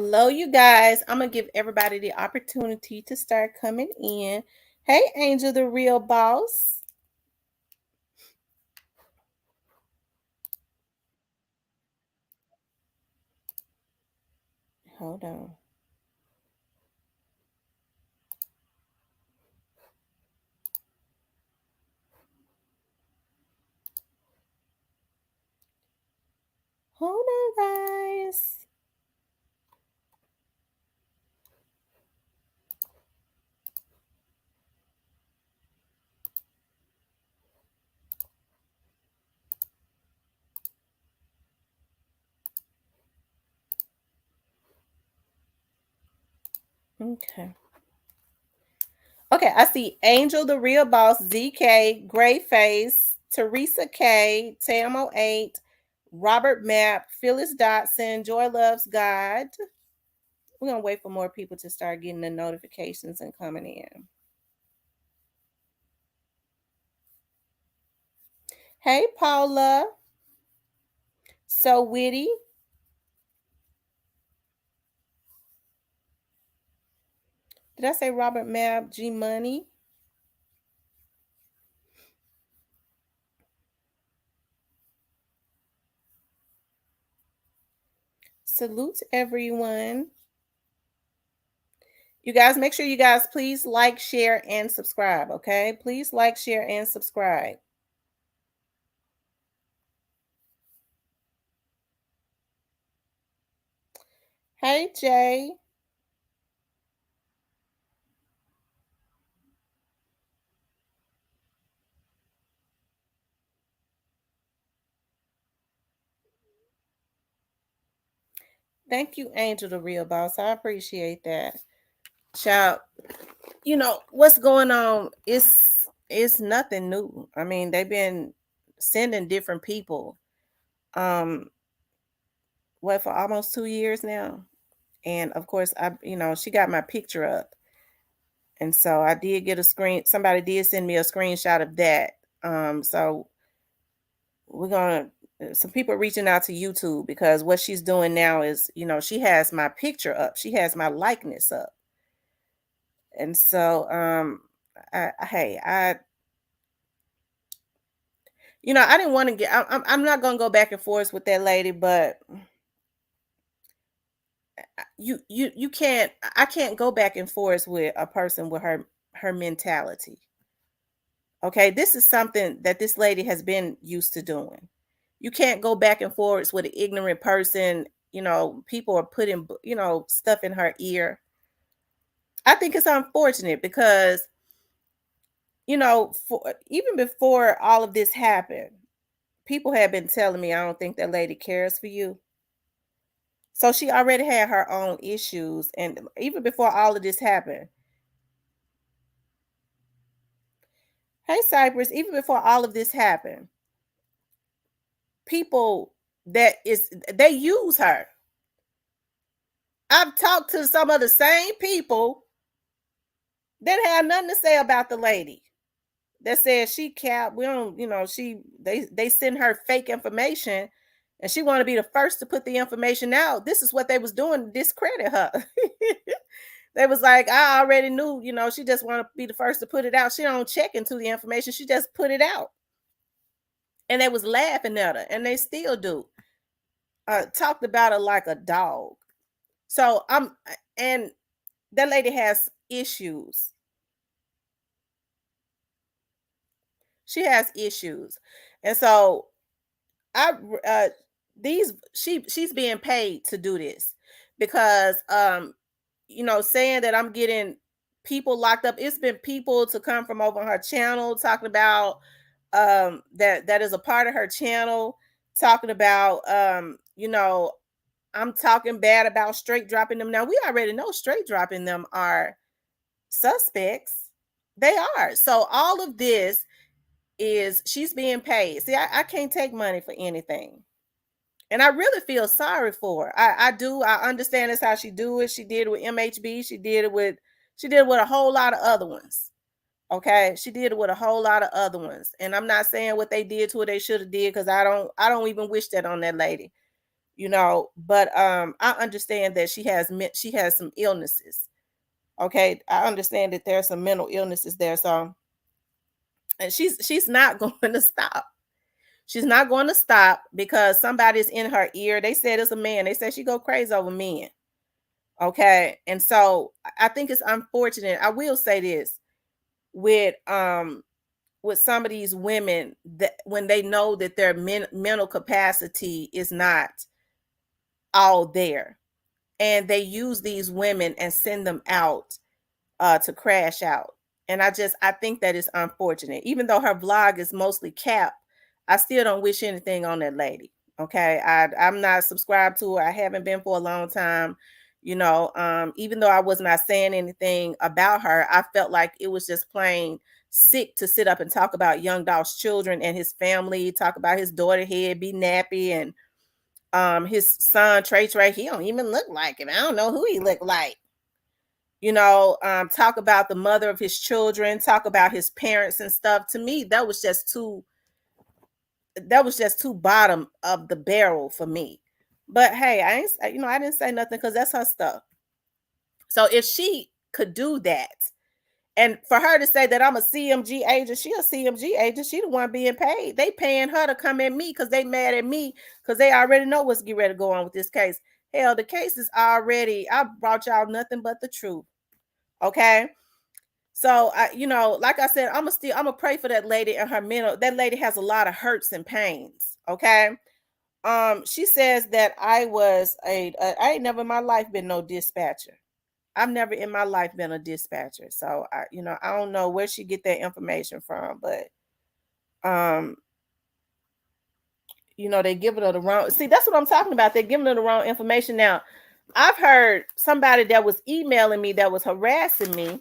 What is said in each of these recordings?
Hello, you guys. I'm going to give everybody the opportunity to start coming in. Hey, Angel, the real boss. Hold on. Hold on, guys. Okay. Okay, I see Angel, the real boss, ZK, Gray Face, Teresa K, Tamo 8, Robert Mapp, Phyllis Dotson, Joy Loves God. We're going to wait for more people to start getting the notifications and coming in. Hey, Paula. So witty. Did I say Robert Mapp, G Money? Salute everyone. You guys, make sure you guys please like, share, and subscribe. Okay, please like, share, and subscribe. Hey, Jay. Thank you, Angel, the real boss. I appreciate that. Child, you know what's going on? It's nothing new. I mean, they've been sending different people. What, for almost 2 years now, and of course, she got my picture up, and so I did get a screen. Somebody did send me a screenshot of that. So we're gonna some people reaching out to YouTube because what she's doing now is, she has my picture up, she has my likeness up, and so hey, I didn't want to get. I'm not gonna go back and forth with that lady, but you can't. I can't go back and forth with a person with her mentality. Okay, this is something that this lady has been used to doing. You can't go back and forwards with an ignorant person. People are putting, stuff in her ear. I think it's unfortunate because, for even before all of this happened, people have been telling me, I don't think that lady cares for you. So she already had her own issues. And even before all of this happened, hey, Cypress, even before all of this happened, people they use her. I've talked to some of the same people that had nothing to say about the lady. That said she capped. We don't, they send her fake information, and she want to be the first to put the information out. This is what they was doing to discredit her. They was like, I already knew, she just want to be the first to put it out. She don't check into the information. She just put it out. And they was laughing at her, and they still do. Talked about her like a dog. So and that lady has issues. She has issues. And so I these she's being paid to do this because saying that I'm getting people locked up. It's been people to come from over her channel talking about that is a part of her channel, talking about I'm talking bad about straight dropping them. Now we already know straight dropping them are suspects. They are. So all of this is she's being paid. See, I can't take money for anything. And I really feel sorry for her. I do. I understand that's how she do it. She did it with MHB. She did it with a whole lot of other ones. Okay. She did it with a whole lot of other ones. And I'm not saying what they did to her they should have did, because I don't even wish that on that lady. But I understand that she has some illnesses. Okay, I understand that there's some mental illnesses there. So, and she's not going to stop. She's not going to stop because somebody's in her ear. They said it's a man. They said she go crazy over men. Okay. And so I think it's unfortunate. I will say this with some of these women, that when they know that their mental capacity is not all there, and they use these women and send them out to crash out. And I think that is unfortunate. Even though her vlog is mostly cap, I still don't wish anything on that lady. Okay. I'm not subscribed to her. I haven't been for a long time. Even though I was not saying anything about her, I felt like it was just plain sick to sit up and talk about Young Dolph's children and his family, talk about his daughter head be nappy, and his son Trey, he don't even look like him. I don't know who he looked like. Talk about the mother of his children, talk about his parents and stuff. To me, that was just too bottom of the barrel for me. But hey, I didn't say nothing because that's her stuff. So if she could do that, and for her to say that I'm a CMG agent, she a CMG agent. She the one being paid. They paying her to come at me because they mad at me because they already know what's getting ready to go on with this case. Hell, the case is already, I brought y'all nothing but the truth. Okay. So like I said, I'm gonna pray for that lady and her mental. That lady has a lot of hurts and pains. Okay. She says that I ain't never in my life been no dispatcher. I've never in my life been a dispatcher. So I don't know where she get that information from, but they giving her the wrong. See, that's what I'm talking about. They're giving her the wrong information. Now, I've heard somebody that was emailing me that was harassing me.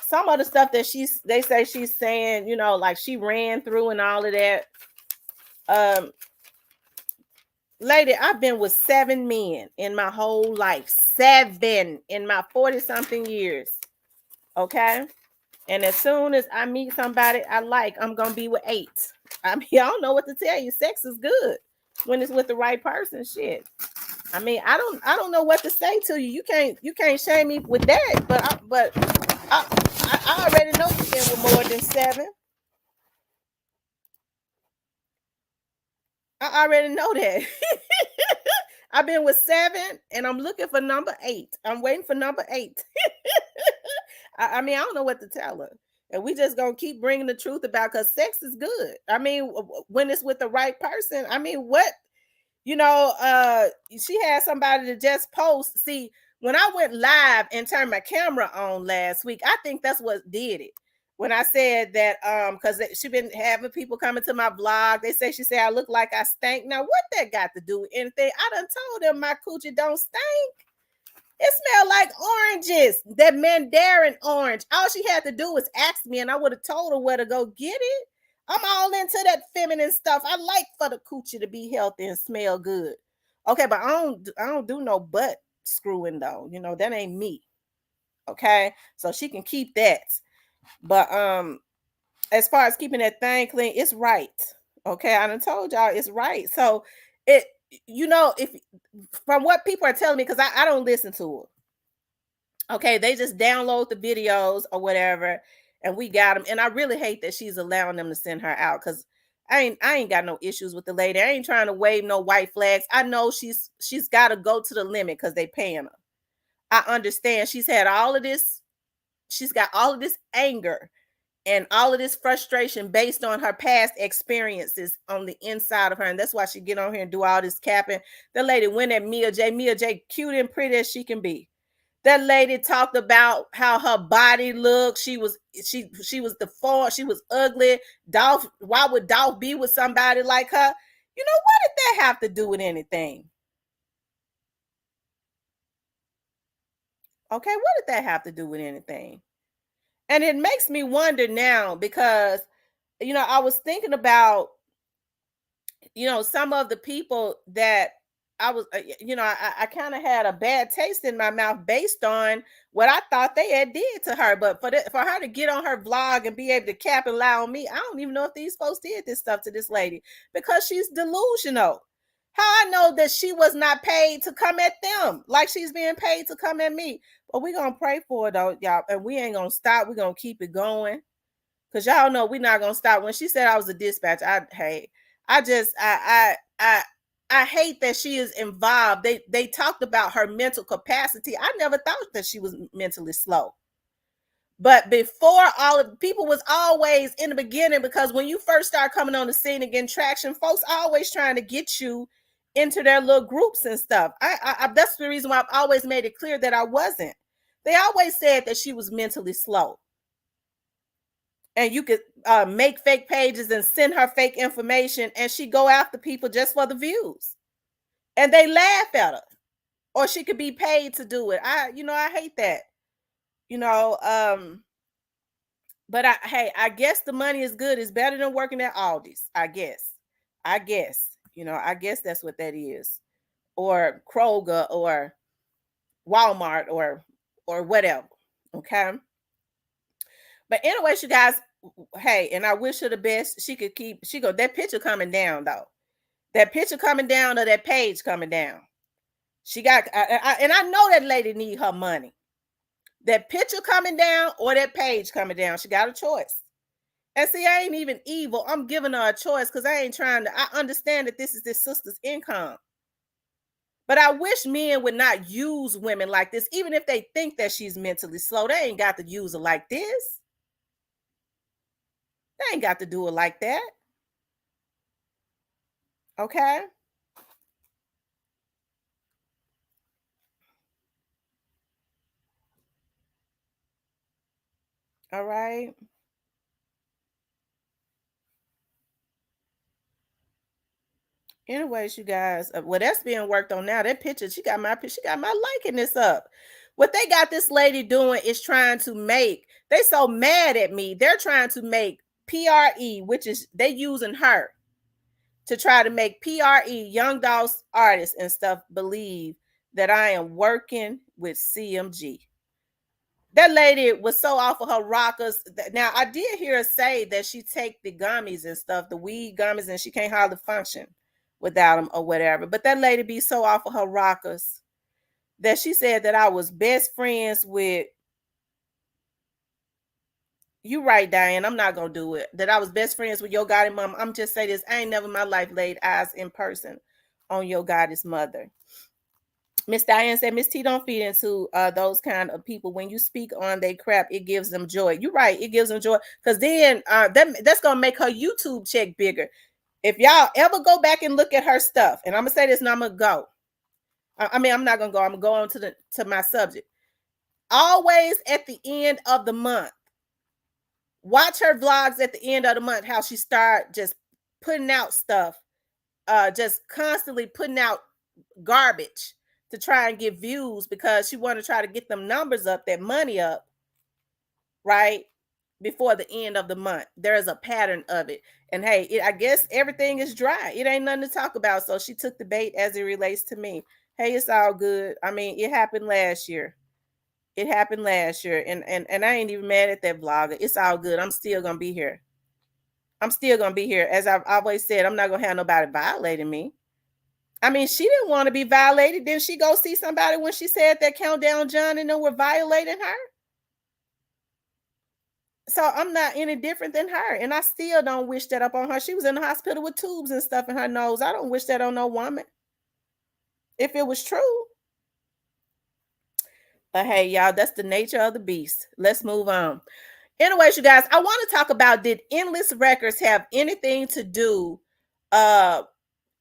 Some of the stuff that they say she's saying, like she ran through and all of that. Lady, I've been with 7 men in my whole life. 7 in my 40-something years. Okay? And as soon as I meet somebody I like, I'm gonna be with 8. I mean, I don't know what to tell you. Sex is good when it's with the right person. Shit. I mean, I don't know what to say to you. You can't shame me with that. But I already know you've been with more than 7. I already know that. I've been with 7, and I'm looking for number 8. I'm waiting for number 8. I mean, I don't know what to tell her. And we just gonna keep bringing the truth about, because sex is good. I mean, when it's with the right person. I mean, what? She had somebody to just post. See, when I went live and turned my camera on last week, I think that's what did it. When I said that, because she been having people coming to my vlog, she said I look like I stink. Now, what that got to do with anything? I done told them my coochie don't stink. It smelled like oranges, that mandarin orange. All she had to do was ask me, and I would have told her where to go get it. I'm all into that feminine stuff. I like for the coochie to be healthy and smell good. Okay, but I don't do no butt screwing though. That ain't me. Okay, so she can keep that. But as far as keeping that thing clean, it's right. Okay, I done told y'all it's right. So if from what people are telling me, because I don't listen to it. Okay, they just download the videos or whatever, and we got them. And I really hate that she's allowing them to send her out, because I ain't got no issues with the lady. I ain't trying to wave no white flags. I know she's got to go to the limit because they paying her. I understand she's had all of this. She's got all of this anger and all of this frustration based on her past experiences on the inside of her. And that's why she get on here and do all this capping. The lady went at Mia J, cute and pretty as she can be. That lady talked about how her body looked. She was deformed. She was ugly. Dolph, why would Dolph be with somebody like her? What did that have to do with anything? Okay, what did that have to do with anything? And it makes me wonder now, because I was thinking about some of the people that I was I kind of had a bad taste in my mouth based on what I thought they had did to her. But for her to get on her vlog and be able to cap and lie on me, I don't even know if these folks did this stuff to this lady, because she's delusional. How I know that she was not paid to come at them like she's being paid to come at me? But we're gonna pray for it though, y'all, and we ain't gonna stop. We're gonna keep it going. Cause y'all know we're not gonna stop. When she said I was a dispatch, I just I hate that she is involved. They talked about her mental capacity. I never thought that she was mentally slow. But before all of people was always in the beginning, because when you first start coming on the scene and getting traction, folks always trying to get you into their little groups and stuff. That's the reason why I've always made it clear that I wasn't. They always said that she was mentally slow, and you could make fake pages and send her fake information, and she go after people just for the views, and they laugh at her, or she could be paid to do it. I hate that. You know, But I guess the money is good. It's better than working at Aldi's. I guess. I guess that's what that is, or Kroger, or Walmart, or whatever. Okay. But anyways, you guys, hey, and I wish her the best. She could keep. She go that picture coming down though. That picture coming down, or that page coming down. She got, and I know that lady need her money. That picture coming down or that page coming down. She got a choice. And see, I ain't even evil. I'm giving her a choice because I ain't trying to. I understand that this is this sister's income. But I wish men would not use women like this, even if they think that she's mentally slow. They ain't got to use her like this. They ain't got to do it like that. Okay. All right. Anyways, you guys, well, that's being worked on now. That picture, she got my liking this up. What they got this lady doing is trying to make, they so mad at me. They're trying to make PRE, which is they using her to try to make PRE, Young Dolls artists and stuff, believe that I am working with CMG. That lady was so off of her rockers. Now I did hear her say that she take the gummies and stuff, the weed gummies, and she can't hardly function without them or whatever. But that lady be so off of her rockers that she said that I was best friends with. You right, Diane. I'm not gonna do it. That I was best friends with your goddess mom. I'm just say this. I ain't never in my life laid eyes in person on your goddess mother. Miss Diane said, Miss T, don't feed into those kind of people. When you speak on they crap, it gives them joy. You're right, it gives them joy. Because then that's gonna make her YouTube check bigger. If y'all ever go back and look at her stuff, and I'm gonna say this and I'm gonna go. I'm not gonna go, I'm gonna go on to my subject. Always at the end of the month, watch her vlogs at the end of the month, how she start just putting out stuff, just constantly putting out garbage to try and get views because she want to try to get them numbers up, that money up, right? Before the end of the month. There's a pattern of it. And hey, I guess everything is dry. It ain't nothing to talk about. So she took the bait as it relates to me. Hey, it's all good. I mean, it happened last year. It happened last year. And I ain't even mad at that vlogger. It's all good. I'm still gonna be here. I'm still gonna be here. As I've always said, I'm not gonna have nobody violating me. I mean, she didn't want to be violated. Didn't she go see somebody when she said that Countdown John and them were violating her? So I'm not any different than her. And I still don't wish that up on her. She was in the hospital with tubes and stuff in her nose. I don't wish that on no woman if it was true. But hey, y'all, that's the nature of the beast. Let's move on. Anyways, you guys, I want to talk about, did Nless Records have anything to do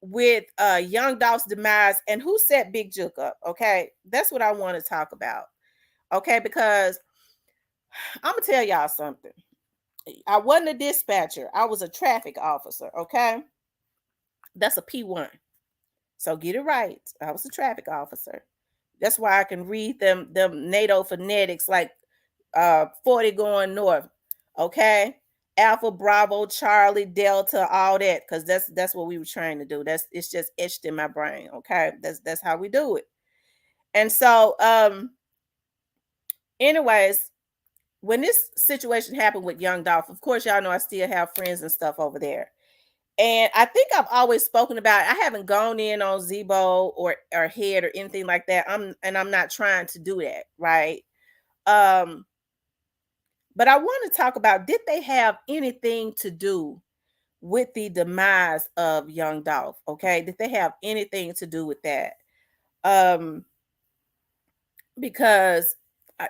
with Young Dolph's demise, and who set Big Juke up? Okay, that's what I want to talk about. Okay, because I'm gonna tell y'all something. I wasn't a dispatcher, I was a traffic officer. Okay, that's a P1. So get it right. I was a traffic officer. That's why I can read them NATO phonetics like 40 going north. Okay. Alpha, Bravo, Charlie, Delta, all that, because that's what we were trying to do. It's just etched in my brain. Okay. That's how we do it. And so anyways, when this situation happened with Young Dolph, of course, y'all know I still have friends and stuff over there. And I think I've always spoken about I haven't gone in on Zebo or Head or anything like that. I'm not trying to do that, right? Um, but I want to talk about, did they have anything to do with the demise of young Dolph? Okay, did they have anything to do with that? Um, because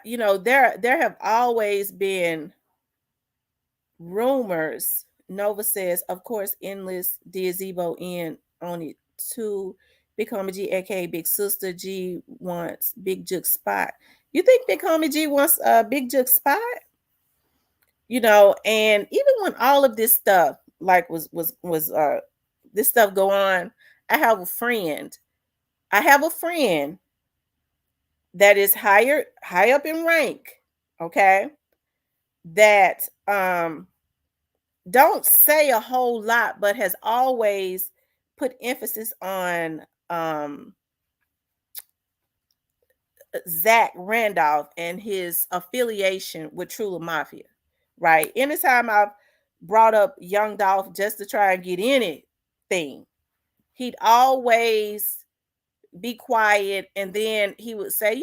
there have always been rumors. Nova says, of course, Endless did Zebo in on it too. Big Homie G, aka Big Sister G, wants Big Juke spot. You think Big Homie G wants a Big Juke spot? And even when all of this stuff like was this stuff go on, I have a friend. I have a friend that is high up in rank, okay? That don't say a whole lot, but has always put emphasis on Zach Randolph and his affiliation with Trula Mafia, right? Anytime I've brought up Young Dolph just to try and get anything, he'd always be quiet, and then he would say,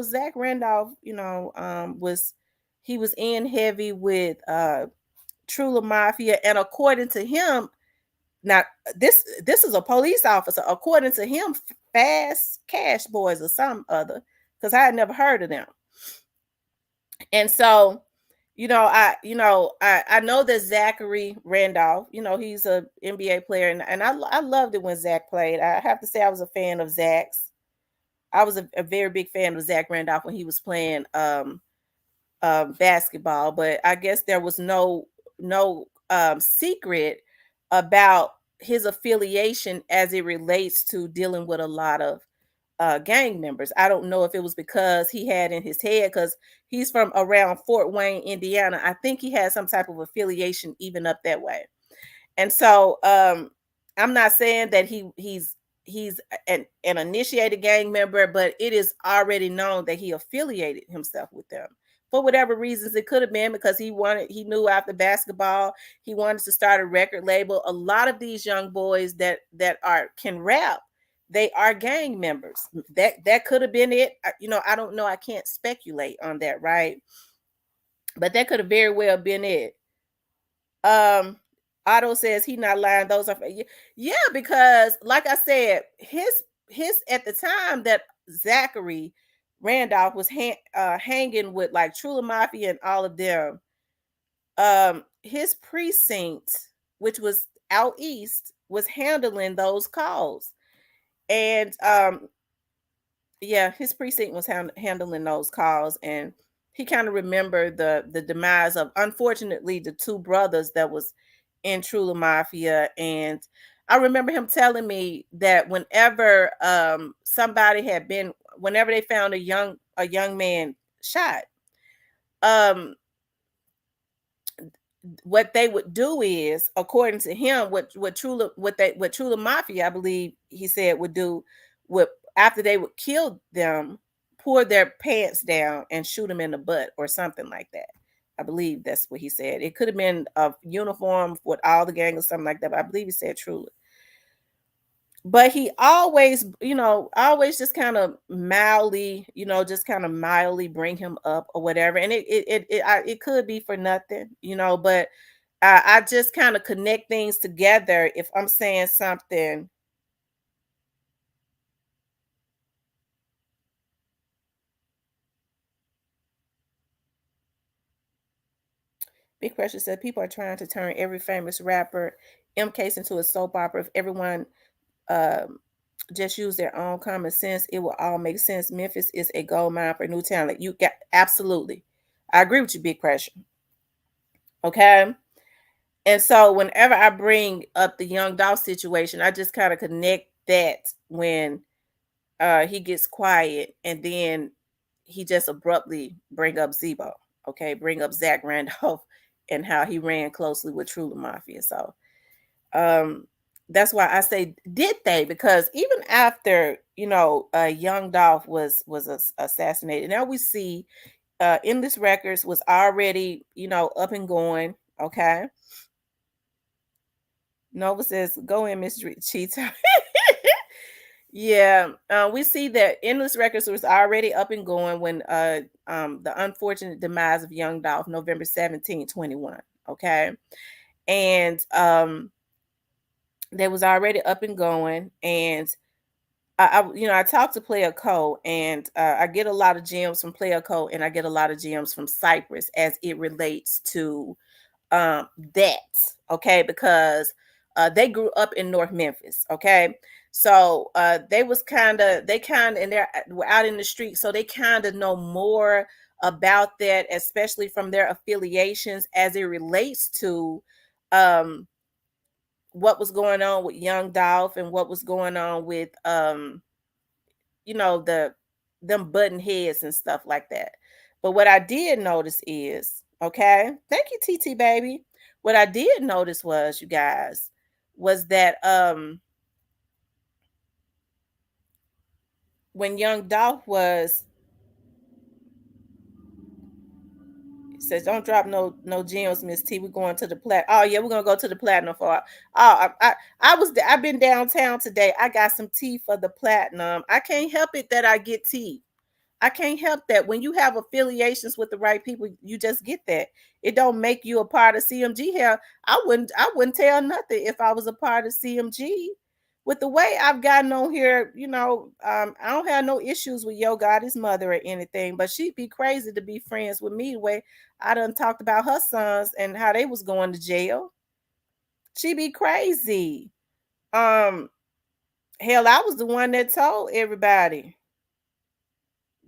Zach Randolph, he was in heavy with Trula Mafia, and according to him, now this is a police officer. According to him, Fast Cash Boys or some other, because I had never heard of them. And so, I know that Zachary Randolph, he's a NBA player, and I loved it when Zach played. I have to say I was a fan of Zach's. I was a very big fan of Zach Randolph when he was playing basketball, but I guess there was no secret about his affiliation as it relates to dealing with a lot of gang members. I don't know if it was because he had in his head, because he's from around Fort Wayne, Indiana. I think he had some type of affiliation even up that way. And so I'm not saying that he's an initiated gang member, but it is already known that he affiliated himself with them for whatever reasons. It could have been because he knew after basketball he wanted to start a record label. A lot of these young boys that can rap, they are gang members. That could have been it. I don't know. I can't speculate on that, right? But that could have very well been it. Um, Otto says he not lying. Those are yeah, because like I said, his at the time that Zachary Randolph was hanging with like Trula Mafia and all of them, his precinct, which was out east, was handling those calls, and yeah, his precinct was handling those calls, and he kind of remembered the demise of, unfortunately, the two brothers that was in Trula Mafia. And I remember him telling me that whenever they found a young man shot, um what they would do is, according to him, what Trula Mafia, I believe he said, would do, would, after they would kill them, pour their pants down and shoot them in the butt or something like that. I believe that's what he said. It could have been a uniform with all the gang or something like that, but I believe he said Trula. But he always, always just kind of mildly, bring him up or whatever. And it could be for nothing, but I just kind of connect things together if I'm saying something. Big Pressure said people are trying to turn every famous rapper MCase into a soap opera. If everyone um, just use their own common sense, it will all make sense. Memphis is a gold mine for new talent. You got absolutely. I agree with you, Big Pressure. Okay. And so whenever I bring up the Young Dolph situation, I just kind of connect that when he gets quiet and then he just abruptly bring up Zebo. Okay, bring up Zach Randolph and how he ran closely with Trula Mafia. So um that's why I say, did they? Because even after Young Dolph was assassinated, now we see Endless Records was already up and going. Okay, Nova says, "Go in, Miss Cheetah." Yeah, we see that Endless Records was already up and going when the unfortunate demise of Young Dolph, November 17, 2021. Okay, and they was already up and going, and I talked to Player Co, and I get a lot of gems from Player Co, and I get a lot of gems from Cypress as it relates to that, okay, because they grew up in North Memphis, okay, so they kind of and they're were out in the street, so they kind of know more about that, especially from their affiliations as it relates to um what was going on with Young Dolph and what was going on with the them button heads and stuff like that. But what I did notice is, okay, thank you, TT baby. What I did notice was, you guys, was that when Young Dolph was says, "Don't drop no gems, Miss T. We're going to the plat. Oh yeah, we're gonna go to the platinum for. I've been downtown today. I got some tea for the platinum. I can't help it that I get tea. I can't help that. When you have affiliations with the right people, you just get that. It don't make you a part of CMG. Here, I wouldn't tell nothing if I was a part of CMG. With the way I've gotten on here, I don't have no issues with Yo Gotti's mother or anything, but she'd be crazy to be friends with me the way I done talked about her sons and how they was going to jail. She'd be crazy. Um, Hell, I was the one that told everybody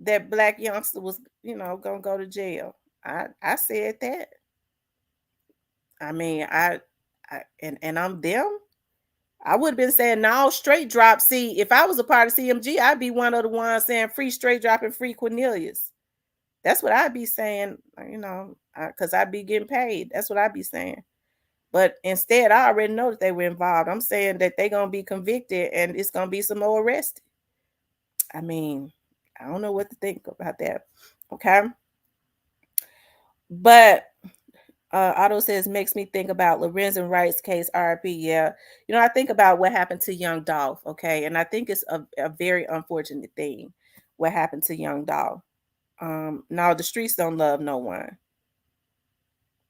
that black youngster was, gonna go to jail. I said that. I mean, and I'm them. I would have been saying no straight drop. See, if I was a part of CMG, I'd be one of the ones saying free straight drop and free Cornelius. That's what I'd be saying, because I'd be getting paid. That's what I'd be saying. But instead, I already know that they were involved. I'm saying that they're gonna be convicted and it's gonna be some more arrested. I mean, I don't know what to think about that. Okay. But Otto says makes me think about Lorenzen Wright's case, RP. Yeah, I think about what happened to Young Dolph. Okay, and I think it's a very unfortunate thing what happened to Young Dolph. Now the streets don't love no one.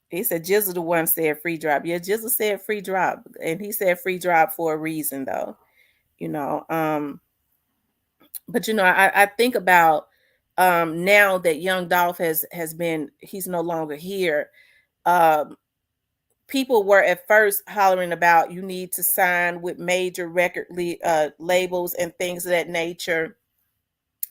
He said Jizzle the one said free drop. Yeah, Jizzle said free drop, and he said free drop for a reason though. You know, but I think about now that Young Dolph has been he's no longer here. Um, People were at first hollering about you need to sign with major labels and things of that nature.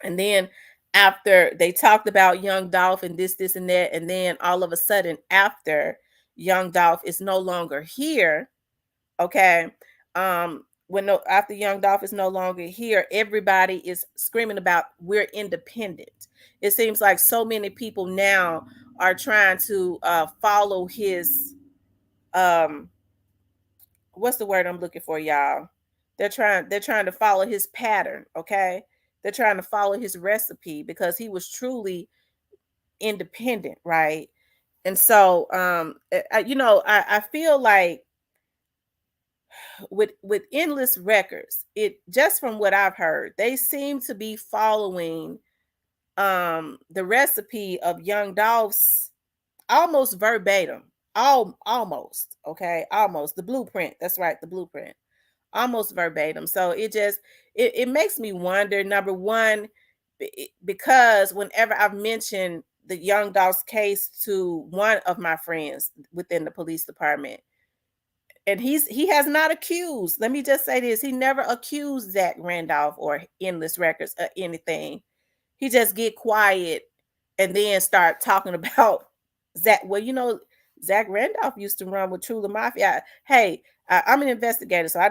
And then after they talked about Young Dolph and this, and that, and then all of a sudden, after Young Dolph is no longer here, okay, after Young Dolph is no longer here, everybody is screaming about we're independent. It seems like so many people now are trying to follow his um what's the word I'm looking for, y'all? They're trying to follow his pattern, okay? They're trying to follow his recipe because he was truly independent, right? And so I feel like with Endless Records, it just from what I've heard, they seem to be following the recipe of Young Dolph's almost verbatim. Almost, okay, almost the blueprint. That's right, the blueprint almost verbatim. So it makes me wonder, number one, because whenever I've mentioned the Young Dolph's case to one of my friends within the police department, and he has not accused, let me just say this, he never accused Zach Randolph or Endless Records or anything. He just get quiet and then start talking about Zach. Well, Zach Randolph used to run with Trula Mafia. Hey, I'm an investigator, so I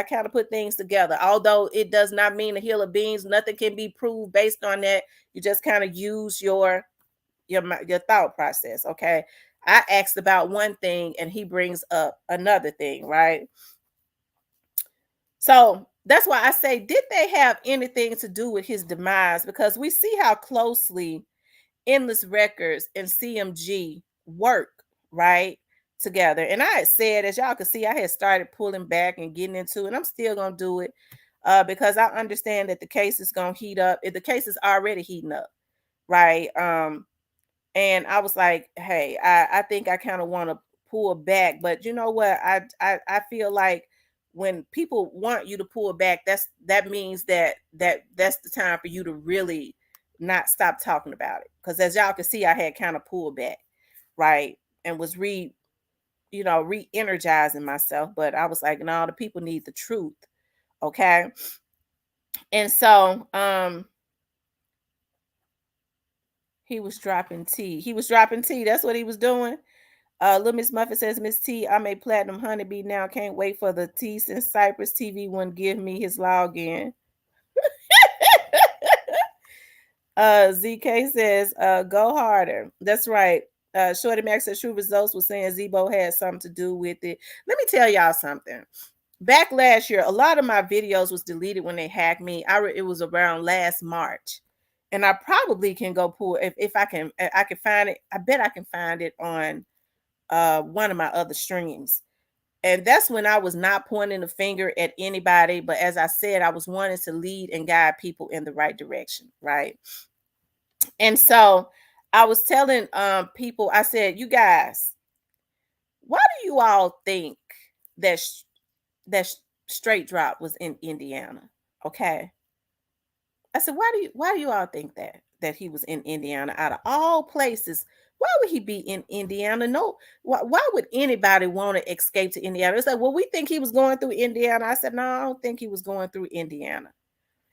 kind of put things together. Although it does not mean a hill of beans, nothing can be proved based on that. You just kind of use your thought process. Okay, I asked about one thing, and he brings up another thing, right? So that's why I say, did they have anything to do with his demise? Because we see how closely Endless Records and CMG work, right? together. And I had said, as y'all can see, I had started pulling back and getting into it. And I'm still gonna do it because I understand that the case is gonna heat up. The case is already heating up, right? And I was like, hey, I think I kind of want to pull back, but you know what? I feel like when people want you to pull back, that means that's the time for you to really not stop talking about it. Because as y'all can see, I had kind of pulled back, right, and was re-energizing myself. But I was like, no, the people need the truth, okay? And so he was dropping tea. He was dropping tea. That's what he was doing. Little Miss Muffet says, Miss T, I'm a platinum honeybee now. Can't wait for the tea since Cypress TV wouldn't give me his login. ZK says, go harder. That's right. Shorty Max says true results was saying Zebo had something to do with it. Let me tell y'all something. Back last year, a lot of my videos was deleted when they hacked me. It was around last March. And I probably can go pull if I can find it. I bet I can find it on one of my other streams. And that's when I was not pointing the finger at anybody, but as I said, I was wanting to lead and guide people in the right direction, right? And so I was telling people, I said, you guys, why do you all think that that Straight Drop was in Indiana? Okay. I said, why do you all think that he was in Indiana out of all places? Why would he be in Indiana? No, why would anybody want to escape to Indiana? It's like, well, we think he was going through Indiana. I said, no, I don't think he was going through Indiana.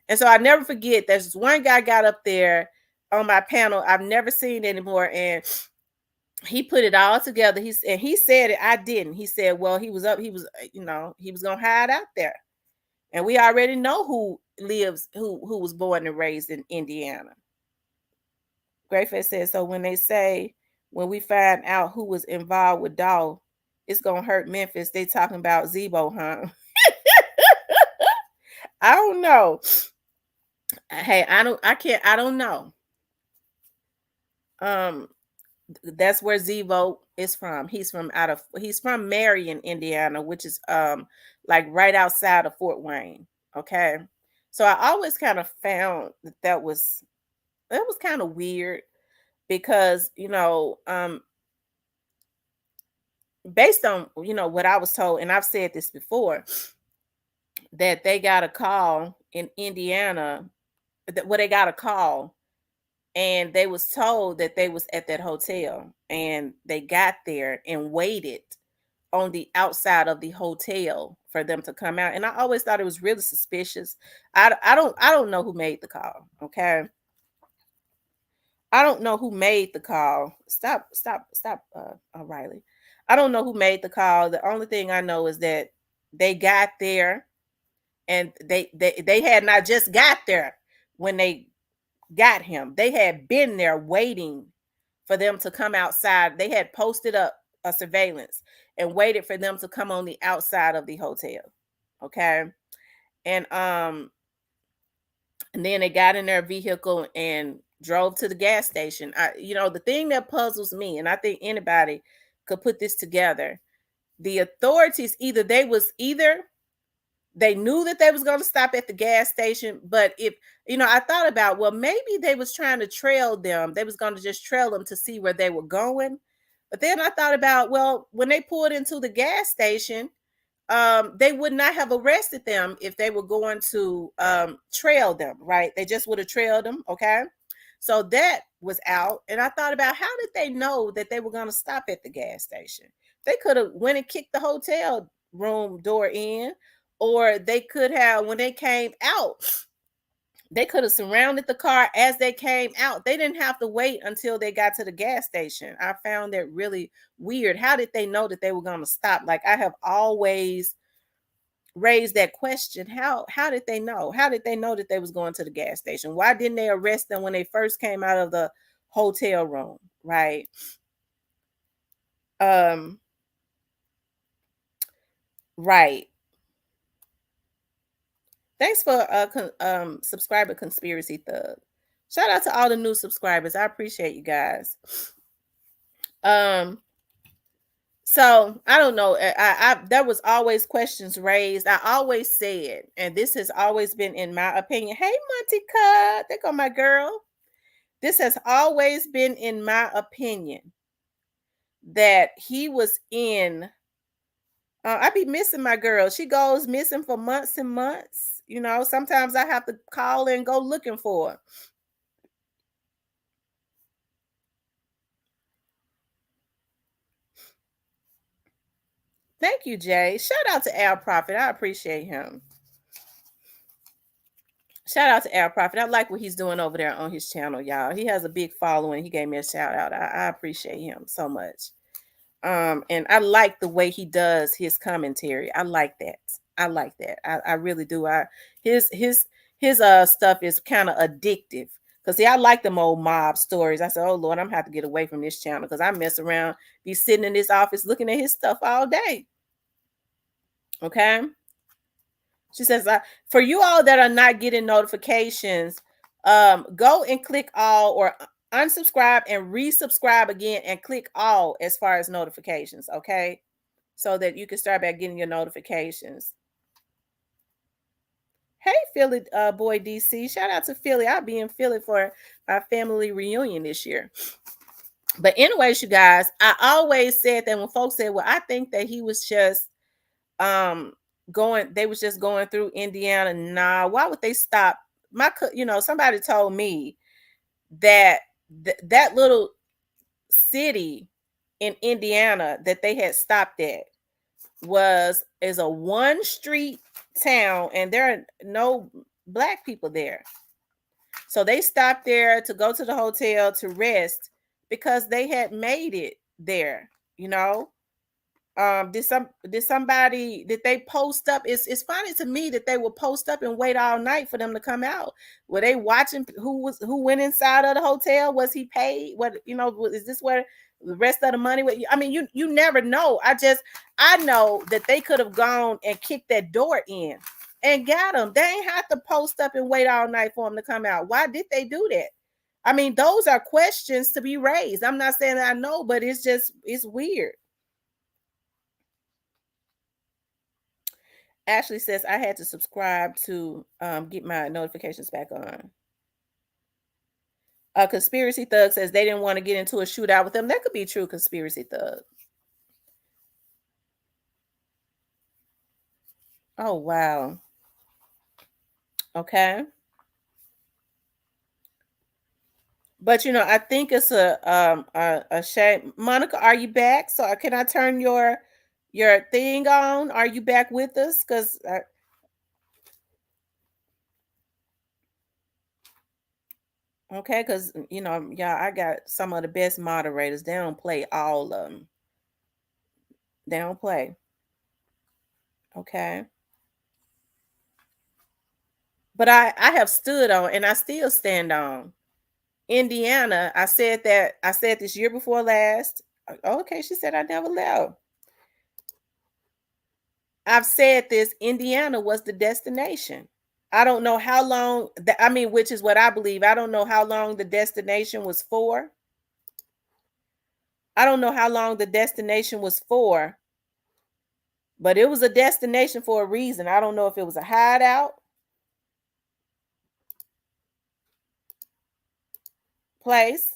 And so I never forget, there's this one guy got up there on my panel I've never seen anymore, and he put it all together. He said it, I didn't. He said, well, he was gonna hide out there. And we already know who was born and raised in Indiana. Greyface says, so when they say, when we find out who was involved with Doll, it's gonna hurt Memphis. They talking about Zebo, huh? I don't know. Hey, I don't know. That's where Zebo is from. He's from Marion, Indiana, which is like right outside of Fort Wayne. Okay. So I always kind of found that was kind of weird because based on what I was told, and I've said this before, that they got a call in Indiana, they got a call, and they was told that they was at that hotel, and they got there and waited on the outside of the hotel for them to come out. And I always thought it was really suspicious. I don't know who made the call. Okay. I don't know who made the call. Stop, Riley. I don't know who made the call. The only thing I know is that they got there, and they had not just got there when they got him. They had been there waiting for them to come outside. They had posted up a surveillance and waited for them to come on the outside of the hotel. Okay. And then they got in their vehicle and drove to the gas station. The thing that puzzles me, and I think anybody could put this together, the authorities either they knew that they was going to stop at the gas station, but if I thought about, well, maybe they was trying to trail them. They was going to just trail them to see where they were going. But then I thought about, well, when they pulled into the gas station, they would not have arrested them if they were going to trail them, right? They just would have trailed them, okay? So that was out. And I thought about, how did they know that they were going to stop at the gas station? They could have went and kicked the hotel room door in, or they could have, when they came out, they could have surrounded the car as they came out. They didn't have to wait until they got to the gas station. I found that really weird. How did they know that they were going to stop? Like, I have always raised that question. How did they know? How did they know that they was going to the gas station? Why didn't they arrest them when they first came out of the hotel room? Right. Right. Thanks for subscriber Conspiracy Thug. Shout out to all the new subscribers. I appreciate you guys. So I don't know. I there was always questions raised. I always said, and this has always been in my opinion. Hey, Montica, there go my girl. This has always been in my opinion that he was in. I be missing my girl. She goes missing for months and months. You know, sometimes I have to call and go looking for her. Thank you, Jay. Shout out to Al Prophet. I appreciate him. Shout out to Al Prophet. I like what he's doing over there on his channel, y'all. He has a big following. He gave me a shout out. I appreciate him so much. And I like the way he does his commentary. I like that. I like that. I really do. His stuff is kind of addictive. Cause see, I like them old mob stories. I said, oh Lord, I'm gonna have to get away from this channel because I mess around, be sitting in this office looking at his stuff all day. Okay. She says, for you all that are not getting notifications, go and click all or unsubscribe and resubscribe again and click all as far as notifications, okay? So that you can start back getting your notifications. Hey, Philly boy DC. Shout out to Philly. I'll be in Philly for my family reunion this year. But anyways, you guys, I always said that when folks said, well, I think that he was just they was just going through Indiana. Nah, why would they stop? Somebody told me that that little city in Indiana that they had stopped at is a one street town and there are no black people there. So they stopped there to go to the hotel to rest because they had made it there, you know. Did they post up? It's funny to me that they will post up and wait all night for them to come out. Were they watching who went inside of the hotel? Was he paid? What, is this where the rest of the money? I mean, you never know. I know that they could have gone and kicked that door in and got them. They ain't have to post up and wait all night for them to come out. Why did they do that? I mean, those are questions to be raised. I'm not saying I know, but it's weird. Ashley says I had to subscribe to get my notifications back on. A conspiracy thug says they didn't want to get into a shootout with them. That could be true, conspiracy thug. Oh wow. Okay. But I think it's a shame. Monica, are you back? So can I turn your thing on? Are you back with us? Because okay, because yeah, I got some of the best moderators. They don't play all of them. They don't play. Okay. But I have stood on and I still stand on Indiana. I said this year before last. Okay, she said I never left. I've said this, Indiana was the destination. I don't know how long which is what I believe. I don't know how long the destination was for. I don't know how long the destination was for, but it was a destination for a reason. I don't know if it was a hideout place.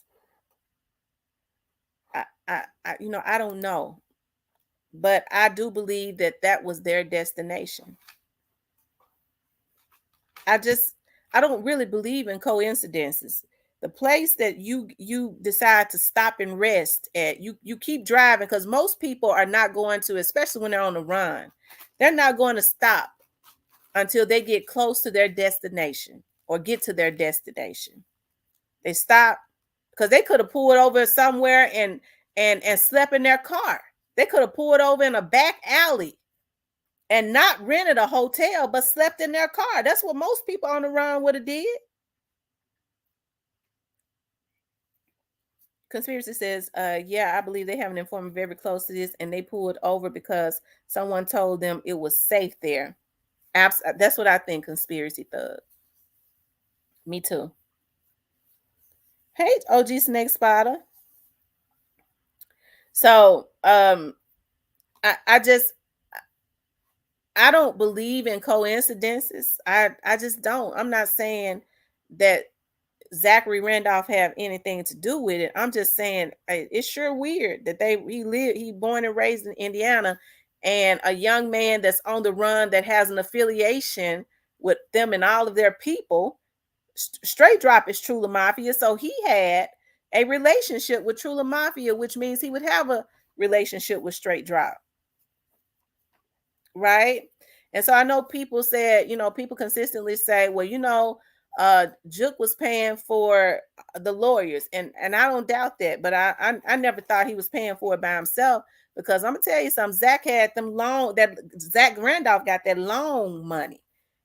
I don't know, but I do believe that was their destination. I don't really believe in coincidences. The place that you decide to stop and rest at, you keep driving because most people are not going to, especially when they're on the run, they're not going to stop until they get close to their destination or get to their destination. They stop because they could have pulled over somewhere and slept in their car. They could have pulled over in a back alley and not rented a hotel, but slept in their car. That's what most people on the run would have did. Conspiracy says, yeah, I believe they have an informant very close to this, and they pulled over because someone told them it was safe there. That's what I think, conspiracy thug. Me too. Hey, OG Snake Spotter. So, I just I don't believe in coincidences. I just don't. I'm not saying that Zachary Randolph have anything to do with it. I'm just saying it's sure weird that he born and raised in Indiana, and a young man that's on the run that has an affiliation with them and all of their people. Straight Drop is Trula Mafia, so he had a relationship with Trula Mafia, which means he would have a relationship with Straight Drop, right? And so I know people said, people consistently say, well, Juke was paying for the lawyers, and I don't doubt that, but I never thought he was paying for it by himself, because I'm gonna tell you something. Zach Randolph got that loan money.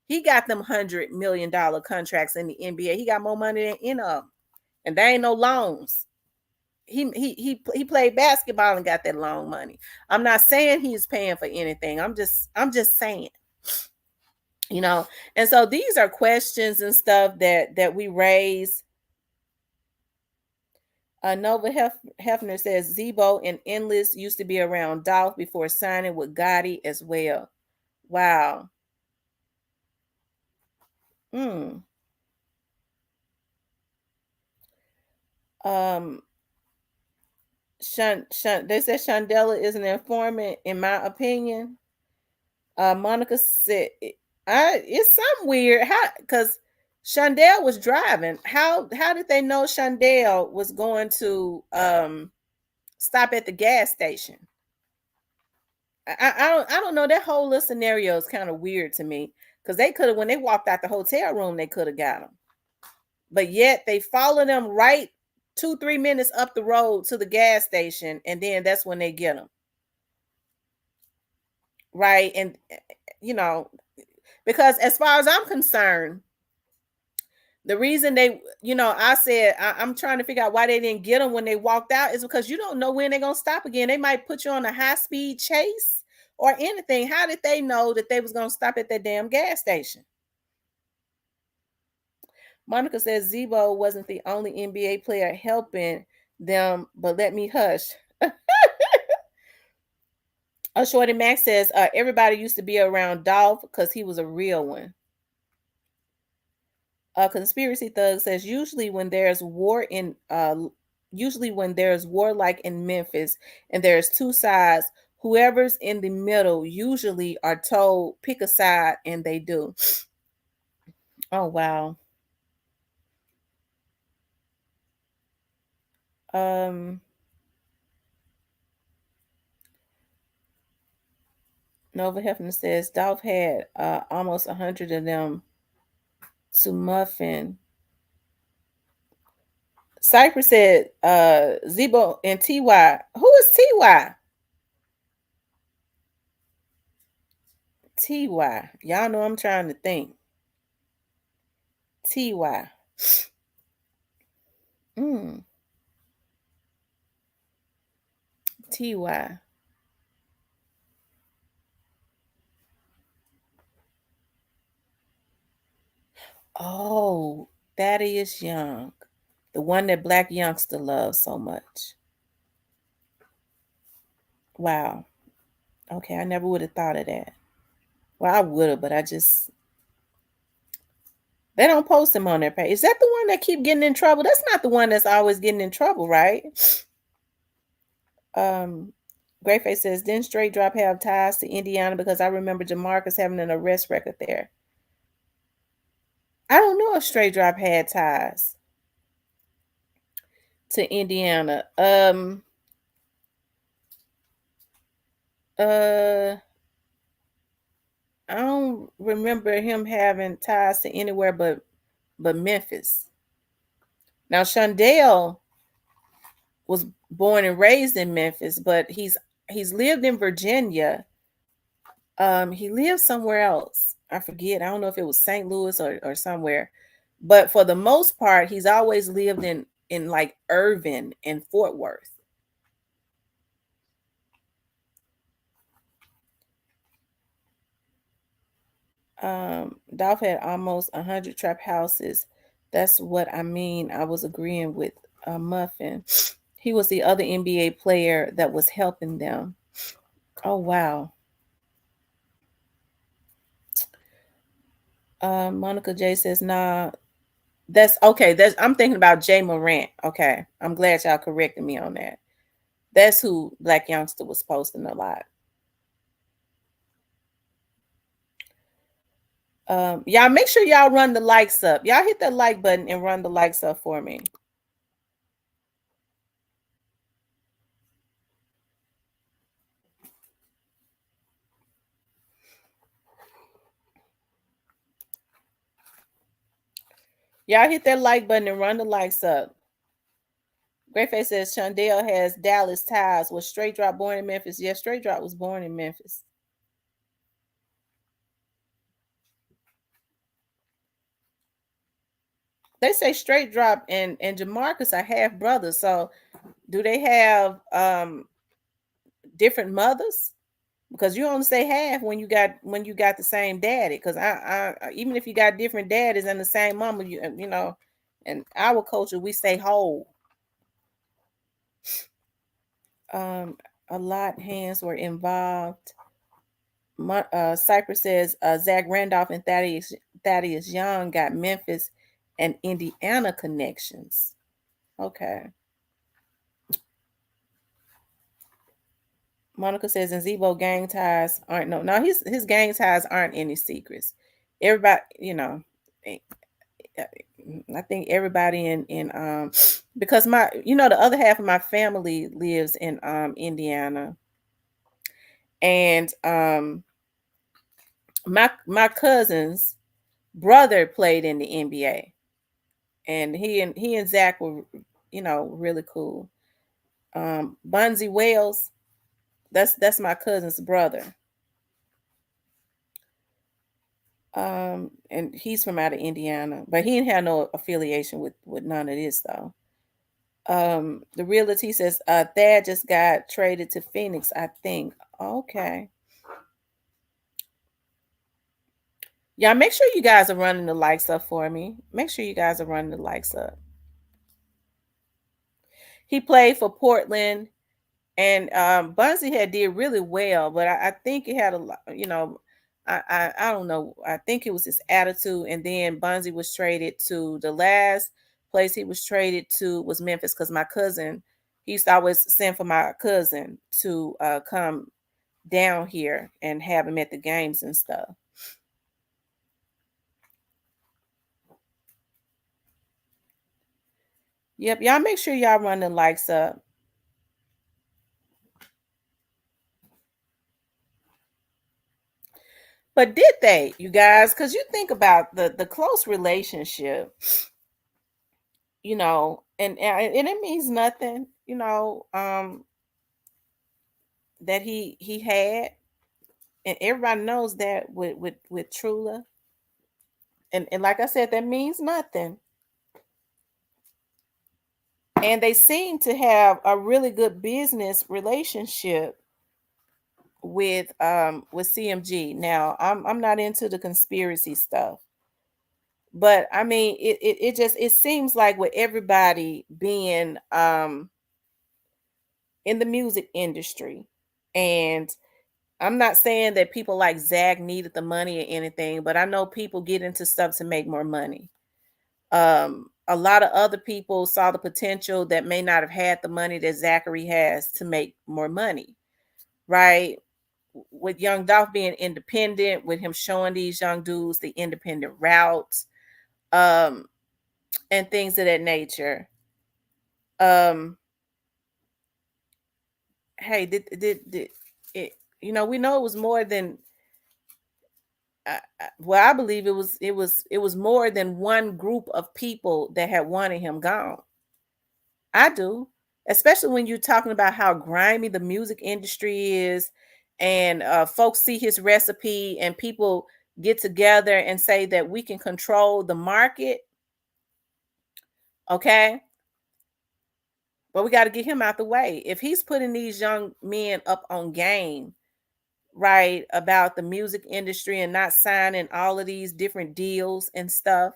He got them $100 million contracts in the NBA. He got more money than any of them, and there ain't no loans. He played basketball and got that loan money. I'm not saying he's paying for anything. I'm just saying, And so these are questions and stuff that we raise. Nova Hefner says Zebo and Nless used to be around Dolph before signing with Gotti as well. Wow. Hmm. Um. They said Chandela is an informant, in my opinion. Monica said, it's something weird. How? Because Chandel was driving. How did they know Chandel was going to stop at the gas station? I don't know. That whole little scenario is kind of weird to me, because they could have, when they walked out the hotel room, they could have got him, but yet they followed them right 2-3 minutes up the road to the gas station, and then that's when they get them, right? And you know, because as far as I'm concerned, the reason I said I'm trying to figure out why they didn't get them when they walked out is because you don't know when they're going to stop again. They might put you on a high speed chase or anything. How did they know that they was going to stop at that damn gas station? Monica says Zebo wasn't the only NBA player helping them, but let me hush. Shorty Max says everybody used to be around Dolph because he was a real one. A conspiracy thug says usually when there's war like in Memphis and there's two sides, whoever's in the middle usually are told pick a side, and they do. Oh wow. um Nova Hefner says Dolph had almost 100 of them to muffin. Cypher said Zebo and TY. Who is TY? TY. Y'all know I'm trying to think. TY. Mm. TY. Oh, Thaddeus Young. The one that Black Youngster loves so much. Wow. Okay, I never would have thought of that. Well, I would have, but they don't post him on their page. Is that the one that keep getting in trouble? That's not the one that's always getting in trouble, right? Greyface says, didn't Straight Drop have ties to Indiana? Because I remember Jamarcus having an arrest record there. I don't know if Straight Drop had ties to Indiana. I don't remember him having ties to anywhere but Memphis. Now Shondell was born and raised in Memphis, but he's lived in Virginia. He lived somewhere else. I forget. I don't know if it was St. Louis or somewhere. But for the most part, he's always lived in like Irvin and Fort Worth. Dolph had almost 100 trap houses. That's what I mean. I was agreeing with Muffin. He was the other NBA player that was helping them. Oh wow. Monica J says, nah, that's okay. That's I'm thinking about Jay Morant. Okay. I'm glad y'all corrected me on that. That's who Black Youngster was posting a lot. Y'all make sure y'all run the likes up. Y'all hit that like button and run the likes up for me. Y'all hit that like button and run the likes up. Greyface says Chandel has Dallas ties. Was Straight Drop born in Memphis? Yes, Straight Drop was born in Memphis. They say Straight Drop and Jamarcus are half brothers. So do they have different mothers? Because you only say half when you got the same daddy. Because I even if you got different daddies and the same mama, you know, in our culture we say whole. Um, a lot hands were involved. Cypress says Zach Randolph and Thaddeus Young got Memphis and Indiana connections. Okay. Monica says, and Zebo gang ties aren't no, his gang ties aren't any secrets. Everybody, you know, eh, eh, I think everybody in because my the other half of my family lives in Indiana, and my cousin's brother played in the NBA, and he and Zach were really cool. Bunzy Wells, that's my cousin's brother. And he's from out of Indiana, but he didn't have no affiliation with none of this though. The realty says Thad just got traded to Phoenix, I think. Okay. Yeah, make sure you guys are running the likes up for me. Make sure you guys are running the likes up. He played for Portland, and Bunzy had did really well, but I think it had a lot, I don't know. I think it was his attitude, and then Bunzy was traded to the last place he was traded to was Memphis because my cousin, he used to always send for my cousin to come down here and have him at the games and stuff. Yep, y'all make sure y'all run the likes up. But did they, you guys? Because you think about the close relationship, and it means nothing, that he had, and everybody knows that with Trula, and like I said, that means nothing. And they seem to have a really good business relationship with CMG. Now, I'm not into the conspiracy stuff, but I mean, it just it seems like with everybody being in the music industry, and I'm not saying that people like Zach needed the money or anything, but I know people get into stuff to make more money. A lot of other people saw the potential that may not have had the money that Zachary has to make more money, right? With Young Dolph being independent, with him showing these young dudes the independent route, um, and things of that nature. Um, hey, did it? We know it was more than. Well, I believe it was more than one group of people that had wanted him gone. I do, especially when you're talking about how grimy the music industry is, and folks see his recipe, and people get together and say that we can control the market. Okay, but we got to get him out the way. If he's putting these young men up on game, right, about the music industry and not signing all of these different deals and stuff,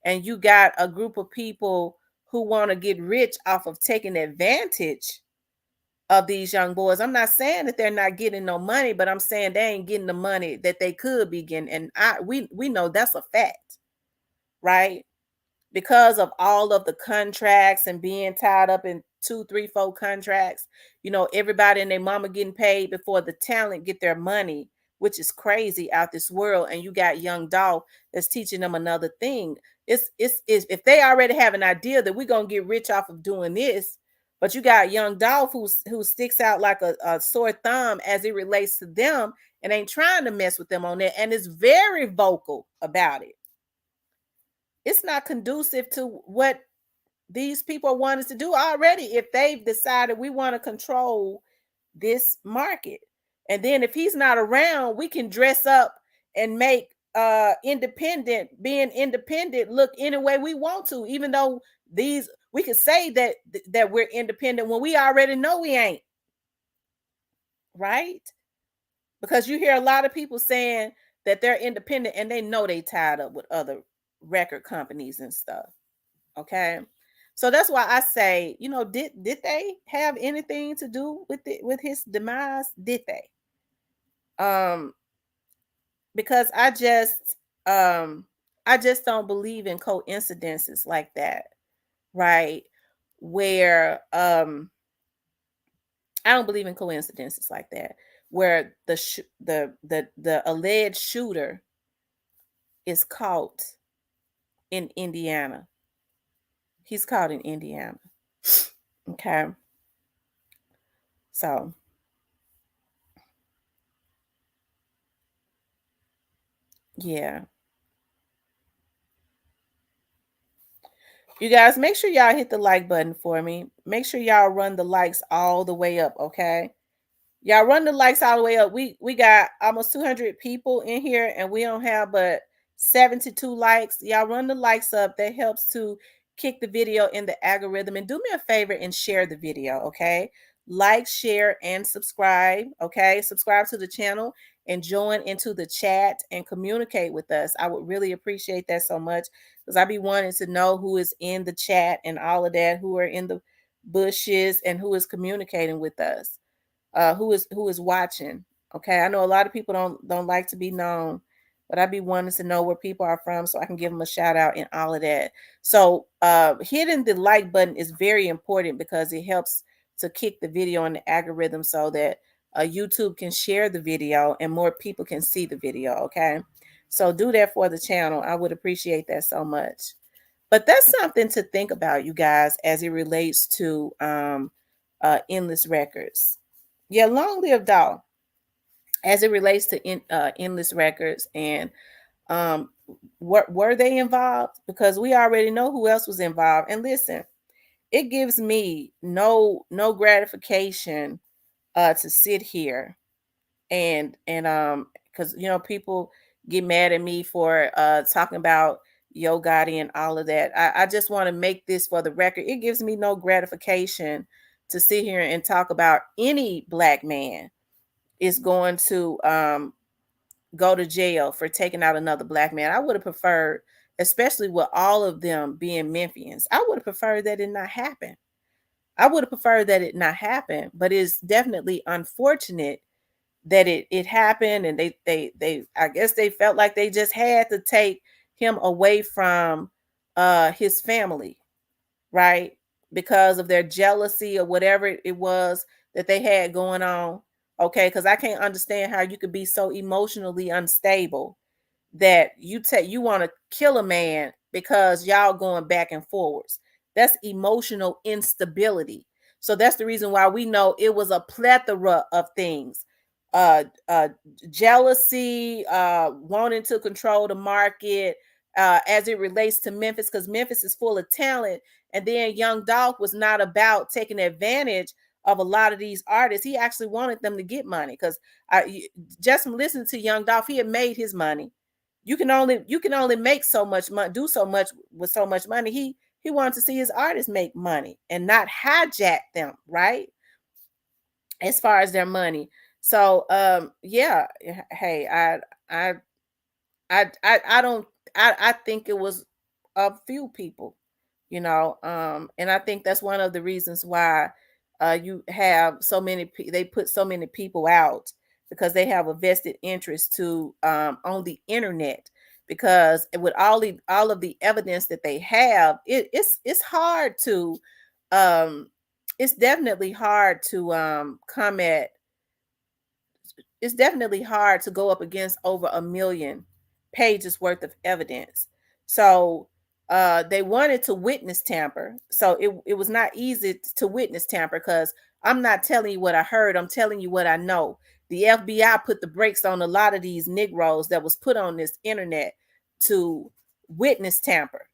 and you got a group of people who want to get rich off of taking advantage of these young boys. I'm not saying that they're not getting no money, but I'm saying they ain't getting the money that they could be getting. And we know that's a fact, right? Because of all of the contracts and being tied up in 2, 3, 4 contracts, everybody and their mama getting paid before the talent get their money, which is crazy out this world. And you got young Dolph that's teaching them another thing. It's if they already have an idea that we're gonna get rich off of doing this, but you got young Dolph who sticks out like a sore thumb as it relates to them and ain't trying to mess with them on that, and is very vocal about it. It's not conducive to what these people want us to do already if they've decided we want to control this market. And then if he's not around, we can dress up and make being independent look any way we want to, even though we could say that we're independent when we already know we ain't, right? Because you hear a lot of people saying that they're independent and they know they tied up with other record companies and stuff. Okay. So that's why I say, did they have anything to do with it, with his demise? Did they? Because I just don't believe in coincidences like that, right? Where I don't believe in coincidences like that, where the alleged shooter is caught in Indiana. He's caught in Indiana. Okay. So yeah. You guys, make sure y'all hit the like button for me. Make sure y'all run the likes all the way up, okay? Y'all run the likes all the way up. We got almost 200 people in here and we don't have but 72 likes. Y'all run the likes up. That helps to kick the video in the algorithm. And do me a favor and share the video, okay? Like, share, and subscribe, okay? Subscribe to the channel and join into the chat and communicate with us. I would really appreciate that so much because I be wanting to know who is in the chat and all of that, who are in the bushes and who is communicating with us, who is watching. Okay, I know a lot of people don't like to be known, but I be wanting to know where people are from so I can give them a shout out and all of that. So hitting the like button is very important because it helps to kick the video in the algorithm so that YouTube can share the video and more people can see the video. Okay, so do that for the channel. I would appreciate that so much. But that's something to think about, you guys, as it relates to Nless Records. Yeah, long live Dolph as it relates to Nless Records. And were they involved? Because we already know who else was involved. And listen, it gives me no gratification to sit here and because people get mad at me for talking about Yo Gotti and all of that. I just want to make this for the record. It gives me no gratification to sit here and talk about any black man is going to go to jail for taking out another black man. I would have preferred, especially with all of them being Memphians, I would have preferred that it not happen. I would have preferred that it not happen, but it's definitely unfortunate that it happened, and they I guess they felt like they just had to take him away from his family, right? Because of their jealousy or whatever it was that they had going on. Okay, because I can't understand how you could be so emotionally unstable that you want to kill a man because y'all going back and forwards. That's emotional instability. So that's the reason why we know it was a plethora of things. Uh uh Jealousy, wanting to control the market, as it relates to Memphis, because Memphis is full of talent. And then Young Dolph was not about taking advantage of a lot of these artists. He actually wanted them to get money because I just listening to Young Dolph, he had made his money. You can only make so much money, do so much with so much money. He wanted to see his artists make money and not hijack them, right? As far as their money. So yeah, hey, I I don't I think it was a few people, and I think that's one of the reasons why you have so many they put so many people out because they have a vested interest to on the internet, because with all of the evidence that they have, it's hard to um it's definitely hard to come at it's definitely hard to go up against over a million pages worth of evidence. So they wanted to witness tamper. So it was not easy to witness tamper, because I'm not telling you what I heard, I'm telling you what I know. The FBI put the brakes on a lot of these Negroes that was put on this internet to witness tamper.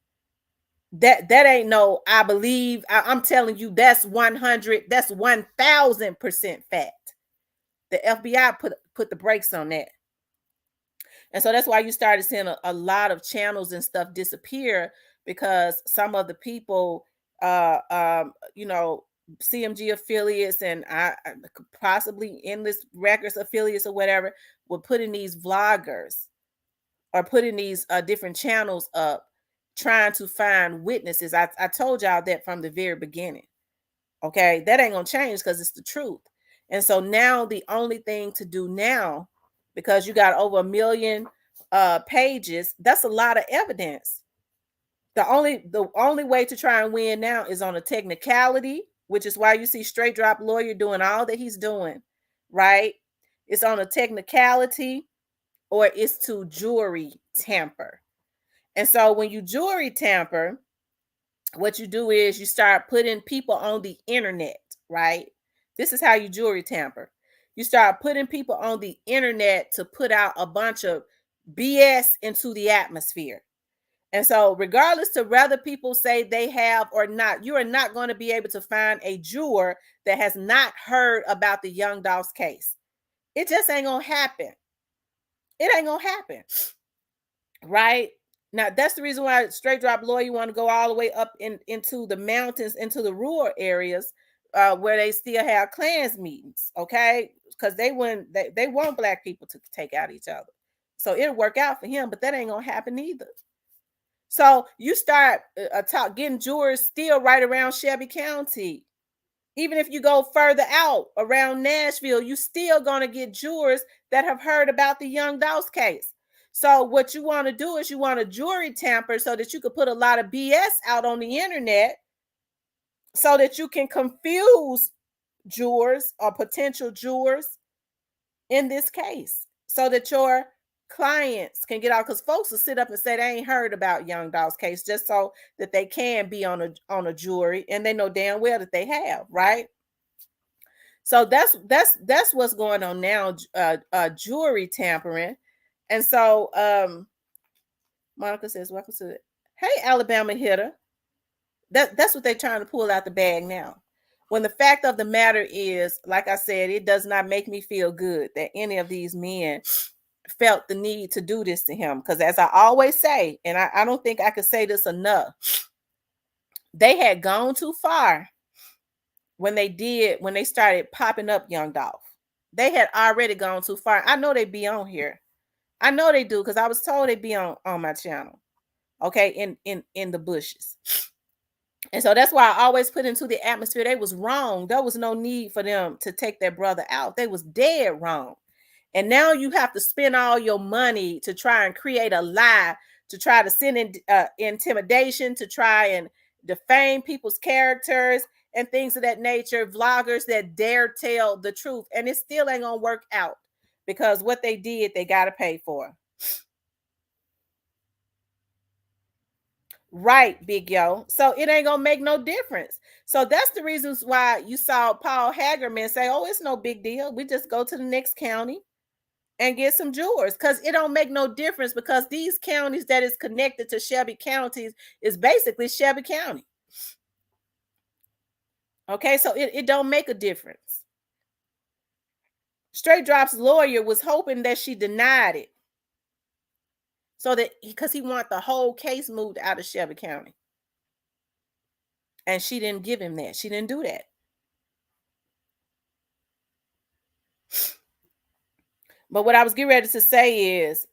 That ain't no I believe. I'm telling you, that's 100, that's 1000% fact. The FBI put the brakes on that. And so that's why you started seeing a lot of channels and stuff disappear, because some of the people, you know, CMG affiliates and possibly Endless Records affiliates or whatever, were putting these vloggers or putting these different channels up, trying to find witnesses. I told y'all that from the very beginning. Okay, that ain't gonna change because it's the truth. And so now the only thing to do now, because you got over a million pages, that's a lot of evidence. The only way to try and win now is on a technicality, which is why you see Straight Drop Lawyer doing all that he's doing, right? It's on a technicality, or it's to jury tamper. And so when you jury tamper, what you do is you start putting people on the internet, right? This is how you jury tamper. You start putting people on the internet to put out a bunch of BS into the atmosphere. And so, regardless to whether people say they have or not, you are not going to be able to find a juror that has not heard about the Young Dolph's case. It just ain't going to happen. It ain't going to happen. Right? Now, that's the reason why Straight Drop Lawyer want to go all the way up into the mountains, into the rural areas, where they still have clans meetings, okay? Because they want black people to take out each other. So it'll work out for him, but that ain't gonna happen either. So you start getting jurors still right around Shelby County. Even if you go further out around Nashville, you still gonna get jurors that have heard about the Young Dolph's case. So what you want to do is you want to jury tamper so that you could put a lot of BS out on the internet, so that you can confuse jurors or potential jurors in this case, so that your clients can get out, because folks will sit up and say they ain't heard about Young Dolph's case just so that they can be on a jury, and they know damn well that they have, right? So that's what's going on now, jury tampering. And so Monica says, welcome to it. Hey, Alabama hitter. That's what they're trying to pull out the bag now. When the fact of the matter is, like I said, it does not make me feel good that any of these men felt the need to do this to him. Because as I always say, and I don't think I could say this enough, they had gone too far when they started popping up Young Dolph. They had already gone too far. I know they be on here. I know they do, because I was told they be on my channel. Okay, in the bushes. And so that's why I always put into the atmosphere, they was wrong. There was no need for them to take their brother out. They was dead wrong. And now you have to spend all your money to try and create a lie, to try to send in intimidation, to try and defame people's characters and things of that nature. Vloggers that dare tell the truth, and it still ain't gonna work out, because what they did, they got to pay for. Right, Big Yo. So it ain't gonna make no difference. So that's the reasons why you saw Paul Hagerman say, "Oh, it's no big deal. We just go to the next county and get some jurors," because it don't make no difference, because these counties that is connected to Shelby counties is basically Shelby County. Okay, so it don't make a difference. Straight Drop's lawyer was hoping that she denied it, so that because he want the whole case moved out of Shelby County. And she didn't give him that. She didn't do that. But what I was getting ready to say is,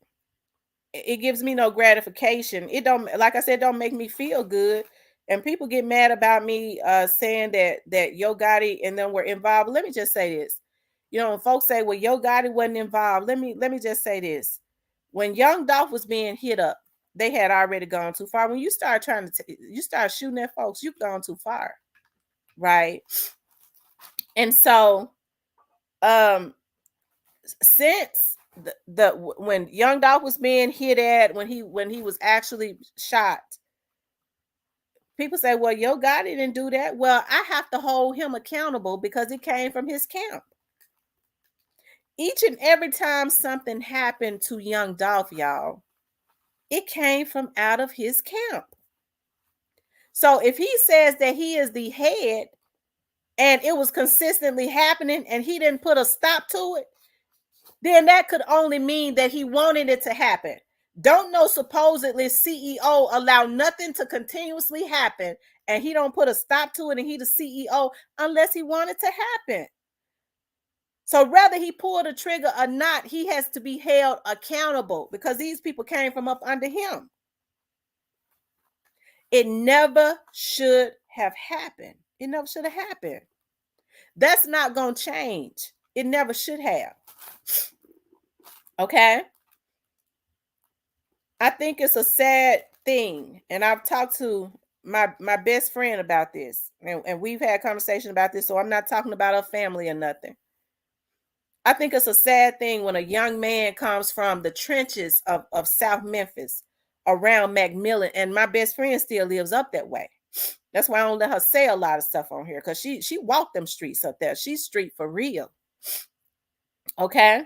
it gives me no gratification. It don't, like I said, don't make me feel good And people get mad about me saying that Yo Gotti and them were involved. Let me just say this. When folks say, well, Yo Gotti wasn't involved, let me just say this. When Young Dolph was being hit up, they had already gone too far. When you start you start shooting at folks, you've gone too far. Right. And so since the when Young Dolph was being hit at, when he was actually shot, people say, well, Yo Gotti didn't do that. Well, I have to hold him accountable because it came from his camp. Each and every time something happened to Young Dolph, y'all, it came from out of his camp. So if he says that he is the head and it was consistently happening and he didn't put a stop to it, then that could only mean that he wanted it to happen. Don't no supposedly CEO allow nothing to continuously happen and he don't put a stop to it and he the CEO unless he wanted to happen. So whether he pulled a trigger or not, he has to be held accountable because these people came from up under him. It never should have happened. It never should have happened. That's not going to change. It never should have. Okay? I think it's a sad thing. And I've talked to my best friend about this. And we've had conversation about this. So I'm not talking about her family or nothing. I think it's a sad thing when a young man comes from the trenches of South Memphis around Macmillan. And my best friend still lives up that way. That's why I don't let her say a lot of stuff on here because she walked them streets up there. She's street for real. Okay.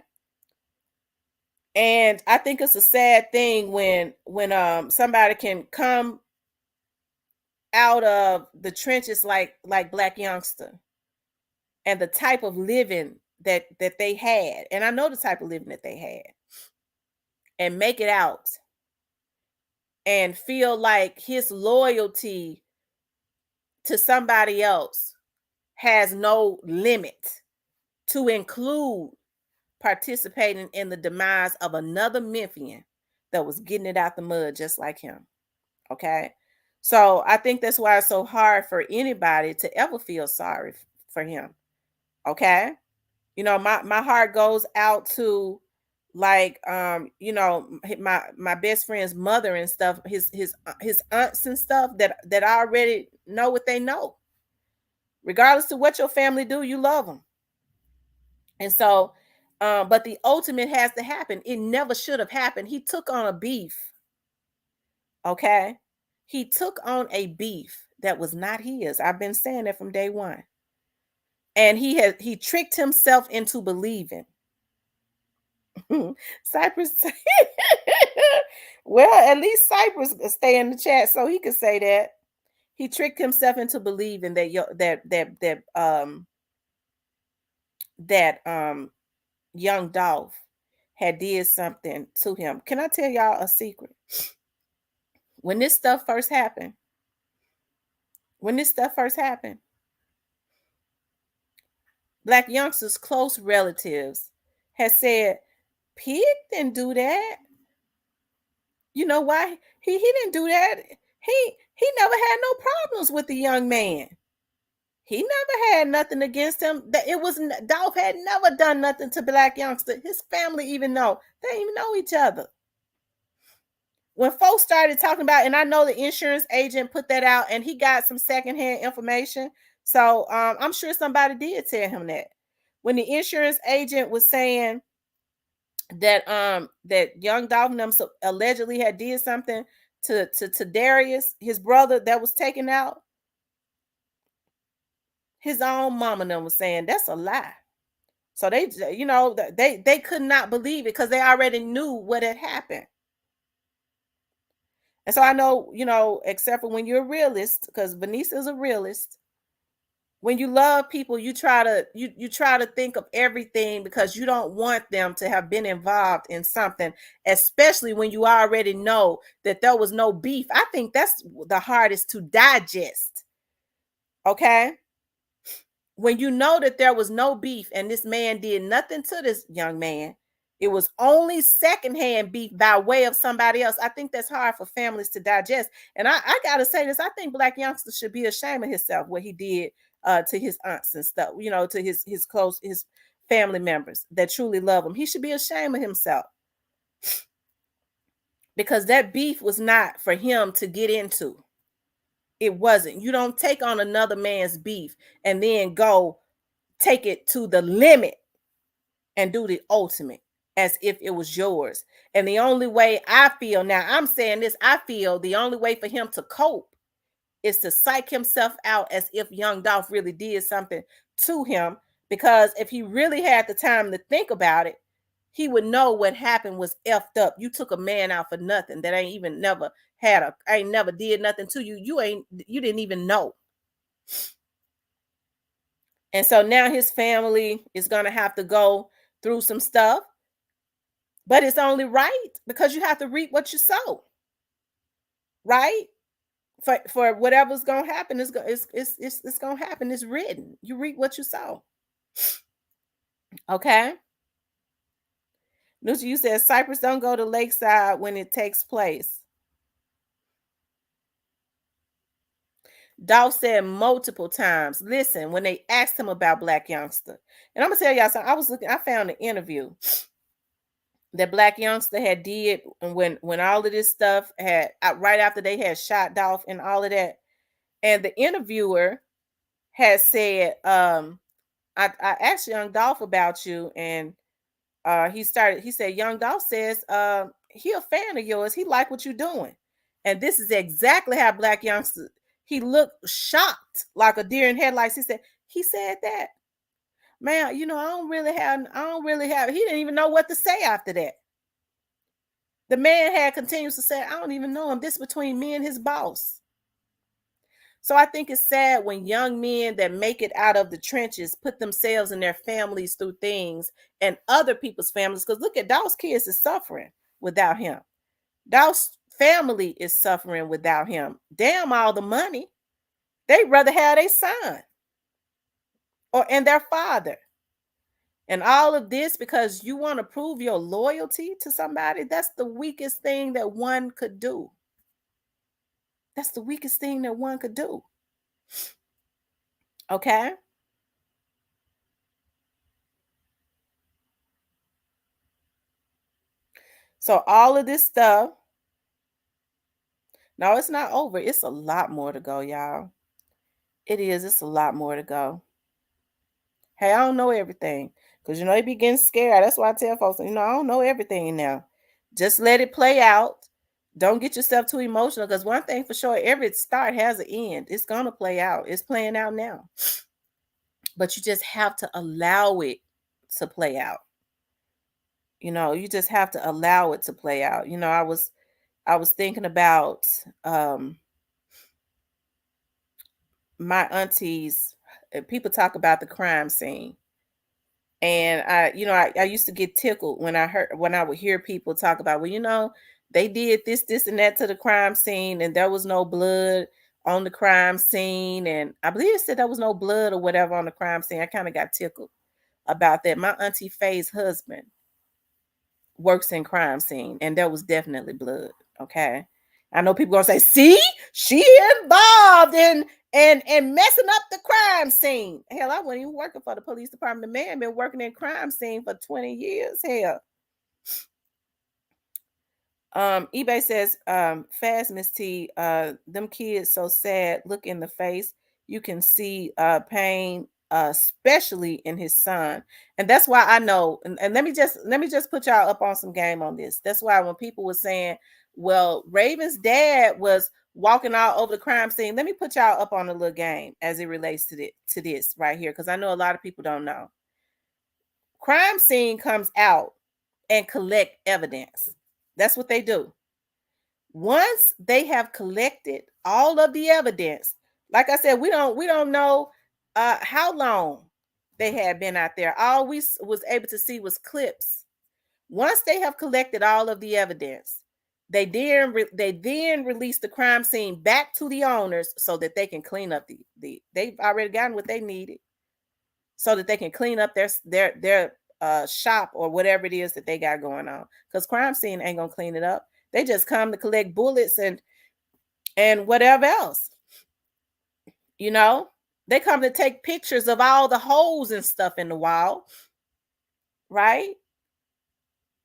And I think it's a sad thing when somebody can come out of the trenches like Black Youngster and the type of living that they had. And I know the type of living that they had. And make it out and feel like his loyalty to somebody else has no limit, to include participating in the demise of another Memphian that was getting it out the mud just like him. Okay. So I think that's why it's so hard for anybody to ever feel sorry for him. Okay. My heart goes out to like my best friend's mother and stuff, his aunts and stuff that already know what they know. Regardless of what your family do, you love them. And so but the ultimate has to happen. It never should have happened. He took on a beef. Okay? He took on a beef that was not his. I've been saying that from day one. And he tricked himself into believing. Cypress. Well, at least Cypress stay in the chat so he could say that. He tricked himself into believing that Young Dolph had did something to him. Can I tell y'all a secret? When this stuff first happened, Black Youngster's close relatives had said, Pig didn't do that. You know why? He didn't do that. He never had no problems with the young man. He never had nothing against him. That it was Dolph had never done nothing to Black Youngster. His family even know. They didn't even know each other. When folks started talking about, and I know the insurance agent put that out and he got some secondhand information. So I'm sure somebody did tell him that. When the insurance agent was saying that Young Dolph allegedly had did something to Darius, his brother that was taken out, his own mama and them was saying that's a lie. So they could not believe it because they already knew what had happened. And so I know, except for when you're a realist, because Vanessa is a realist. When you love people, you try to think of everything because you don't want them to have been involved in something, especially when you already know that there was no beef. I think that's the hardest to digest. Okay? When you know that there was no beef and this man did nothing to this young man, It was only secondhand beef by way of somebody else. I think that's hard for families to digest. And I gotta say this: I think Black youngster should be ashamed of himself what he did to his aunts and stuff. You know, to his family members that truly love him. He should be ashamed of himself because that beef was not for him to get into. It wasn't. You don't take on another man's beef and then go take it to the limit and do the ultimate as if it was yours. And the only way I feel now, I'm saying this, I feel the only way for him to cope is to psych himself out as if young Dolph really did something to him. Because if he really had the time to think about it, he would know what happened was effed up. You took a man out for nothing that ain't even never ain't never did nothing to you. You didn't even know. And so now his family is gonna have to go through some stuff, but it's only right because you have to reap what you sow, right? For whatever's gonna happen, it's gonna happen. It's written. You reap what you sow. Okay. Lucy, you said Cypress don't go to Lakeside when it takes place. Dolph said multiple times. Listen, when they asked him about Black Youngster, and I'm gonna tell y'all something. I found an interview that Black Youngster had did when all of this stuff had right after they had shot Dolph and all of that, and the interviewer had said, I asked Young Dolph about you, and he said, Young Dolph says he a fan of yours. He like what you're doing. And this is exactly how Black Youngster, he looked shocked like a deer in headlights. He said that. Man, I don't really have, he didn't even know what to say after that. The man had continues to say, I don't even know him. This between me and his boss. So I think it's sad when young men that make it out of the trenches put themselves and their families through things and other people's families. Because look at Dolph's kids is suffering without him. Dolph's family is suffering without him. Damn all the money. They'd rather have their son and their father. And all of this because you want to prove your loyalty to somebody. That's the weakest thing that one could do. That's the weakest thing that one could do. Okay? So all of this stuff, no, it's not over. It's a lot more to go, y'all. It is. It's a lot more to go. Hey, I don't know everything. Because, you be getting scared. That's why I tell folks, I don't know everything now. Just let it play out. Don't get yourself too emotional. Because one thing for sure, every start has an end. It's going to play out. It's playing out now. But you just have to allow it to play out. You just have to allow it to play out. I was thinking about my aunties. People talk about the crime scene, and I used to get tickled when I would hear people talk about, well, they did this and that to the crime scene, and there was no blood on the crime scene, and I believe it said there was no blood or whatever on the crime scene. I kind of got tickled about that. My auntie Faye's husband works in crime scene, and there was definitely blood. Okay. I know people gonna say, see, she involved in and messing up the crime scene. Hell, I wasn't even working for the police department. The man been working in crime scene for 20 years. Hell. eBay says, fast Miss T, them kids so sad, look in the face. You can see pain, especially in his son. And that's why I know, and let me just put y'all up on some game on this. That's why when people were saying, well, Raven's dad was walking all over the crime scene, let me put y'all up on a little game as it relates to this right here, because I know a lot of people don't know. Crime scene comes out and collect evidence. That's what they do. Once they have collected all of the evidence, like I said, we don't know how long they had been out there. All we was able to see was clips. Once they have collected all of the evidence, they then release the crime scene back to the owners so that they can clean up they've already gotten what they needed, so that they can clean up their shop or whatever it is that they got going on. Because crime scene ain't gonna clean it up. They just come to collect bullets and whatever else. You know, they come to take pictures of all the holes and stuff in the wall, right?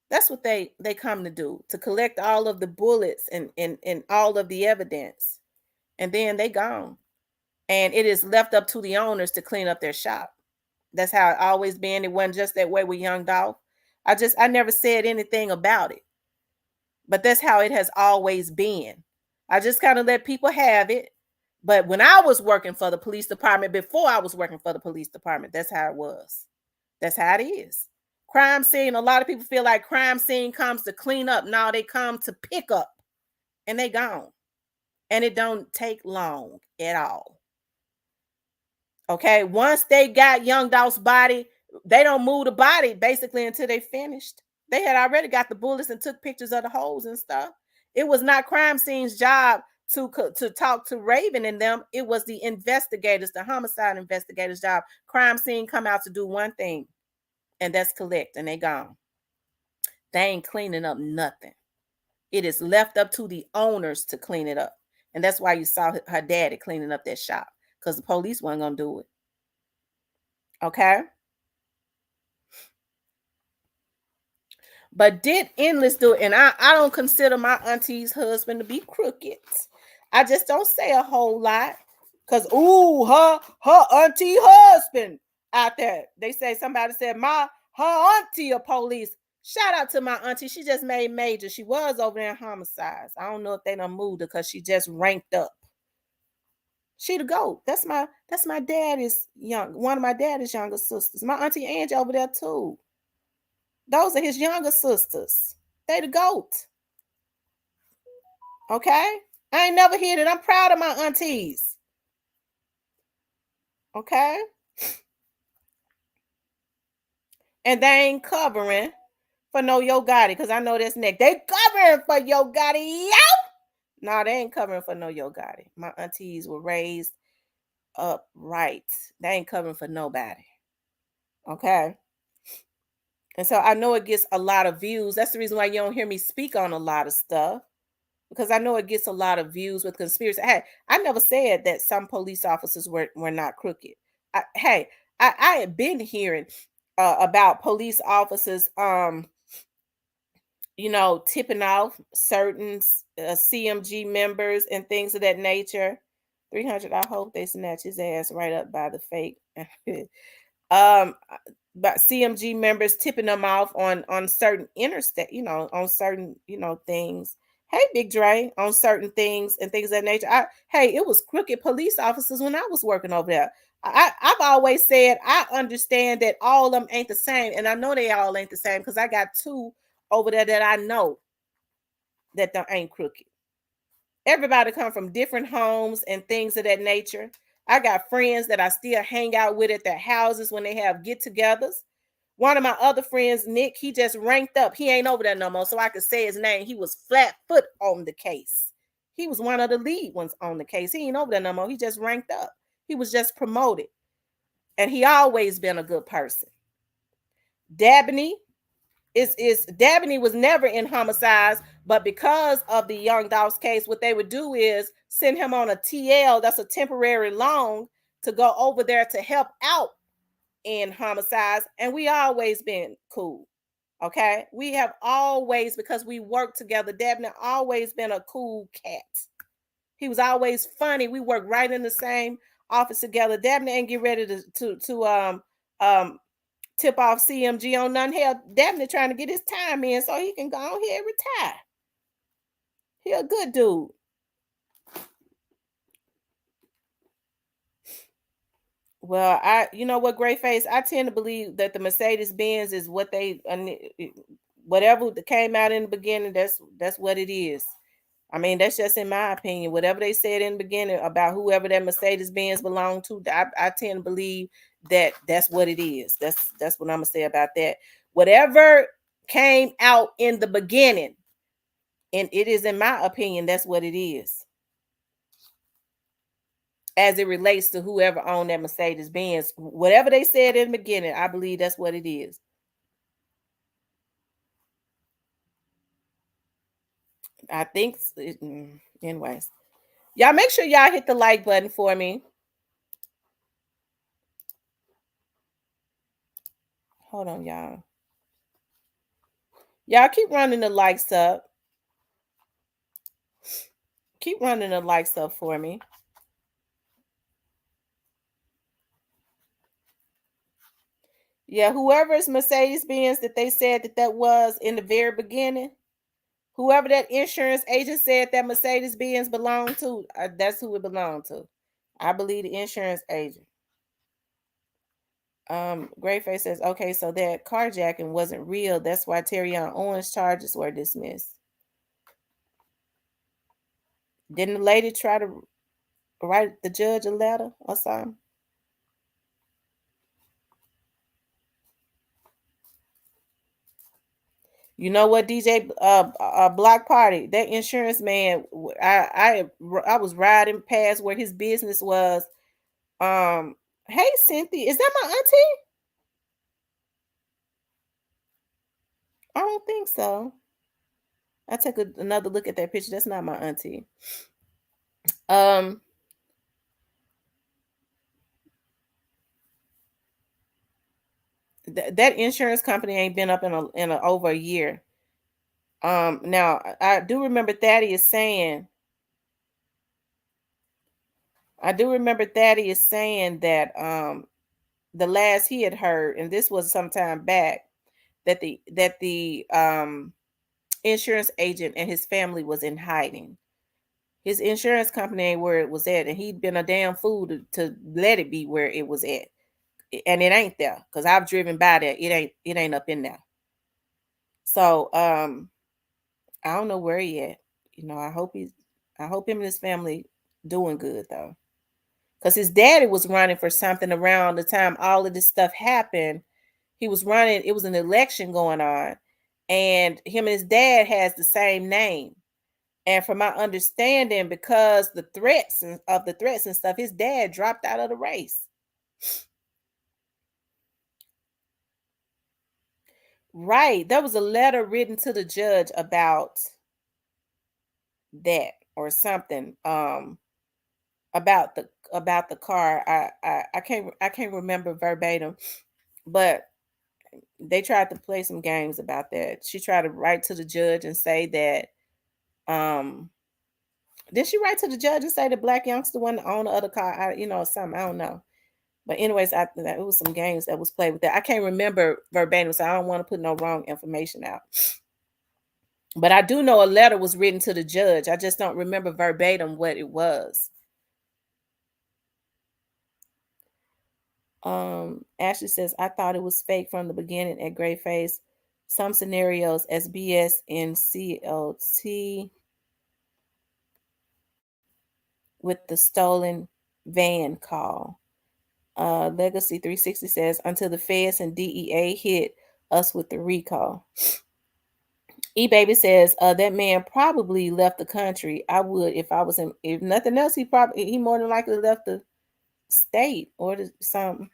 That's what they come to do, to collect all of the bullets and all of the evidence. And then they gone. And it is left up to the owners to clean up their shop. That's how it always been. It wasn't just that way with Young Dolph. I never said anything about it. But that's how it has always been. I just kind of let people have it. But when I was working for the police department, before I was working for the police department, that's how it was. That's how it is. Crime scene, a lot of people feel like crime scene comes to clean up. No, they come to pick up and they gone. And it don't take long at all. Okay, once they got Young Dolph's body, they don't move the body basically until they finished. They had already got the bullets and took pictures of the holes and stuff. It was not crime scene's job to talk to Raven and them. It was the investigators, the homicide investigators' job. Crime scene come out to do one thing, and that's collect, and they gone. They ain't cleaning up nothing. It is left up to the owners to clean it up. And that's why you saw her daddy cleaning up that shop, because the police weren't going to do it. Okay? But did Nless do it? And I don't consider my auntie's husband to be crooked. I just don't say a whole lot. Because, ooh, her auntie husband out there. They say, somebody said, her auntie a police. Shout out to my auntie. She just made major. She was over there in homicides. I don't know if they done moved her because she just ranked up. She the GOAT. That's my daddy's one of my daddy's younger sisters. My auntie Angie over there too. Those are his younger sisters. They the GOAT. Okay? I ain't never heard it. I'm proud of my aunties. Okay? And they ain't covering for no Yo Gotti, because I know that's next. They covering for Yo Gotti, yo! No, they ain't covering for no Yo Gotti. My aunties were raised upright. They ain't covering for nobody. Okay? And so I know it gets a lot of views. That's the reason why you don't hear me speak on a lot of stuff, because I know it gets a lot of views with conspiracy. Hey, I never said that some police officers were not crooked. I had been hearing about police officers, tipping off certain CMG members and things of that nature. 300, I hope they snatch his ass right up by the fake. But CMG members tipping them off on certain interstate, on certain, things. Hey, Big Dre, on certain things and things of that nature. It was crooked police officers when I was working over there. I've always said I understand that all of them ain't the same, and I know they all ain't the same because I got two over there that I know that they ain't crooked. Everybody come from different homes and things of that nature. I got friends that I still hang out with at their houses when they have get-togethers. One of my other friends, Nick, he just ranked up. He ain't over there no more, so I could say his name. He was flat foot on the case. He was one of the lead ones on the case. He ain't over there no more. He just ranked up. He was just promoted. And he always been a good person. Dabney Dabney was never in homicides, but because of the Young Dolph's case, what they would do is send him on a TL, that's a temporary loan, to go over there to help out in homicides. And we always been cool. Okay, we have always, because we work together, Dabney always been a cool cat. He was always funny. We worked right in the same office together. Dabney ain't get ready to tip off CMG on none. Hell, Dabney trying to get his time in so he can go on here and retire. He a good dude. Well, you know what, Gray Face, I tend to believe that the Mercedes Benz is what whatever that came out in the beginning, that's what it is. I mean, that's just in my opinion. Whatever they said in the beginning about whoever that Mercedes Benz belonged to, I tend to believe that that's what it is. That's what I'm gonna say about that. Whatever came out in the beginning, and it is, in my opinion, that's what it is. As it relates to whoever owned that Mercedes Benz, whatever they said in the beginning, I believe that's what it is. I think anyways. Y'all make sure y'all hit the like button for me. Hold on, y'all. Y'all keep running the likes up. Keep running the likes up for me. Yeah, whoever's Mercedes Benz that they said that was in the very beginning, whoever that insurance agent said that Mercedes Benz belonged to, that's who it belonged to. I believe the insurance agent. Greyface says, okay, so that carjacking wasn't real. That's why Terrion Owens charges were dismissed. Didn't the lady try to write the judge a letter or something? You know what, DJ Block Party, that insurance man, I was riding past where his business was. Hey Cynthia, is that my auntie? I don't think so. I took another look at that picture. That's not my auntie. That insurance company ain't been up in over a year. Now I do remember Thaddeus saying that the last he had heard, and this was some time back, that the insurance agent and his family was in hiding. His insurance company ain't where it was at, and he'd been a damn fool to let it be where it was at, and it ain't there because I've driven by there. It ain't up in there. So I don't know where he at. You know, I hope him and his family doing good though. Because his daddy was running for something around the time all of this stuff happened. He was running, it was an election going on, and him and his dad has the same name. And from my understanding, because the threats and stuff, his dad dropped out of the race. Right. There was a letter written to the judge about that or something. About the car. I can't remember verbatim, but they tried to play some games about that. She tried to write to the judge and say that did she write to the judge and say the black youngster wasn't the owner of the car? Something, I don't know. But anyways, after that, it was some games that was played with that. I can't remember verbatim, so I don't want to put no wrong information out. But I do know a letter was written to the judge. I just don't remember verbatim what it was. Ashley says, I thought it was fake from the beginning at Gray Face. Some scenarios, SBS and CLT with the stolen van call. Legacy 360 says, until the feds and DEA hit us with the recall. E-Baby says, that man probably left the country. I would if I was him. If nothing else, he more than likely left the state or something.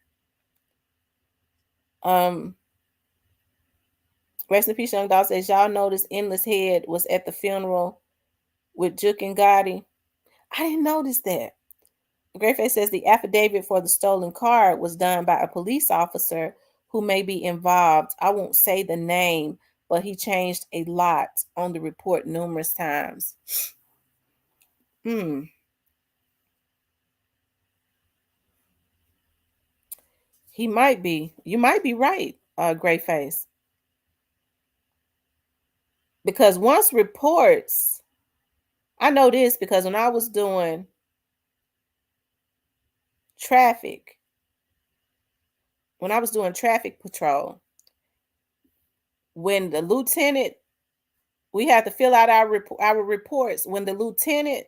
Rest in peace, Young Dog says, y'all notice Nless head was at the funeral with Juke and Gotti. I didn't notice that. Greyface says the affidavit for the stolen car was done by a police officer who may be involved. I won't say the name, but he changed a lot on the report numerous times. He might be. You might be right, Greyface. Because once reports, I know this because when I was doing traffic patrol, when the lieutenant, we had to fill out our reports. When the lieutenant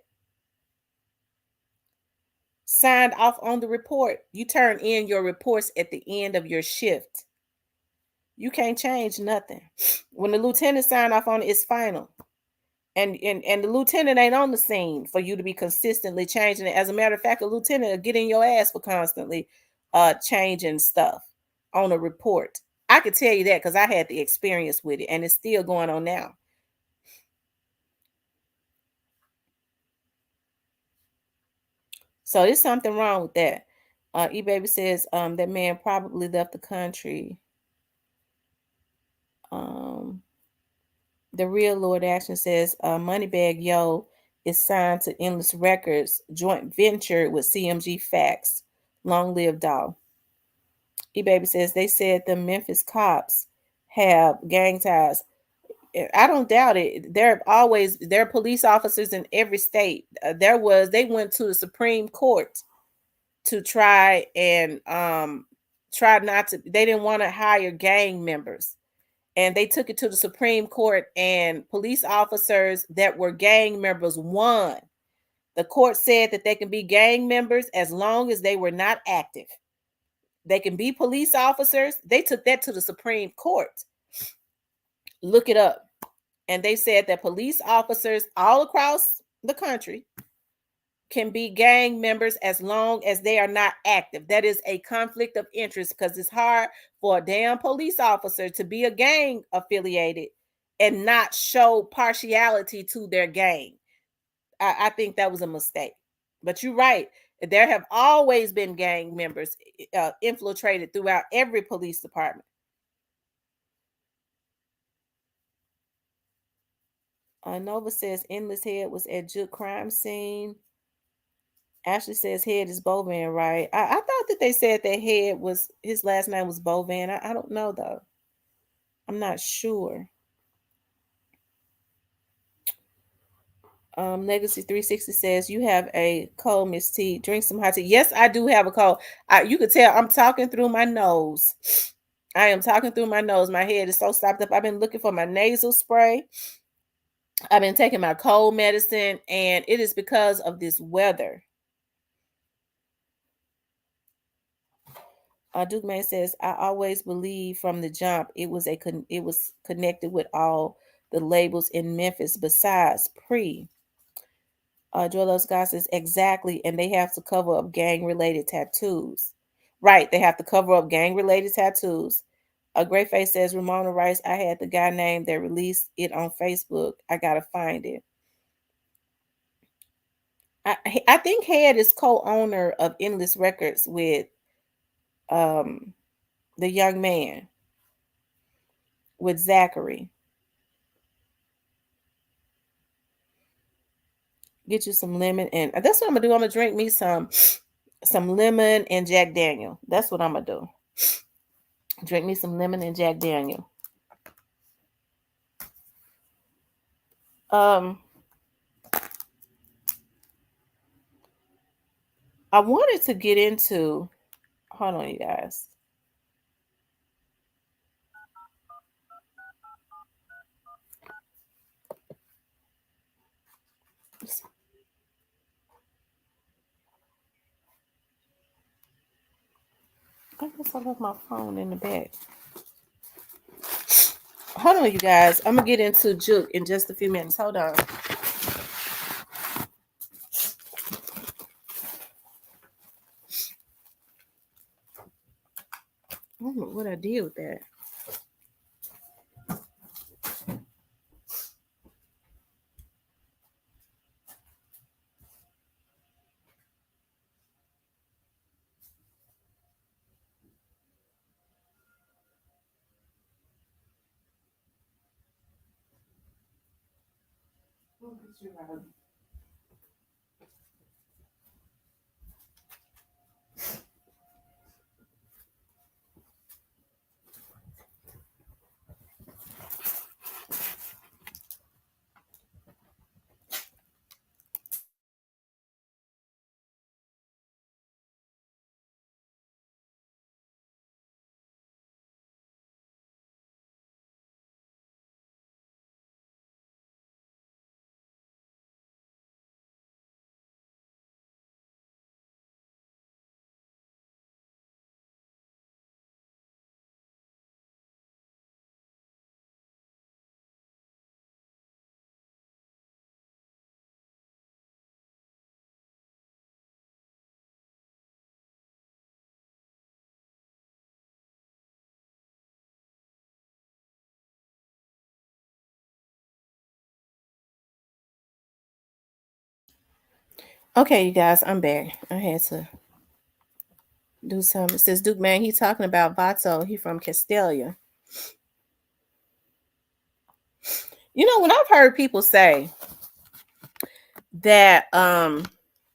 signed off on the report, you turn in your reports at the end of your shift. You can't change nothing. When the lieutenant signed off on it, it's final. And the lieutenant ain't on the scene for you to be consistently changing it. As a matter of fact, a lieutenant will get in your ass for constantly changing stuff on a report. I could tell you that because I had the experience with it, and it's still going on now. So there's something wrong with that. E-Baby says that man probably left the country. Um, the real Lord Action says Moneybag Yo is signed to Endless Records, joint venture with CMG Facts. Long live Doll. E-Baby says they said the Memphis cops have gang ties. I don't doubt it. There are police officers in every state. They went to the Supreme Court to try and try not to. They didn't want to hire gang members, and they took it to the Supreme Court. And police officers that were gang members won. The court said that they can be gang members as long as they were not active. They can be police officers. They took that to the Supreme Court. Look it up. And they said that police officers all across the country can be gang members as long as they are not active. That is a conflict of interest because it's hard for a damn police officer to be a gang affiliated and not show partiality to their gang. I think that was a mistake. But you're right. There have always been gang members infiltrated throughout every police department. Nova says Endless Head was at Juke crime scene. Ashley says Head is Bovan, right? I thought that they said that Head was his last name was Bovan. I don't know though. I'm not sure. Legacy 360 says you have a cold, Miss T. Drink some hot tea. Yes, I do have a cold. You could tell I'm talking through my nose. I am talking through my nose. My head is so stopped up. I've been looking for my nasal spray. I've been taking my cold medicine, and it is because of this weather. Duke Man says, I always believe from the jump it was connected with all the labels in Memphis besides Pre. Joel Scott says, exactly, and they have to cover up gang related tattoos. Right, they have to cover up gang related tattoos. Great Face says, Ramona Rice, I had the guy named that released it on Facebook. I gotta find it. I think Head is co-owner of Endless Records with um the young man, with Zachary. Get you some lemon, and that's what I'm gonna do. I'm gonna drink me some lemon and Jack Daniel. That's what I'm gonna do. Drink me some lemon and Jack Daniel. Um, I wanted to get into. Hold on, you guys. I guess I left my phone in the back. Hold on, you guys. I'm gonna get into Juke in just a few minutes. Hold on. I don't know what I did with that. Okay, you guys, I'm back. I had to do something. It says Duke Man, he's talking about Vato. He from Castelia. You know, when I've heard people say that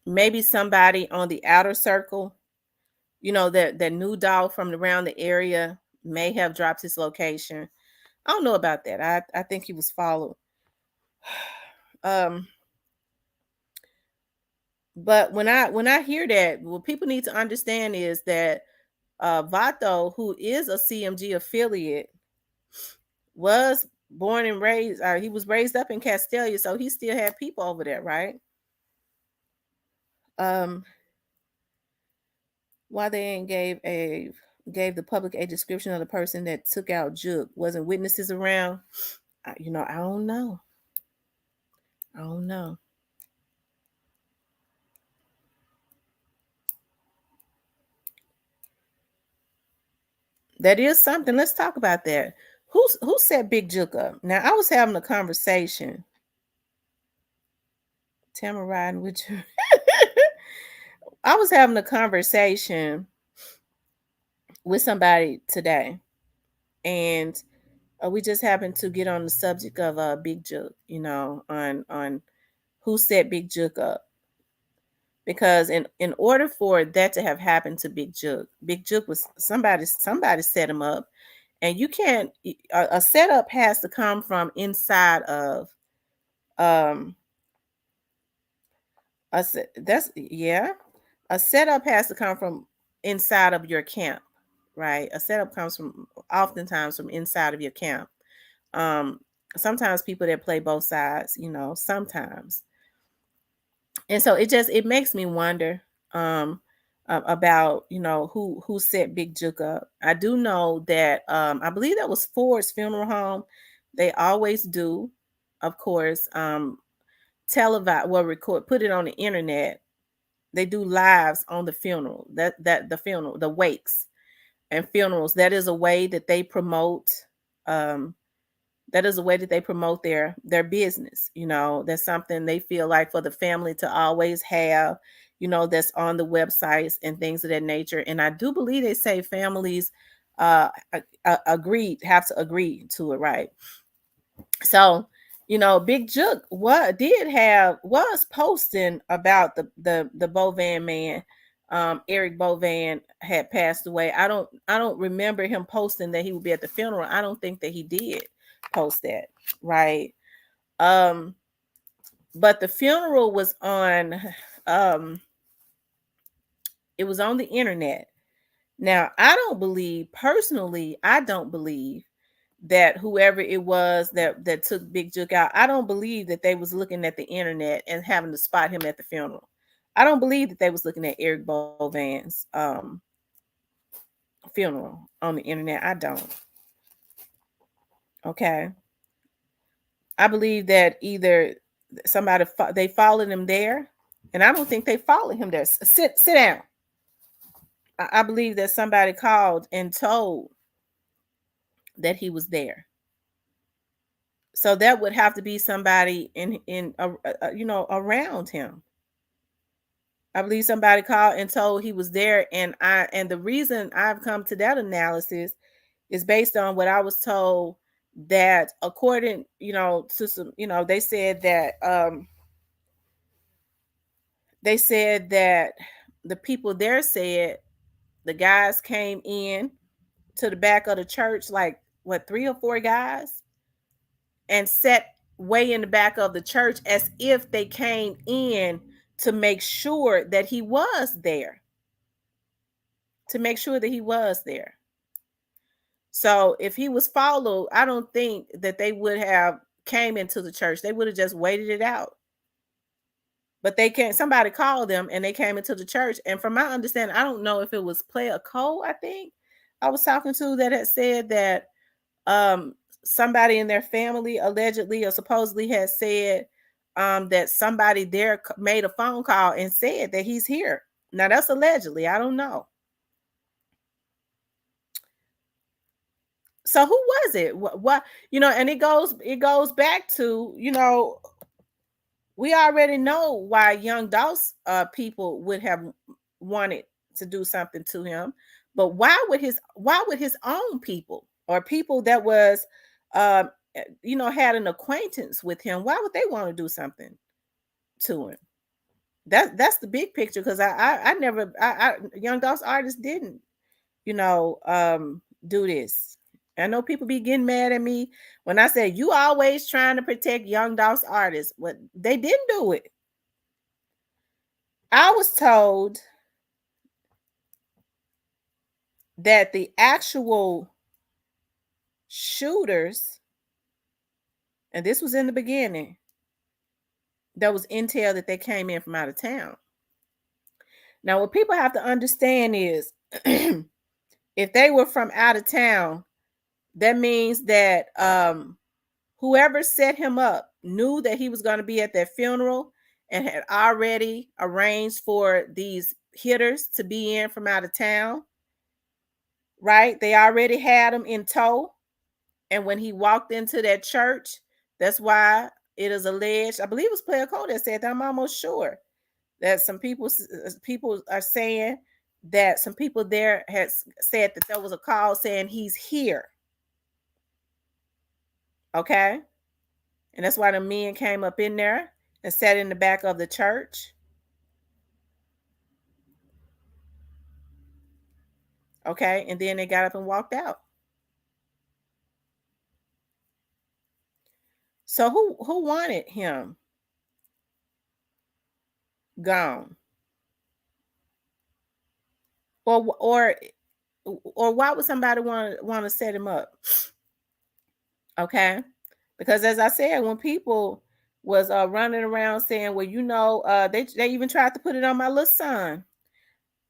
maybe somebody on the outer circle, you know, that new dog from around the area may have dropped his location. I don't know about that. I think he was followed. Um, but when I hear that, what people need to understand is that Vato, who is a CMG affiliate, was born and raised. He was raised up in Castelia, so he still had people over there, right? Um, why they ain't gave the public a description of the person that took out Juke? Wasn't witnesses around? I don't know. I don't know. That is something. Let's talk about that. Who set Big Juke up? Now I was having a conversation. Tamara riding with you. I was having a conversation with somebody today, and we just happened to get on the subject of Big Juke. On who set Big Juke up, because in order for that to have happened to Big Juke was somebody set him up, and you can't a setup has to come from inside of um that's yeah, a setup has to come from inside of your camp, right? A setup comes from oftentimes from inside of your camp. um Sometimes people that play both sides, sometimes. And so it makes me wonder about who set Big Juke up. I do know that I believe that was Ford's funeral home. They always do, of course, televise, well, record, put it on the internet. They do lives on the funeral, that the funeral, the wakes and funerals. That is a way that they promote um their business. That's something they feel like for the family to always have, that's on the websites and things of that nature. And I do believe they say families have to agree to it, right? So, Big Jook was posting about the Bovan man. Eric Bovan had passed away. I don't remember him posting that he would be at the funeral. I don't think that he did post that, right? Um, but the funeral was on um it was on the internet. Now, I don't believe that whoever it was that took Big Jook out, I don't believe that they was looking at the internet and having to spot him at the funeral. I don't believe that they was looking at Eric Bovan's funeral on the internet. I don't. Okay. I believe that either they followed him there, and I don't think they followed him there. Sit down. I believe that somebody called and told that he was there. So that would have to be somebody around him. I believe somebody called and told he was there, and the reason I've come to that analysis is based on what I was told, that according, to some, they said that the people there said the guys came in to the back of the church, like what, three or four guys, and sat way in the back of the church as if they came in to make sure that he was there. To make sure that he was there. So if he was followed, I don't think that they would have came into the church. They would have just waited it out. But they can't. Somebody called them and they came into the church. And from my understanding, I don't know if it was Player Cole, I think I was talking to, that had said that somebody in their family allegedly or supposedly has said that somebody there made a phone call and said that he's here. Now that's allegedly. I don't know. So who was it? What, and it goes back to, We already know why young Doss people would have wanted to do something to him, but why would his own people or people that was had an acquaintance with him, why would they want to do something to him? That's the big picture, because I never young Doss artists didn't do this. I know people be getting mad at me when I say you always trying to protect young Doss artists, but they didn't do it. I was told that the actual shooters, and this was in the beginning, there was intel that they came in from out of town. Now, what people have to understand is if they were from out of town, that means that whoever set him up knew that he was going to be at their funeral and had already arranged for these hitters to be in from out of town, right? They already had him in tow. And when he walked into that church, that's why it is alleged, I believe it was Player Cole that said that, I'm almost sure, that some people are saying that some people there had said that there was a call saying he's here. Okay. And that's why the men came up in there and sat in the back of the church. Okay. And then they got up and walked out. So who wanted him gone? Or why would somebody want to set him up? Okay. Because as I said, when people was running around saying, well, they even tried to put it on my little son.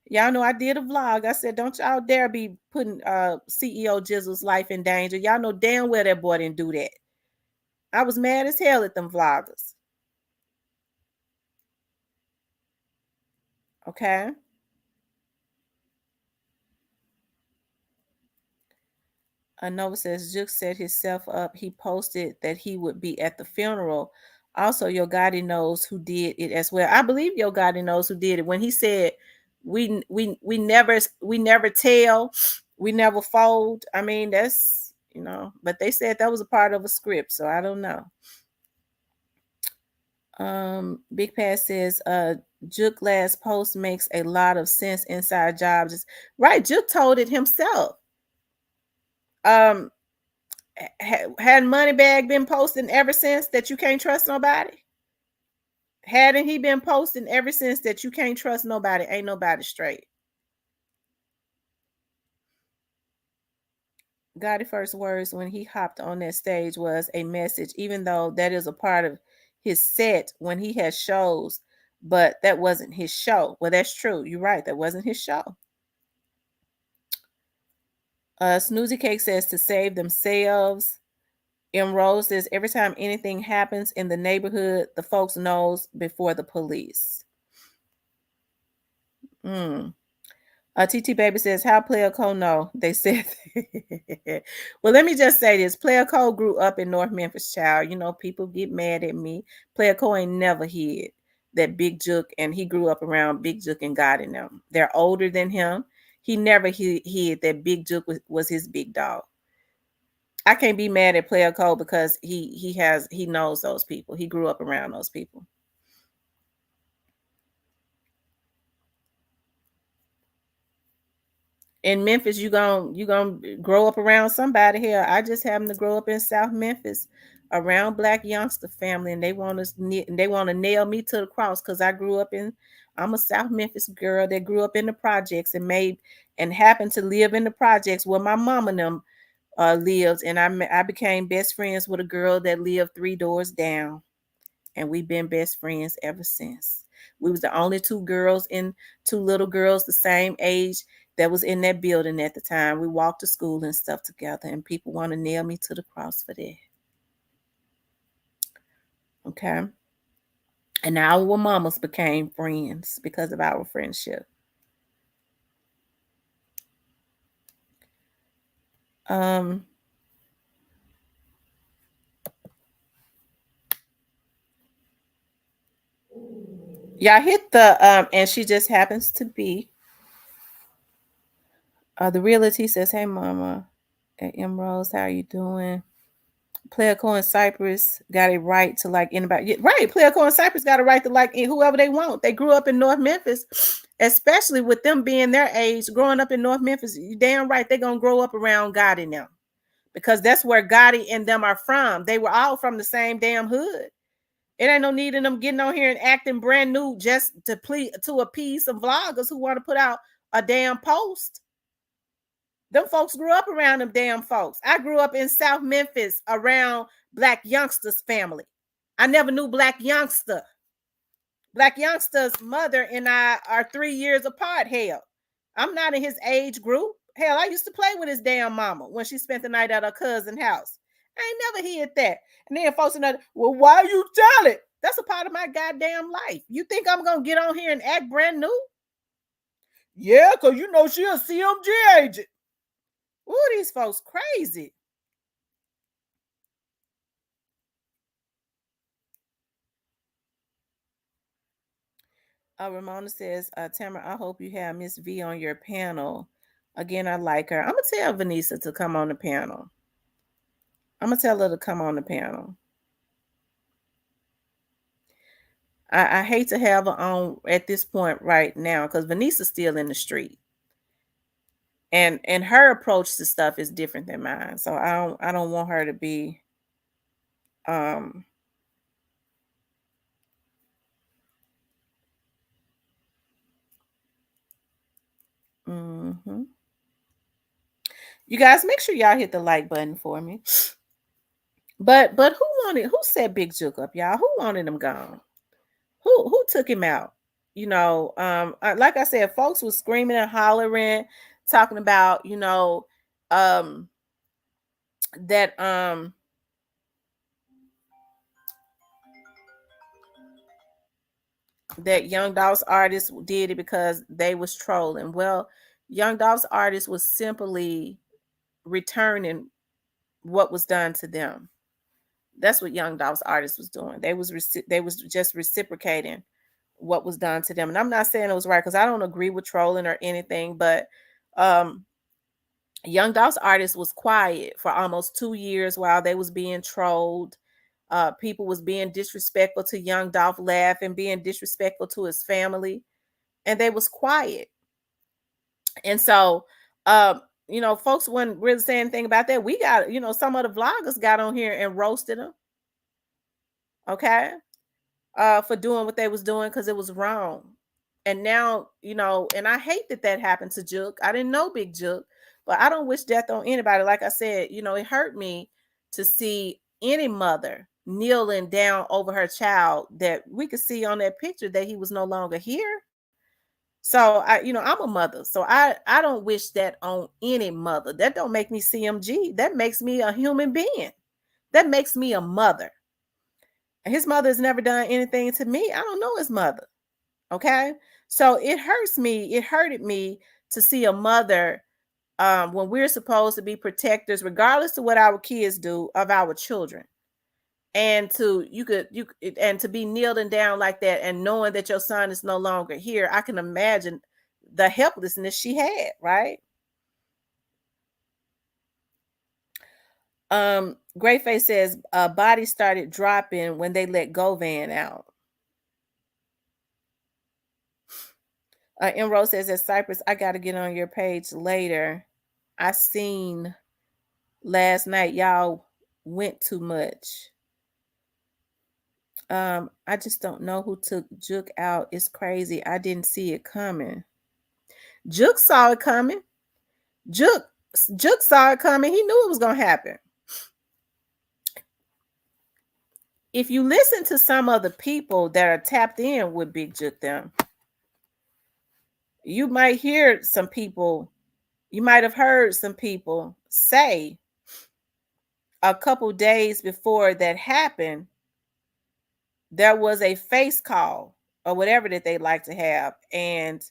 Y'all know I did a vlog. I said, don't y'all dare be putting CEO Jizzle's life in danger. Y'all know damn well that boy didn't do that. I was mad as hell at them vloggers. Okay. Nova says Juke set himself up. He posted that he would be at the funeral. Also, Yo Gotti knows who did it as well. I believe Yo Gotti knows who did it. When he said we never tell, we never fold. I mean, that's but they said that was a part of a script, so I don't know. Big Pass says Juke last post makes a lot of sense. Inside jobs. Right, Juke told it himself. Had Moneybag been posting ever since that you can't trust nobody? Hadn't he been posting ever since that you can't trust nobody? Ain't nobody straight. Gotti's first words when he hopped on that stage was a message, even though that is a part of his set when he has shows, but that wasn't his show. Well, that's true. You're right. That wasn't his show. Snoozy Cake says to save themselves. M. Rose says every time anything happens in the neighborhood, the folks knows before the police. TT Baby says, how Player Cole know? They said, well, let me just say this. Player Cole grew up in North Memphis, child. People get mad at me. Player Cole ain't never hid that Big Juke, and he grew up around Big Juke and God in them. They're older than him. He never hid that Big Juke was his big dog. I can't be mad at Player Cole because he knows those people. He grew up around those people. In Memphis, you gonna grow up around somebody here. I just happened to grow up in South Memphis around Black youngster family, and they want to nail me to the cross because I'm a South Memphis girl that grew up in the projects and happened to live in the projects where my mom and them lived, and I became best friends with a girl that lived 3 doors down, and we've been best friends ever since. We was the only two little girls the same age that was in that building at the time. We walked to school and stuff together, and people want to nail me to the cross for that. Okay. And our mamas became friends because of our friendship. Y'all hit the and she just happens to be the realty says, "Hey mama at M Rose, how are you doing?" Player Co and Cypress got a right to like anybody. Yeah, right. Player Co and Cypress got a right to like whoever they want. They grew up in North Memphis, especially with them being their age, growing up in North Memphis. You damn right they're gonna grow up around Gotti now. Because that's where Gotti and them are from. They were all from the same damn hood. It ain't no need in them getting on here and acting brand new just to appease some vloggers who want to put out a damn post. Them folks grew up around them damn folks. I grew up in South Memphis around Black Youngster's family. I never knew Black Youngster. Black Youngster's mother and I are 3 years apart. Hell, I'm not in his age group. Hell, I used to play with his damn mama when she spent the night at her cousin's house. I ain't never hid that. And then folks another, well, why you tell it? That's a part of my goddamn life. You think I'm gonna get on here and act brand new? Yeah, because you know she'll CMG agent. Ooh, these folks crazy. Ramona says, Tamara, I hope you have Miss V on your panel. Again, I like her. I'm going to tell Vanessa to come on the panel. I'm going to tell her to come on the panel. I hate to have her on at this point right now because Vanessa's still in the street. And her approach to stuff is different than mine. So I don't want her to be mm-hmm. You guys make sure y'all hit the like button for me. But who set Big Juke up, y'all? Who wanted him gone? Who took him out? You know, like I said, folks was screaming and hollering, talking about, you know, that that Young Dolph's artist did it because they was trolling. Well, Young Dolph's artist was simply returning what was done to them. That's what Young Dolph's artist was doing. They was just reciprocating what was done to them. And I'm not saying it was right because I don't agree with trolling or anything, but Young Dolph's artist was quiet for almost 2 years while they was being trolled. People was being disrespectful to Young Dolph, laugh and being disrespectful to his family, and they was quiet. And so, you know, folks wasn't really saying anything about that. We got, you know, some of the vloggers got on here and roasted them. Okay. For doing what they was doing because it was wrong. And now, you know, and I hate that happened to Juke. I didn't know Big Juke, but I don't wish death on anybody. Like I said, you know, it hurt me to see any mother kneeling down over her child that we could see on that picture that he was no longer here. So you know, I'm a mother, so I don't wish that on any mother. That don't make me CMG. That makes me a human being. That makes me a mother. His mother has never done anything to me. I don't know his mother. Okay. So it hurts me. It hurted me to see a mother when we're supposed to be protectors, regardless of what our kids do, of our children. And to and to be kneeling down like that and knowing that your son is no longer here, I can imagine the helplessness she had, right? Greyface says body started dropping when they let Govan out. Emerald says at Cypress, I got to get on your page later. I seen last night y'all went too much. I just don't know who took Juke out. It's crazy. I didn't see it coming. Juke saw it coming. Juke saw it coming. He knew it was gonna happen. If you listen to some of the people that are tapped in with Big Juke, them, you might hear some people. You might have heard some people say a couple days before that happened, there was a face call or whatever that they like to have, and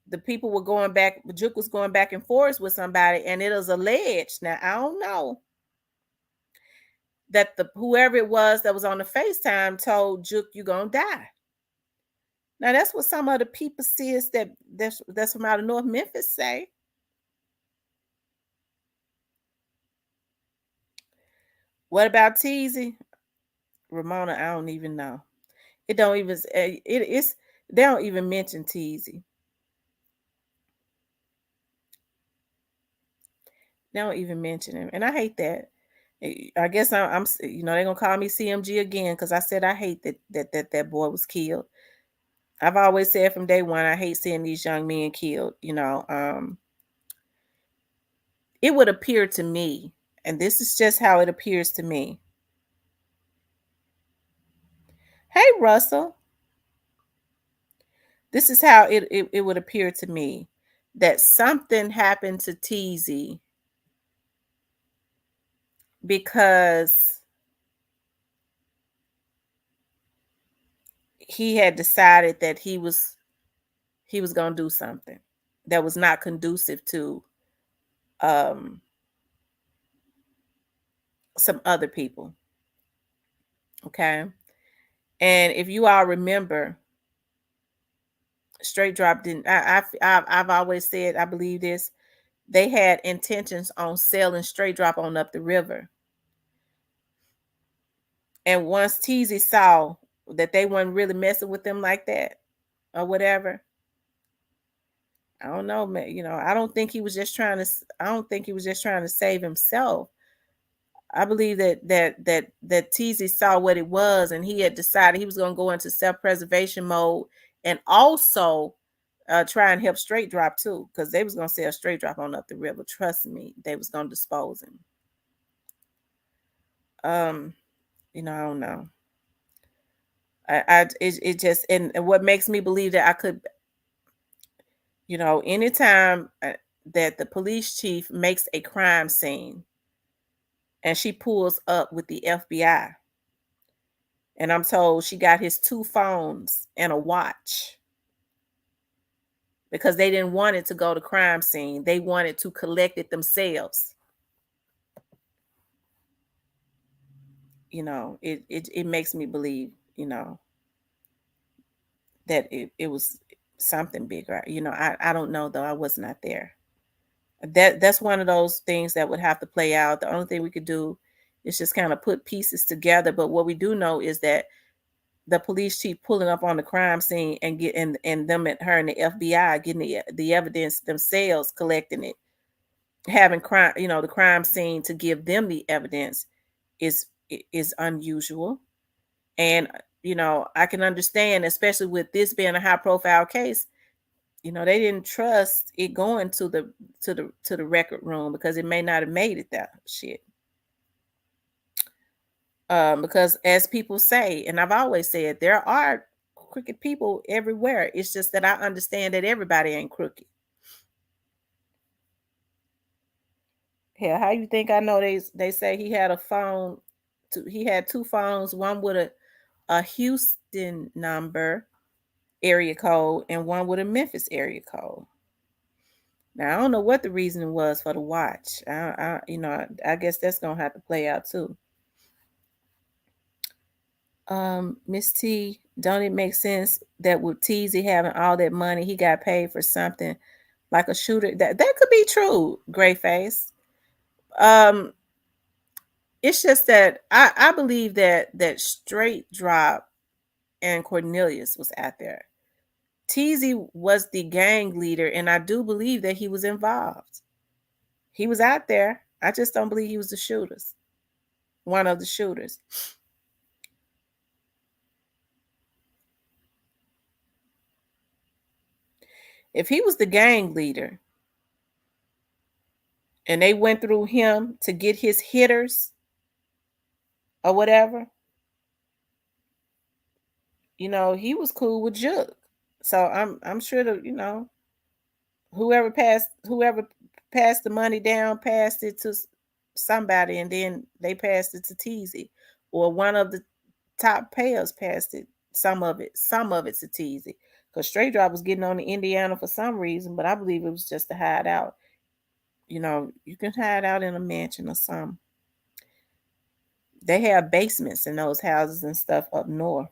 the people were going back. Juke was going back and forth with somebody, and it was alleged. Now I don't know that the whoever it was that was on the FaceTime told Juke, "You gonna die." Now that's what some of the people says that's from out of North Memphis say. What about Teasy? Ramona, I don't even know. It don't even it's they don't even mention Teasy. They don't even mention him, and I hate that. I guess they're gonna call me CMG again because I said I hate that boy was killed. I've always said from day one I hate seeing these young men killed. It would appear to me, and this is just how it appears to me. Hey Russell, this is how it would appear to me that something happened to Teasy because he had decided that he was going to do something that was not conducive to um some other people. Okay. And if you all remember, Straight Drop didn't. I've always said I believe this. They had intentions on selling Straight Drop on up the river, and once Teasy saw that they weren't really messing with them like that or whatever, I don't know, man. I don't think he was just trying to. I don't think he was just trying to save himself. I believe that Teasy saw what it was, and he had decided he was going to go into self-preservation mode, and also try and help Straight Drop too, because they was going to sell Straight Drop on up the river. Trust me, they was going to dispose him. I don't know. It just and what makes me believe that I could, anytime that the police chief makes a crime scene and she pulls up with the FBI. And I'm told she got his 2 phones and a watch because they didn't want it to go to crime scene. They wanted to collect it themselves. It makes me believe, that it was something bigger. I don't know though. I was not there. That's one of those things that would have to play out. The only thing we could do is just kind of put pieces together. But what we do know is that the police chief pulling up on the crime scene and getting and them and her and the FBI getting the evidence themselves, collecting it, having the crime scene to give them the evidence is unusual. And I can understand, especially with this being a high profile case, they didn't trust it going to the record room because it may not have made it that shit. Because as people say, and I've always said, there are crooked people everywhere. It's just that I understand that everybody ain't crooked. Hell, how you think I know they say he had a phone? He had 2 phones, one with a Houston number area code and one with a Memphis area code. Now I don't know what the reason was for the watch. I guess that's gonna have to play out too. Miss T, don't it make sense that with Teasy having all that money, he got paid for something like a shooter? That could be true, Gray Face. Um, it's just that I believe that Straight Drop and Cornelius was out there. Teasy was the gang leader, and I do believe that he was involved. He was out there. I just don't believe he was one of the shooters. If he was the gang leader and they went through him to get his hitters or whatever, he was cool with Juke. So I'm sure that, whoever passed the money down passed it to somebody, and then they passed it to Teasy, or one of the top payers passed it, some of it to Teasy, because Straight Drop was getting on to Indiana for some reason, but I believe it was just to hide out. You can hide out in a mansion or something. They have basements in those houses and stuff up north.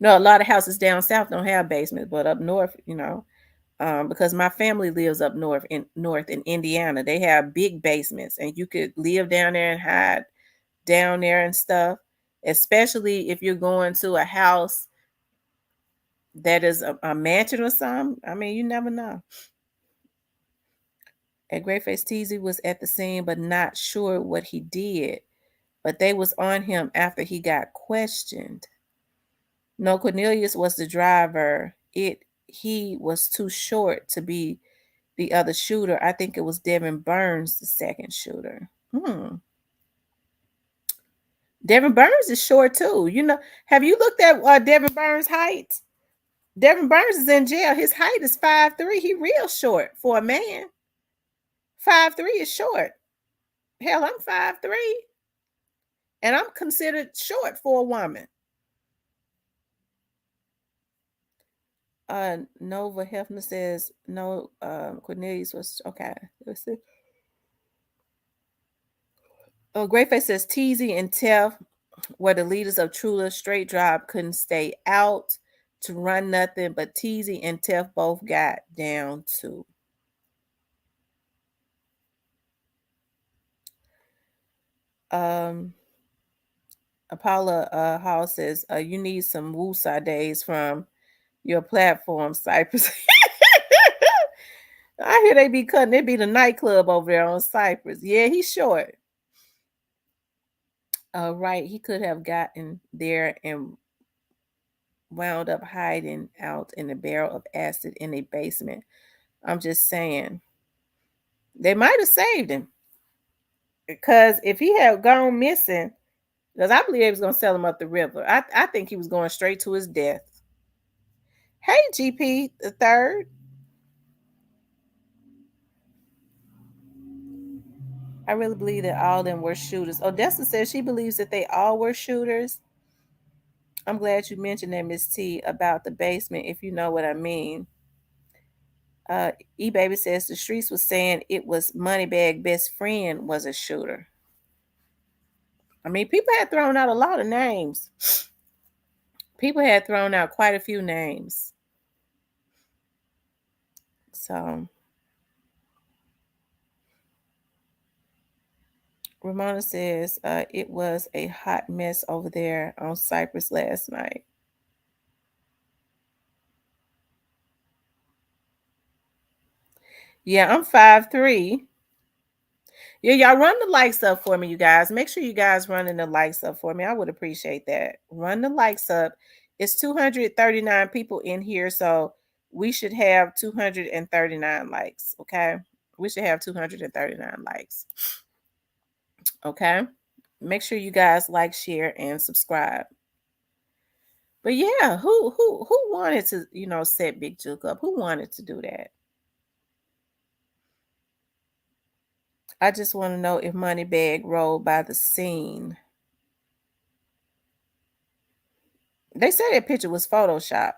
No, a lot of houses down south don't have basements, but up north, because my family lives up north in Indiana, they have big basements, and you could live down there and hide down there and stuff. Especially if you're going to a house that is a mansion or something. I mean, you never know. And Greyface Teasy was at the scene, but not sure what he did. But they was on him after he got questioned. No, Cornelius was the driver. He was too short to be the other shooter. I think it was Devin Burns, the second shooter. Devin Burns is short too. Have you looked at Devin Burns' height? Devin Burns is in jail. His height is 5'3". He real short for a man. 5'3" is short. Hell, I'm 5'3", and I'm considered short for a woman. Nova Hefner says no. Cornelius was okay. Let's see. Oh, Greyface says Teasy and Tef were the leaders of Trula. Straight Drop couldn't stay out to run nothing, but Teasy and Tef both got down too. Paula Hall says you need some Wusa days from your platform, Cypress. I hear they be the nightclub over there on Cypress. Yeah, he's short. Right, he could have gotten there and wound up hiding out in a barrel of acid in a basement. I'm just saying. They might have saved him. Because if he had gone missing, because I believe they was gonna sell him up the river. I think he was going straight to his death. Hey, GP the third. I really believe that all of them were shooters. Odessa says she believes that they all were shooters. I'm glad you mentioned that, Miss T, about the basement, if you know what I mean. E-Baby says the streets was saying it was Moneybag best friend was a shooter. I mean, people had thrown out a lot of names. People had thrown out quite a few names. So Ramona says it was a hot mess over there on Cypress last night. Yeah, I'm 5'3". Yeah, y'all run the likes up for me, you guys. Make sure you guys running the likes up for me. I would appreciate that. Run the likes up. It's 239 people in here, so we should have 239 likes. Okay, we should have 239 likes. Okay, make sure you guys like, share, and subscribe. But yeah, who wanted to set Big Juke up? Who wanted to do that? I just want to know if Moneybag rolled by the scene. They said that picture was Photoshop.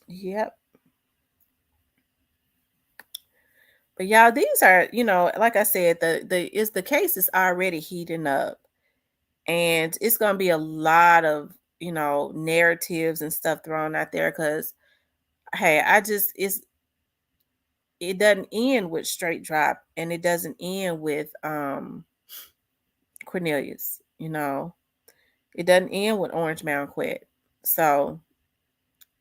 Yep. But y'all, these are, like I said, the case is already heating up, and it's gonna be a lot of narratives and stuff thrown out there because hey, it doesn't end with Straight Drop, and it doesn't end with Cornelius. It doesn't end with Orange Mound Quet. So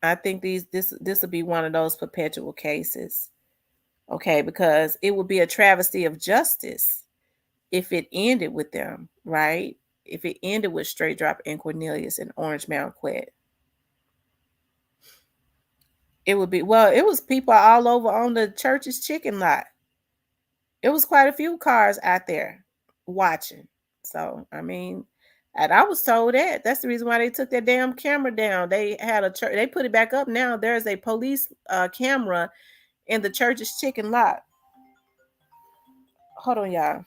I think this will be one of those perpetual cases. Okay, because it would be a travesty of justice if it ended with them, right? If it ended with Straight Drop and Cornelius and Orange Mound Quet. It would be, well, it was people all over on the church's chicken lot. It was quite a few cars out there watching. So, I mean, and I was told that. That's the reason why they took that damn camera down. They had a church, they put it back up now. There's a police camera in the church's chicken lot. Hold on, y'all.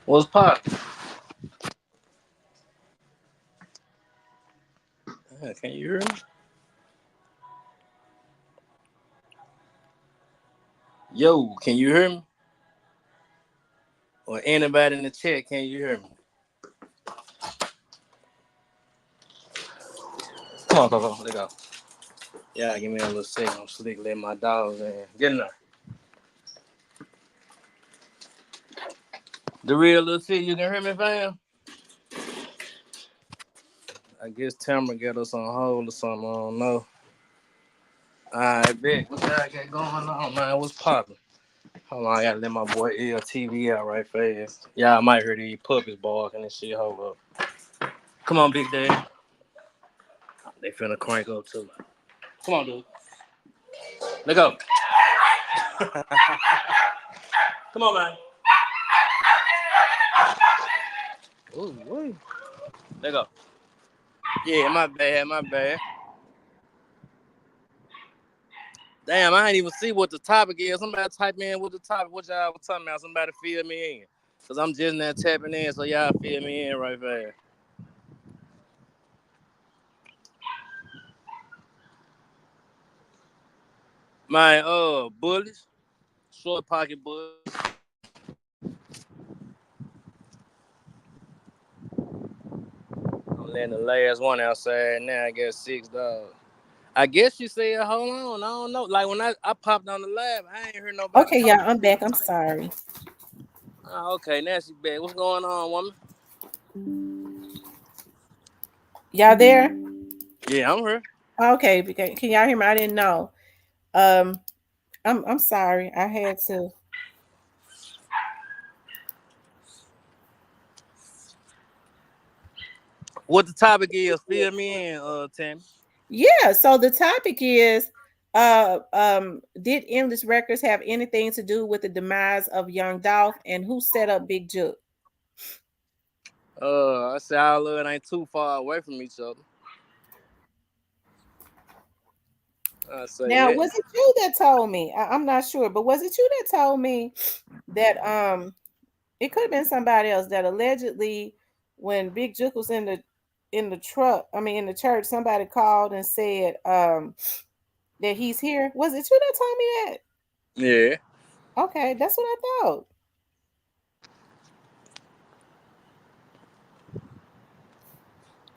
What's pop? Can you hear me? Yo, can you hear me? Or anybody in the chat, can you hear me? Come on, Coco, let's go. Yeah, give me a little second. I'm slick, let my dogs in. Get in there. The real little T, you can hear me, fam? I guess Tamara got us on hold or something. I don't know. Alright, bet. What y'all got going on, man? What's poppin'? Hold on, I gotta let my boy LTV out right fast. Y'all might hear these puppies barking and shit. Hold up. Come on, Big Daddy. They finna crank up too. Come on, dude. Let go. Come on, man. Ooh, wait. Let go. Yeah, my bad, my bad. Damn, I ain't even see what the topic is. Somebody type in what the topic, what y'all was talking about. Somebody fill me in. Because I'm just now tapping in, so y'all fill me in right fast. My, bullies. Short pocket bullies. I'm letting the last one outside now. I got 6 dogs. I guess you said, hold on, I don't know. Like when I popped on the lab, I ain't heard nobody Okay, talk. y'all, I'm back. I'm sorry. Oh, okay, now she back. What's going on, woman? Y'all there? Yeah, I'm here. Okay, can y'all hear me? I didn't know. Um, I'm sorry. I had to. What the topic is, fill me in, Tammy. Yeah, so the topic is did Endless Records have anything to do with the demise of Young Dolph, and who set up Big Juke? I say our love ain't too far away from each other. I say Now, yes. was it you that told me? I'm not sure, but was it you that told me that it could have been somebody else that allegedly when Big Juke was in the truck, I mean in the church, somebody called and said that he's here. Was it you that told me that? Yeah. Okay, that's what I thought.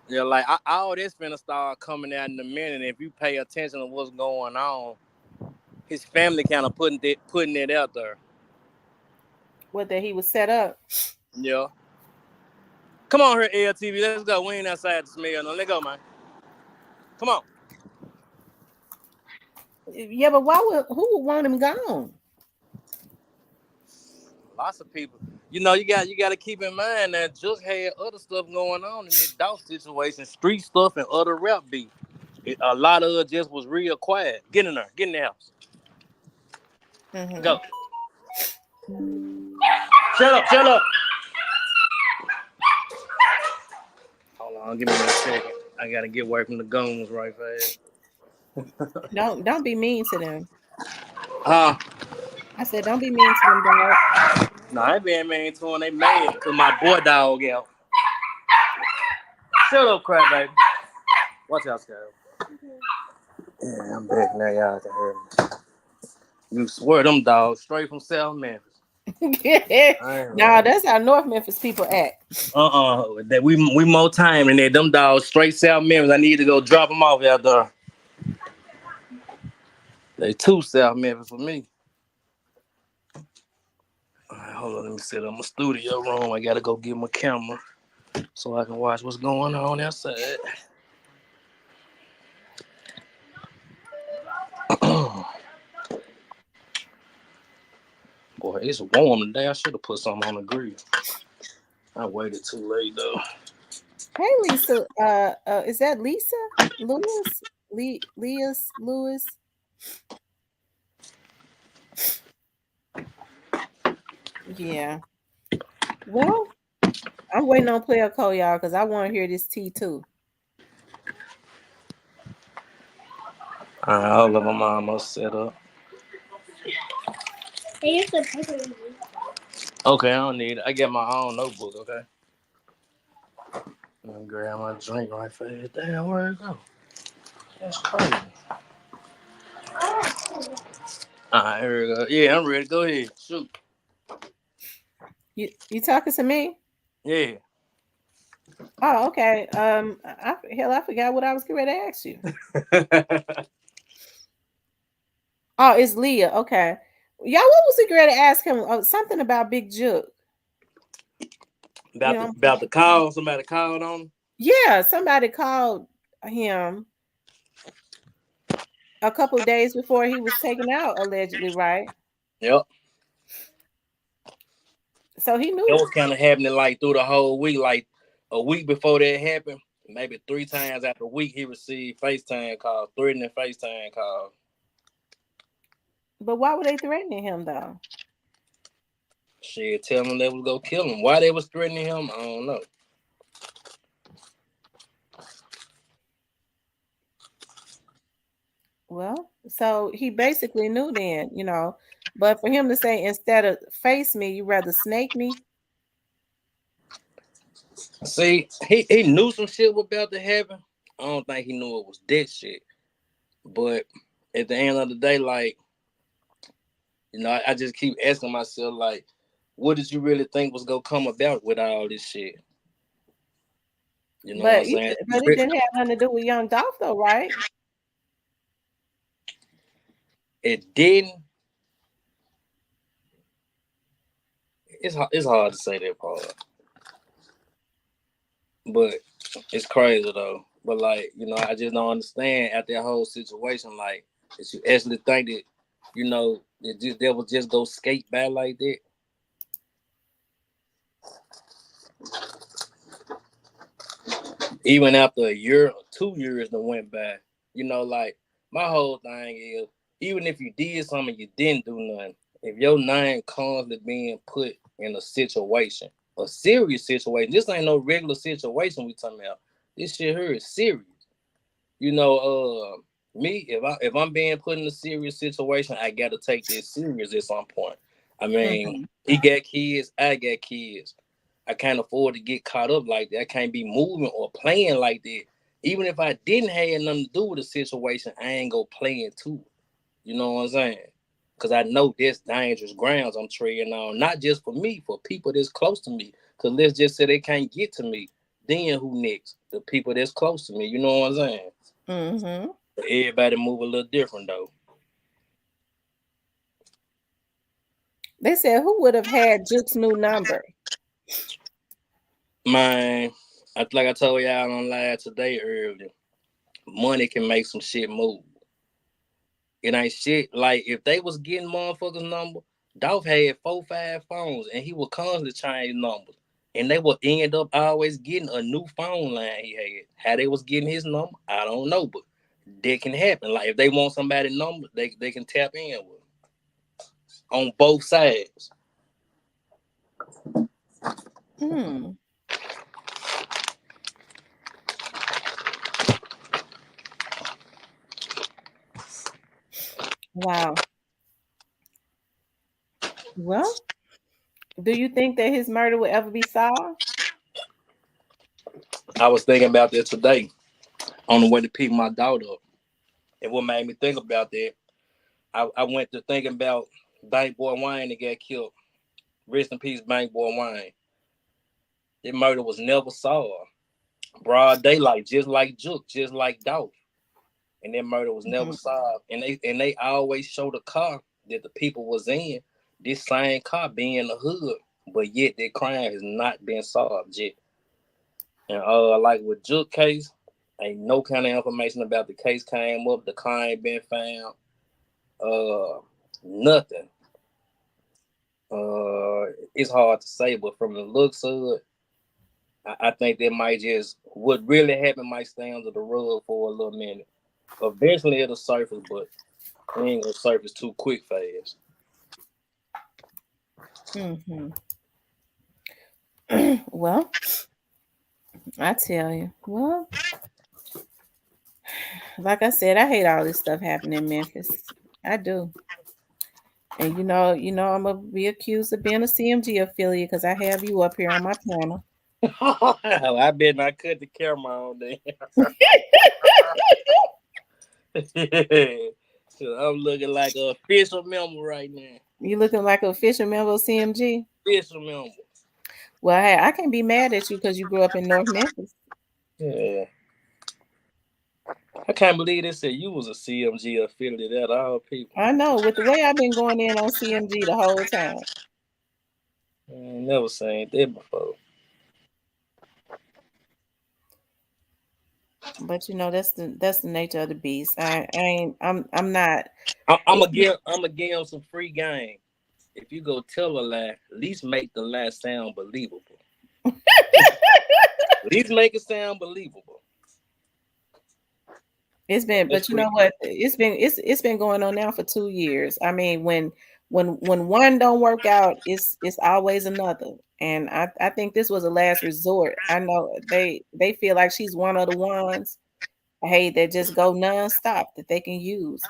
Yeah, like all this finna start coming out in a minute. If you pay attention to what's going on, his family kind of putting it out there. What, that he was set up? Yeah. Come on here, LTV. Let's go. We ain't outside to smell. No, let go, man. Come on. Yeah, but who would want him gone? Lots of people. You got to keep in mind that just had other stuff going on in this dog situation, street stuff and other rap beef. A lot of it just was real quiet. Get in there. Get in the house. Mm-hmm. Go. Shut up. Shut up. Hold on. Give me a second. I got to get away from the guns right fast. Don't be mean to them. Huh? I said, don't be mean to them, dog. No, I ain't being mean to them. They mad because my boy dog out. Shut up, crap, baby. Watch out, Scott. Yeah, I'm back now. Y'all can hear me. You swear them dogs straight from South Memphis. I ain't No, lying. that's how North Memphis people act. That we more time than that. Them dogs straight South Memphis. I need to go drop them off out there. They too South Memphis for me. All right, hold on. Let me set up my studio room. I gotta go get my camera so I can watch what's going on outside. Boy, it's warm today. I should have put something on the grill. I waited too late though. Hey, Lisa. Is that Lisa Lewis? Leah's Lewis? Yeah. Well, I'm waiting on Player Cole, y'all, because I want to hear this tea too. All right, all of them almost set up. Okay, I don't need it. I get my own notebook. Okay. Let me grab my drink right fast. Damn, where it go? That's crazy. Alright, here we go. Yeah, I'm ready. Go ahead. Shoot. You talking to me? Yeah. Oh, okay. I forgot what I was getting ready to ask you. Oh, it's Leah. Okay. Y'all, what was he getting ready to ask him? Something about Big Juke. You about the know, about the call. Somebody called on him. yeah, somebody called him a couple of days before he was taken out, allegedly, right? Yep. So he It knew. was kind of happening like through the whole week. Like a week before that happened, maybe 3 times after a week, he received FaceTime calls, threatening FaceTime calls. But why were they threatening him though? Shit, tell him they was gonna kill him. Why they was threatening him, I don't know. Well, so he basically knew then, you know. But for him to say instead of face me, you rather snake me. See, he knew some shit was about to happen. I don't think he knew it was that shit. But at the end of the day, like, I just keep asking myself, like, what did you really think was gonna come about with all this shit? You know what I'm saying? But it didn't have nothing to do with Young Dolph though, right? It didn't. It's hard to say that part, but it's crazy though. But like, I just don't understand at that whole situation. Like, that you actually think that, that was just go skate by like that. Even after a year or 2 years that went by, like my whole thing is, even if you did something, you didn't do nothing. If your name constantly being put in a situation, a serious situation, this ain't no regular situation we talking about. This shit here is serious. You know, me, if I'm being put in a serious situation, I gotta take this serious at some point. I mean, Mm-hmm. he got kids, I got kids. I can't afford to get caught up like that. I can't be moving or playing like that. Even if I didn't have nothing to do with the situation, I ain't go play into it. You know what I'm saying? Because I know this dangerous grounds I'm treading on, not just for me, for people that's close to me. Because let's just say they can't get to me. Then who next? The people that's close to me. You know what I'm saying? Mm-hmm. But everybody move a little different though. They said who would have had Juke's new number? Man, like I told y'all on live today earlier, money can make some shit move. It ain't shit. Like if they was getting motherfuckers number, Dolph had 4, 5 phones, and he would constantly change numbers, and they would end up always getting a new phone line he had. How they was getting his number, I don't know, but that can happen. Like if they want somebody's number, they can tap in with on both sides. Hmm. Wow. Well, do you think that his murder will ever be solved? I was thinking about that today on the way to pick my daughter up, and what made me think about that, I went to thinking about Bank Boy Wayne that got killed. Rest in peace, Bank Boy Wayne. That murder was never solved. Broad daylight, just like Juke, just like Dolph. And that murder was never Mm-hmm. solved. And they always show the car that the people was in. This same car being in the hood, but yet that crime has not been solved yet. And like with Juke case, ain't no kind of information about the case came up. The car ain't been found. Nothing. It's hard to say, but from the looks of it, I think that might just what really happened might stay under the rug for a little minute. Eventually it'll surface, but it ain't gonna surface too quick fast. Mm-hmm. Well, I tell you. Well, like I said, I hate all this stuff happening in Memphis. I do. And I'm gonna be accused of being a CMG affiliate because I have you up here on my channel. I bet not cut the camera on there. So I'm looking like a official member right now. You looking like an official member of CMG? Official member. Well, hey, I can't be mad at you because you grew up in North Memphis. Yeah. I can't believe they said you was a CMG affiliate at all people. I know, with the way I've been going in on CMG the whole time. I ain't never seen that before. But that's the nature of the beast. I'm not. I'm gonna give him some free game. If you go tell a lie, at least make the lie sound believable. At least make it sound believable. It's been, That's but you know free. what? It's been going on now for 2 years. I mean, when one don't work out, it's always another. And I think this was a last resort. I know they feel like she's one of the ones, hey, that just go nonstop that they can use.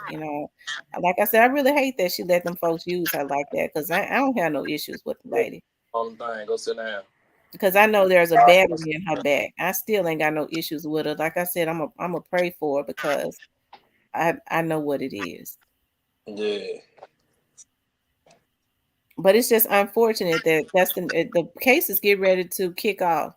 Like I said, I really hate that she let them folks use her like that because I don't have no issues with the lady On the thing, go sit down. because I know there's a battery in her back. I still ain't got no issues with her. Like I said, I'm a pray for her because I know what it is. Yeah. But it's just unfortunate that the cases get ready to kick off.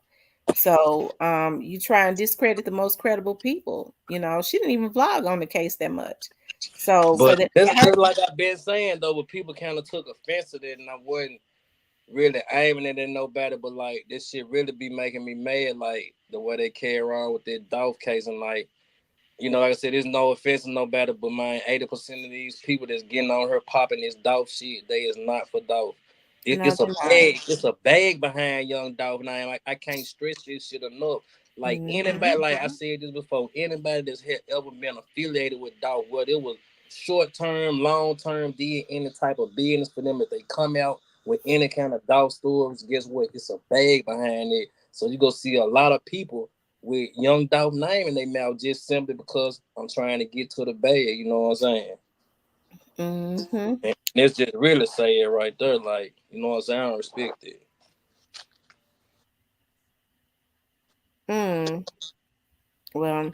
So you try and discredit the most credible people. She didn't even vlog on the case that much. So for But that, that's just like I've been saying though, but people kind of took offense to that, and I wasn't really aiming it at nobody, but like this shit really be making me mad, like the way they carry around with that Dolph case, and like like I said, there's no offense to nobody, but man, 80% of these people that's getting on her popping this Dolph shit, they is not for Dolph. no, It's a they're not. bag. It's a bag behind young Dolph now. Like I can't stress this shit enough. Like Hmm. anybody, like I said this before, anybody that's had ever been affiliated with Dolph, whether it was short term, long term, did any type of business for them, if they come out with any kind of Dolph stories, guess what? It's a bag behind it. So you go see a lot of people with young Dolph name in their mouth just simply because I'm trying to get to the bag. You know what I'm saying? Hmm. And it's just really say it right there, like you know what I'm saying. I don't respect it. Mm. Well,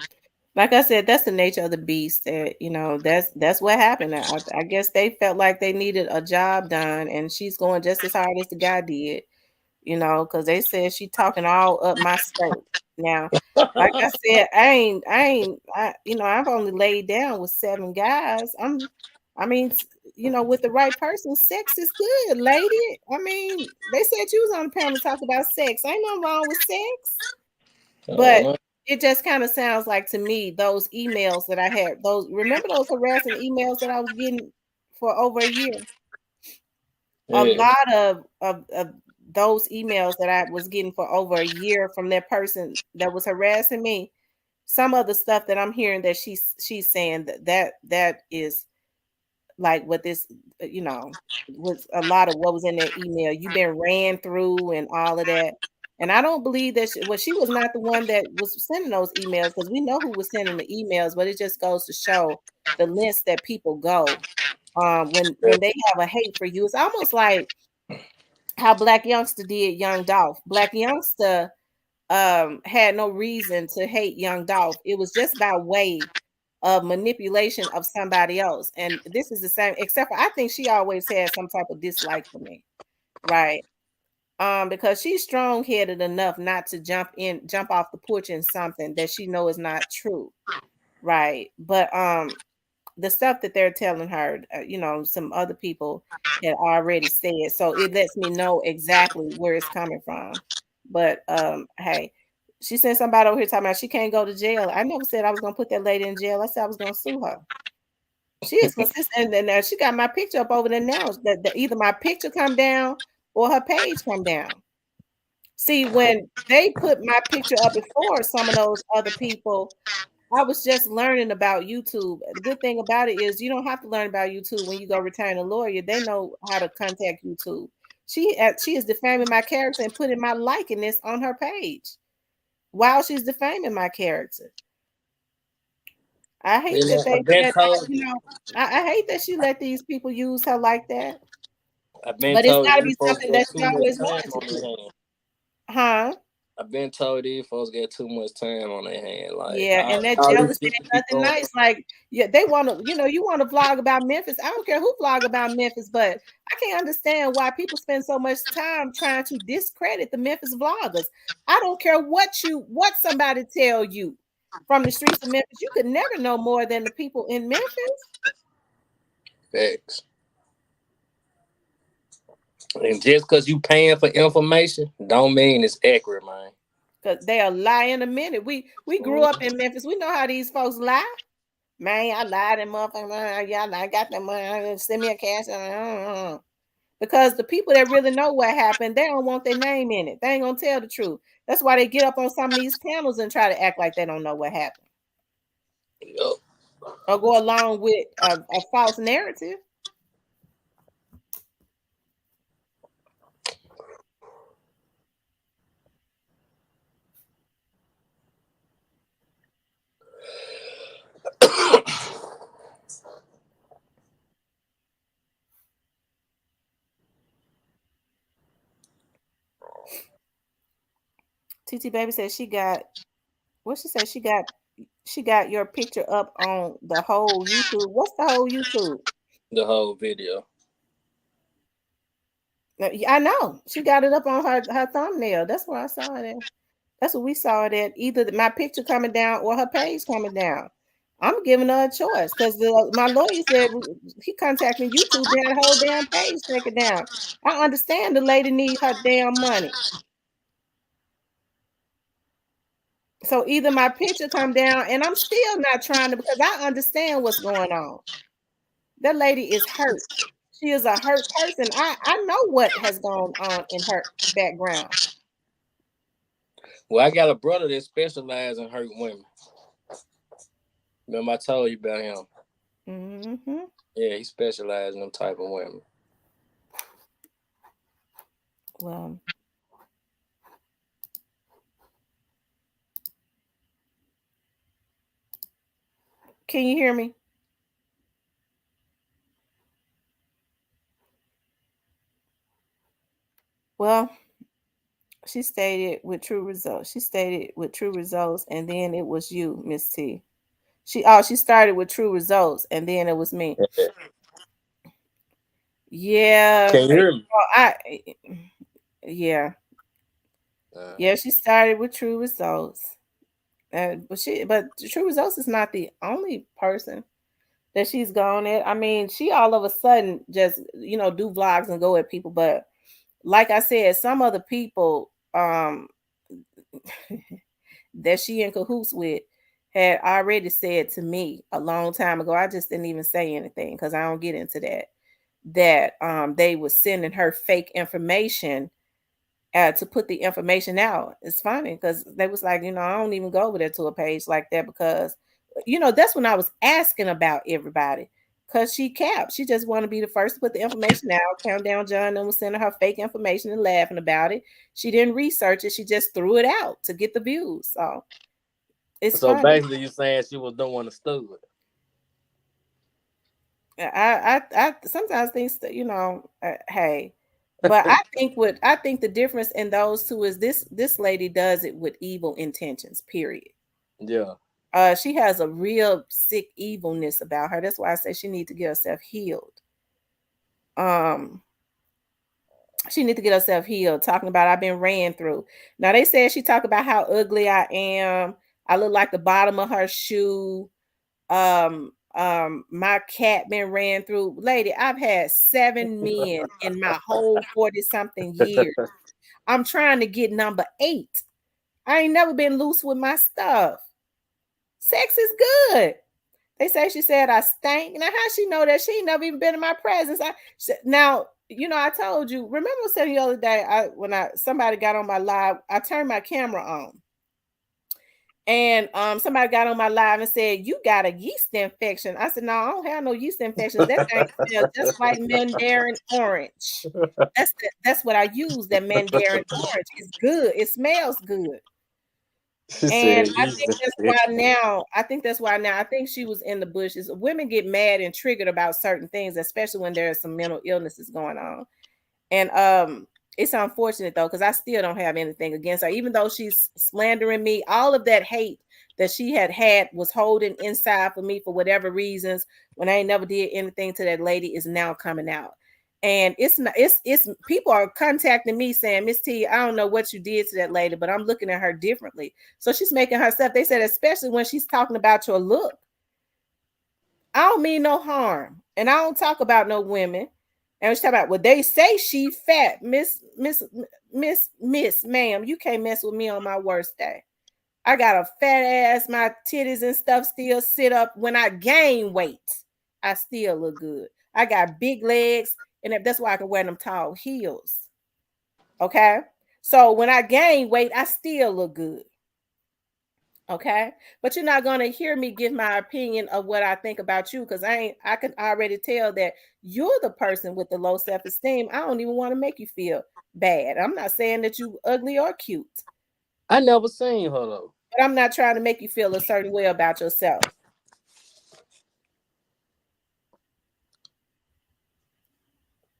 like I said, that's the nature of the beast. That's what happened. I guess they felt like they needed a job done, and she's going just as hard as the guy did. Because they said she talking all up my skirt. Now, like I said, I've only laid down with 7 guys. I mean, with the right person, sex is good, lady. I mean, they said you was on the panel to talk about sex. Ain't nothing wrong with sex, but it just kind of sounds like to me those emails that I had. Remember those harassing emails that I was getting for over a year? A Yeah. lot of those emails that I was getting for over a year from that person that was harassing me, some of the stuff that I'm hearing that she's saying that is like what this was a lot of what was in that email. You've been ran through and all of that. And I don't believe that she was not the one that was sending those emails because we know who was sending the emails, but it just goes to show the lengths that people go when they have a hate for you. It's almost like how Black Youngster did Young Dolph. Black Youngster had no reason to hate Young Dolph. It was just by way of manipulation of somebody else. And this is the same, except for I think she always had some type of dislike for me, right? Because she's strong headed enough not to jump off the porch in something that she know is not true, right? But the stuff that they're telling her, some other people had already said. So it lets me know exactly where it's coming from. But hey, she said somebody over here talking about she can't go to jail. I never said I was gonna put that lady in jail. I said I was gonna sue her. She is consistent, and she got my picture up over there now. That either my picture come down or her page come down. See, when they put my picture up before some of those other people, I was just learning about YouTube. The good thing about it is you don't have to learn about YouTube when you go return a lawyer. They know how to contact YouTube. She is defaming my character and putting my likeness on her page while she's defaming my character. I hate You that know, they I've been that told. I hate that she let these people use her like that. I've been But it's told gotta these be folks something got that too she much always time wanted to on their do. hand. Huh? I've been told these folks got too much time on their hand. Like Yeah, and that all this jealousy shit to ain't be nothing going. nice. Like, yeah, they want to, you want to vlog about Memphis. I don't care who vlog about Memphis, but I can't understand why people spend so much time trying to discredit the Memphis vloggers. I don't care what somebody tell you from the streets of Memphis. You could never know more than the people in Memphis Facts. And just because you paying for information, don't mean it's accurate, man. because they'll lie in a minute. We grew up Mhm. in Memphis. We know how these folks lie. Man, I lied and motherfucker. Y'all, I got that money. Send me a cash. Because the people that really know what happened, they don't want their name in it. They ain't gonna tell the truth. That's why they get up on some of these panels and try to act like they don't know what happened Yup. or go along with a false narrative. TT Baby said she got what she said she got your picture up on the whole YouTube. What's the whole YouTube? The whole video. I know she got it up on her thumbnail. That's where I saw it at. That's what we saw it at. Either my picture coming down or her page coming down. I'm giving her a choice because my lawyer said he contacting YouTube to have the whole damn page taken down. I understand the lady need her damn money. So either my picture come down, and I'm still not trying to because I understand what's going on. That lady is hurt. She is a hurt person. I know what has gone on in her background. Well, I got a brother that specializes in hurting women. Remember I told you about him? Mm-hmm. Yeah, he specializes in them type of women. Well, can you hear me? Well, she stated with true results. She stated with true results, and then it was you, Miss T. She started with true results, and then it was me. Yeah, Can you hear me? I yeah. Yeah, she started with true results. But true results is not the only person that she's gone at. I mean, she all of a sudden just do vlogs and go at people, but like I said, some other people that she in cahoots with had already said to me a long time ago. I just didn't even say anything because I don't get into that. That they was sending her fake information to put the information out. It's funny because they was like, I don't even go over there to a page like that because, that's when I was asking about everybody because she capped. She just want to be the first to put the information out. Countdown John and was sending her fake information and laughing about it. She didn't research it. She just threw it out to get the views. So it's So funny. basically, you saying she was doing the stupid. I sometimes think that, hey, but I think the difference in those two is this lady does it with evil intentions, period. Yeah. She has a real sick evilness about her. That's why I say she need to get herself healed. Um, she need to get herself healed. Talking about I've been ran through. Now they said she talked about how ugly I am. I look like the bottom of her shoe. My cat been ran through. Lady, I've had 7 men in my whole 40 something years. I'm trying to get number 8. I ain't never been loose with my stuff. Sex is good. They say she said I stank. Now how she know that? She ain't never even been in my presence. Now I told you. Remember I said the other day, when somebody got on my live, I turned my camera on. And somebody got on my live and said, "You got a yeast infection." I said, "No, I don't have no yeast infections. That thing smells just like Mandarin orange. That's what I use. That Mandarin orange. It's good. It smells good." She And said, I think that's why now. I think she was in the bushes. Women get mad and triggered about certain things, especially when there's some mental illnesses going on. And it's unfortunate though, because I still don't have anything against her, even though she's slandering me. All of that hate that she had was holding inside for me for whatever reasons. When I ain't never did anything to that lady, is now coming out. And it's not. It's people are contacting me saying, Miss T, I don't know what you did to that lady, but I'm looking at her differently. So she's making herself. They said, especially when she's talking about your look. I don't mean no harm, and I don't talk about no women. And she's talking about, well, they say she fat, Miss, ma'am. You can't mess with me on my worst day. I got a fat ass, my titties and stuff still sit up. When I gain weight, I still look good. I got big legs, and that's why I can wear them tall heels. Okay, so when I gain weight, I still look good. Okay, but you're not gonna hear me give my opinion of what I think about you, because I can already tell that you're the person with the low self-esteem. I don't even want to make you feel bad. I'm not saying that you ugly or cute, I never seen her though. but I'm not trying to make you feel a certain way about yourself.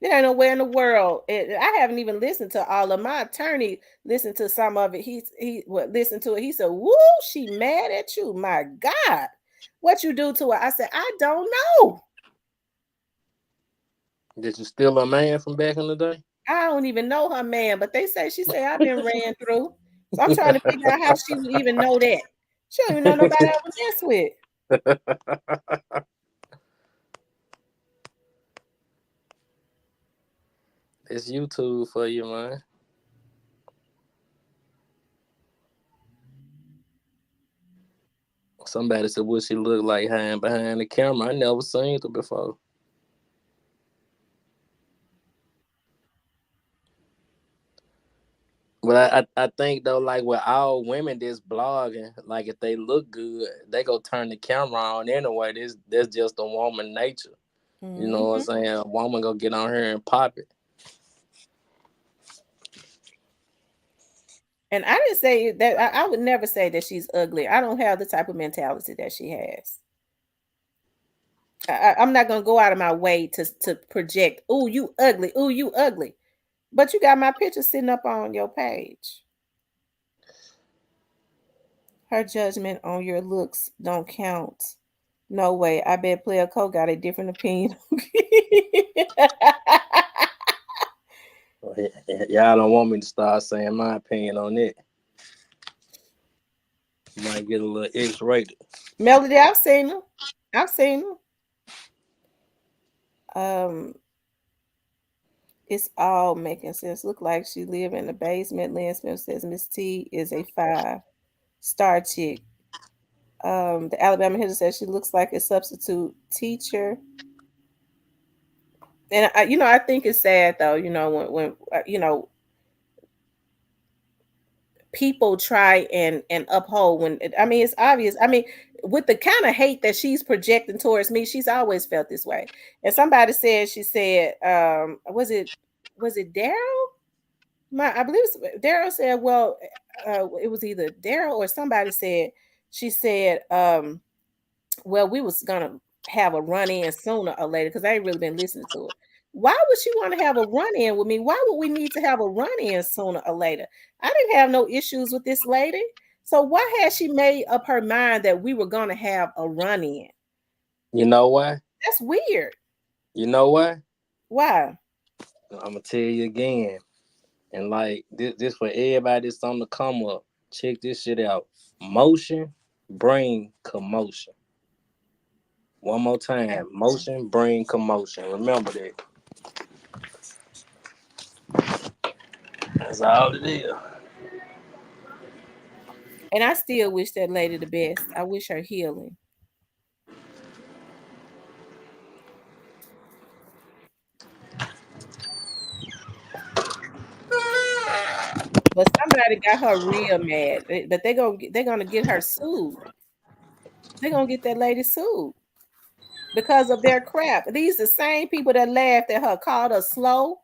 There ain't nowhere in the world. I haven't even listened to all of my attorney. Listened to some of it. He what listened to it. He said, "Woo, she mad at you. My God, what you do to her?" I said, "I don't know. Did you steal a man from back in the day? I don't even know her man." But she say I've been ran through. So I'm trying to figure out how she would even know that. She don't even know nobody I would mess with. It's YouTube for you, man. Somebody said what she looked like hiding behind the camera. I never seen her before. But I think though, like with all women that's blogging, like if they look good, they go turn the camera on anyway. That's just a woman nature. You know what I'm Hmm. saying? A woman go get on here and pop it. And I didn't say that. I would never say that she's ugly. I don't have the type of mentality that she has. I'm not gonna go out of my way to project. Oh, you ugly. Oh, you ugly. But you got my picture sitting up on your page. Her judgment on your looks don't count. No way. I bet Player Co got a different opinion. Y'all don't want me to start saying my opinion on it. Might get a little X rated. Melody, I've seen them. I've seen them. It's all making sense. Look like she live in the basement. Lynn Smith says Miss T is a 5-star chick. The Alabama Hitter says she looks like a substitute teacher. And I think it's sad though. When people try and uphold when I mean it's obvious. I mean, with the kind of hate that she's projecting towards me, she's always felt this way. And somebody said, she said, was it Daryl? I believe Daryl said, well, it was either Daryl or somebody said, she said, well, we was gonna have a run in sooner or later, because I ain't really been listening to it. Why would she want to have a run in with me? Why would we need to have a run in sooner or later? I didn't have no issues with this lady. So why had she made up her mind that we were gonna have a run in? You know why? That's weird. You know why? Why? I'm gonna tell you again. And like this for everybody that's on the come up. Check this shit out. Motion bring commotion. One more time. Motion bring commotion. Remember that. That's all it is. And I still wish that lady the best. I wish her healing. But somebody got her real mad. But they're gonna get her sued. They're gonna get that lady sued because of their crap. These the same people that laughed at her, called her slow.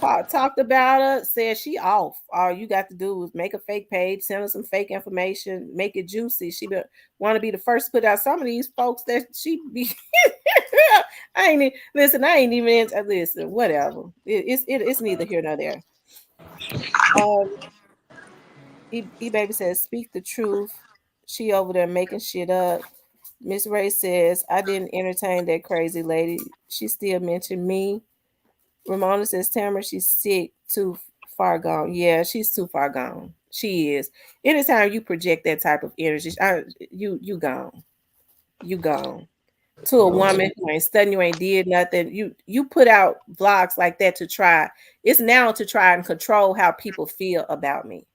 talked about her, said she off. All you got to do is make a fake page, send her some fake information, make it juicy. She want to be the first to put out. Some of these folks that she be. I ain't listen. I ain't even listen. Whatever. It's neither here nor there. Um, baby says, speak the truth. She over there making shit up. Miss Ray says, I didn't entertain that crazy lady. She still mentioned me. Ramona says, Tamara, she's sick, too far gone. Yeah, she's too far gone. She is. Anytime you project that type of energy, you gone. You gone. To a woman who ain't studying, you ain't did nothing. You put out vlogs like that to try. It's now to try and control how people feel about me.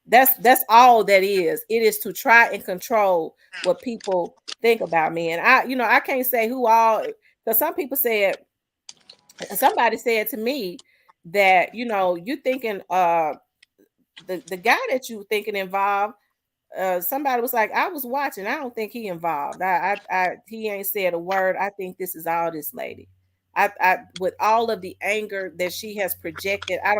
That's all that is. It is to try and control what people think about me. And I can't say who all, because somebody said to me that you thinking the guy that you thinking involved, somebody was like, I was watching, I don't think he involved. He ain't said a word. I think this is all this lady. I with all of the anger that she has projected, I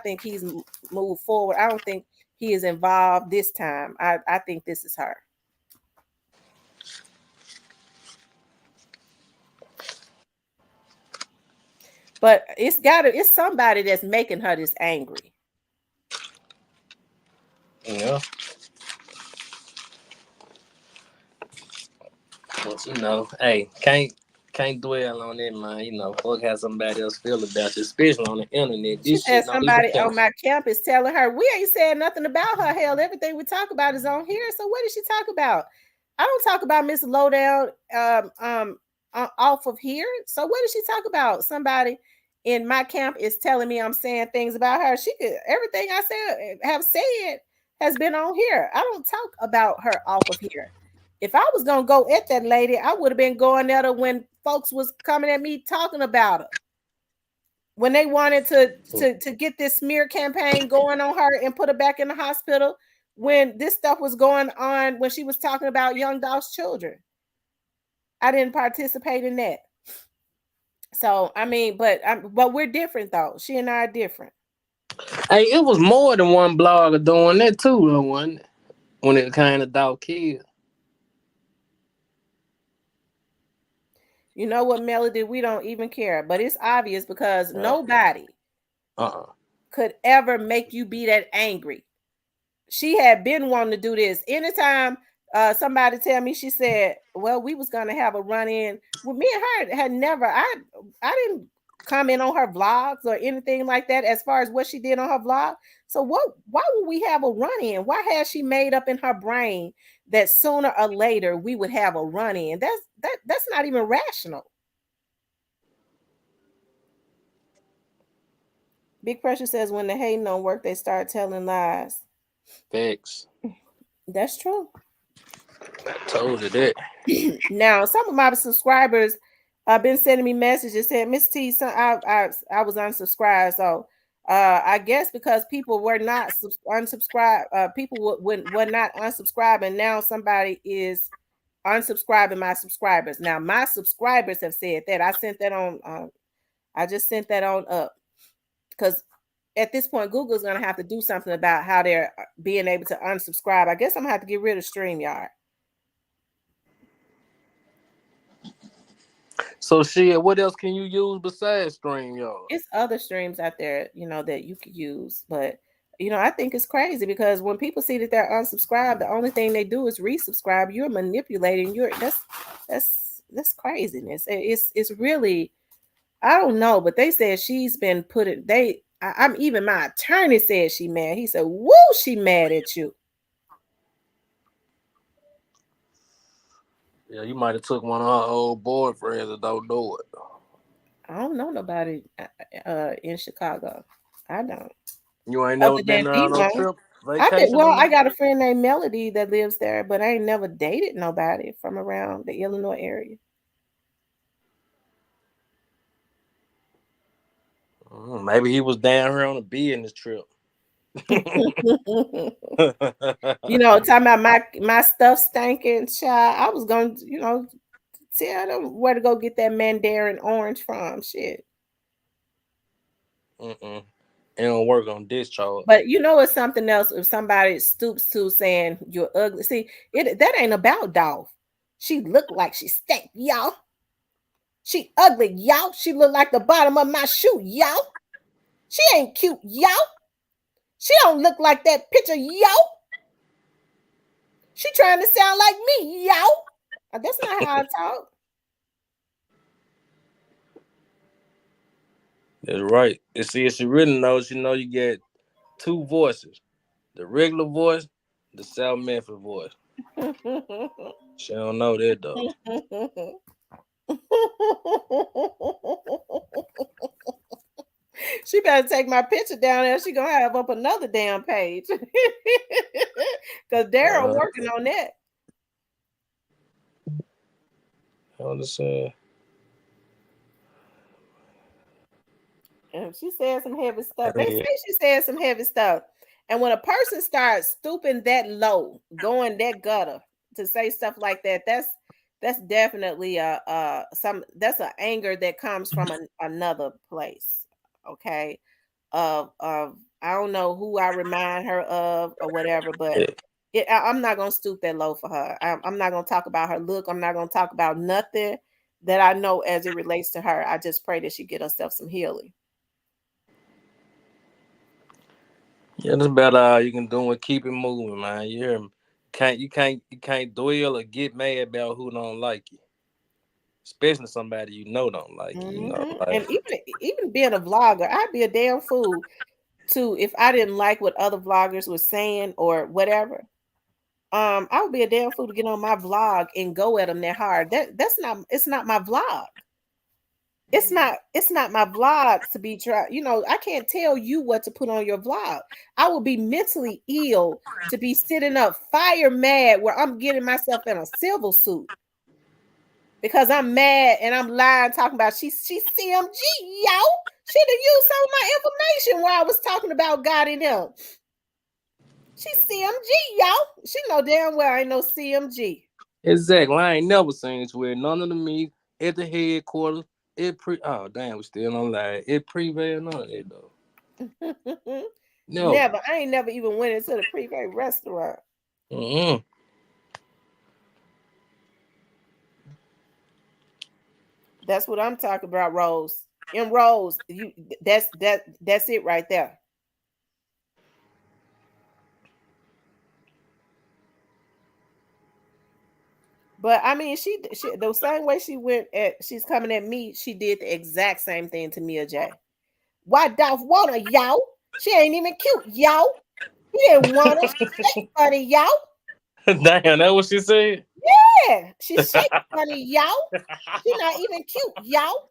think he's moved forward. I don't think he is involved this time. I think this is her. But it's somebody that's making her this angry. Yeah. But hey, can't dwell on it, man. Fuck how somebody else feel about you, especially on the internet. She This said shit don't even somebody count. on my campus telling her we ain't said nothing about her. Hell, everything we talk about is on here. So what did she talk about? I don't talk about Miss Lowdown off of here. So what did she talk about? Somebody in my camp is telling me I'm saying things about her. Everything I have said has been on here. I don't talk about her off of here. If I was gonna go at that lady, I would have been going at her when folks was coming at me talking about her, when they wanted to get this smear campaign going on her and put her back in the hospital, when this stuff was going on, when she was talking about young Dolph's children. I didn't participate in that. So I mean, but we're different though. She and I are different. Hey, it was more than one blogger doing that too, though, wasn't it? When it kind of dog killed. You know what, Melody? We don't even care, but it's obvious because nobody could ever make you be that angry. She had been wanting to do this. Anytime somebody tell me, she said, well, we was gonna have a run-in. Well, me and her had never, I didn't comment on her vlogs or anything like that as far as what she did on her vlog. So why would we have a run-in? Why has she made up in her brain that sooner or later we would have a run-in? That's not even rational. Big Pressure says when the hating don't work, they start telling lies. Facts. That's true. I told you that. Now, some of my subscribers have been sending me messages saying, Miss T, I was unsubscribed. So I guess because people were not unsubscribed, people were not unsubscribing. Now somebody is unsubscribing my subscribers. Now my subscribers have said that. I sent that on. I just sent that on up because at this point, Google's gonna have to do something about how they're being able to unsubscribe. I guess I'm gonna have to get rid of StreamYard. So shit, what else can you use besides StreamYard? It's other streams out there, that you could use, but I think it's crazy because when people see that they're unsubscribed, the only thing they do is resubscribe. You're manipulating. That's craziness. It's really, I don't know, but they said she's been put it. I'm even my attorney said she mad. He said, "Woo, she mad at you." Yeah, you might have took one of her old boyfriends that don't know it. I don't know nobody in Chicago. I don't. You ain't never Other been than there on no D-Mo. trip, vacation or I nothing? got a friend named Melody that lives there, but I ain't never dated nobody from around the Illinois area. Maybe he was down here on a business trip. Talking about my stuff stinking, child. I was gonna, tell them where to go get that mandarin orange from. Shit. Mm-mm. It don't work on discharge. But you know it's something else if somebody stoops to saying you're ugly. See, that ain't about Dolph. She look like she stank, y'all. She ugly, y'all. She look like the bottom of my shoe, y'all. She ain't cute, y'all. She don't look like that picture, y'all. She trying to sound like me, y'all. That's not how I talk. That's right. And see, if she really knows, you get two voices: the regular voice, the South Memphis voice. She don't know that though. She better take my picture down there. She gonna have up another damn page. Cause Daryl Uh, working on that. I understand. And she said some heavy stuff. They Yeah. say she said some heavy stuff. And when a person starts stooping that low, going that gutter to say stuff like that, that's definitely that's an anger that comes from another place. Okay. Of I don't know who I remind her of or whatever, but I'm not gonna stoop that low for her. I'm not gonna talk about her look. I'm not gonna talk about nothing that I know as it relates to her. I just pray that she get herself some healing. Yeah, that's about all you can do and keep it moving, man. You hear me? You can't dwell or get mad about who don't like you, especially somebody you know don't like you. And Like even being a vlogger, I'd be a damn fool to if I didn't like what other vloggers were saying or whatever. I would be a damn fool to get on my vlog and go at them that hard. That's not it's not my vlog. It's not my vlog to be try. I can't tell you what to put on your vlog. I will be mentally ill to be sitting up fire mad where I'm getting myself in a civil suit because I'm mad and I'm lying talking about she's CMG, yo. She'd have used some of my information while I was talking about God in them. She's CMG, yo. She know damn well I ain't no CMG. exactly, I ain't never seen this where none of the meet at the headquarters. Oh damn, we still on live. It prevail none of that though. No. Never. I ain't never even went into the privé restaurant. Mm-mm. That's what I'm talking about, Rose. In Rose, that's it right there. But I mean, she the same way she's coming at me, she did the exact same thing to Mia J. Why Dolph want her, y'all? She ain't even cute, y'all. He didn't want her. She shake funny, y'all. Damn, that what she said? Yeah, she shake funny, y'all. She not even cute, y'all.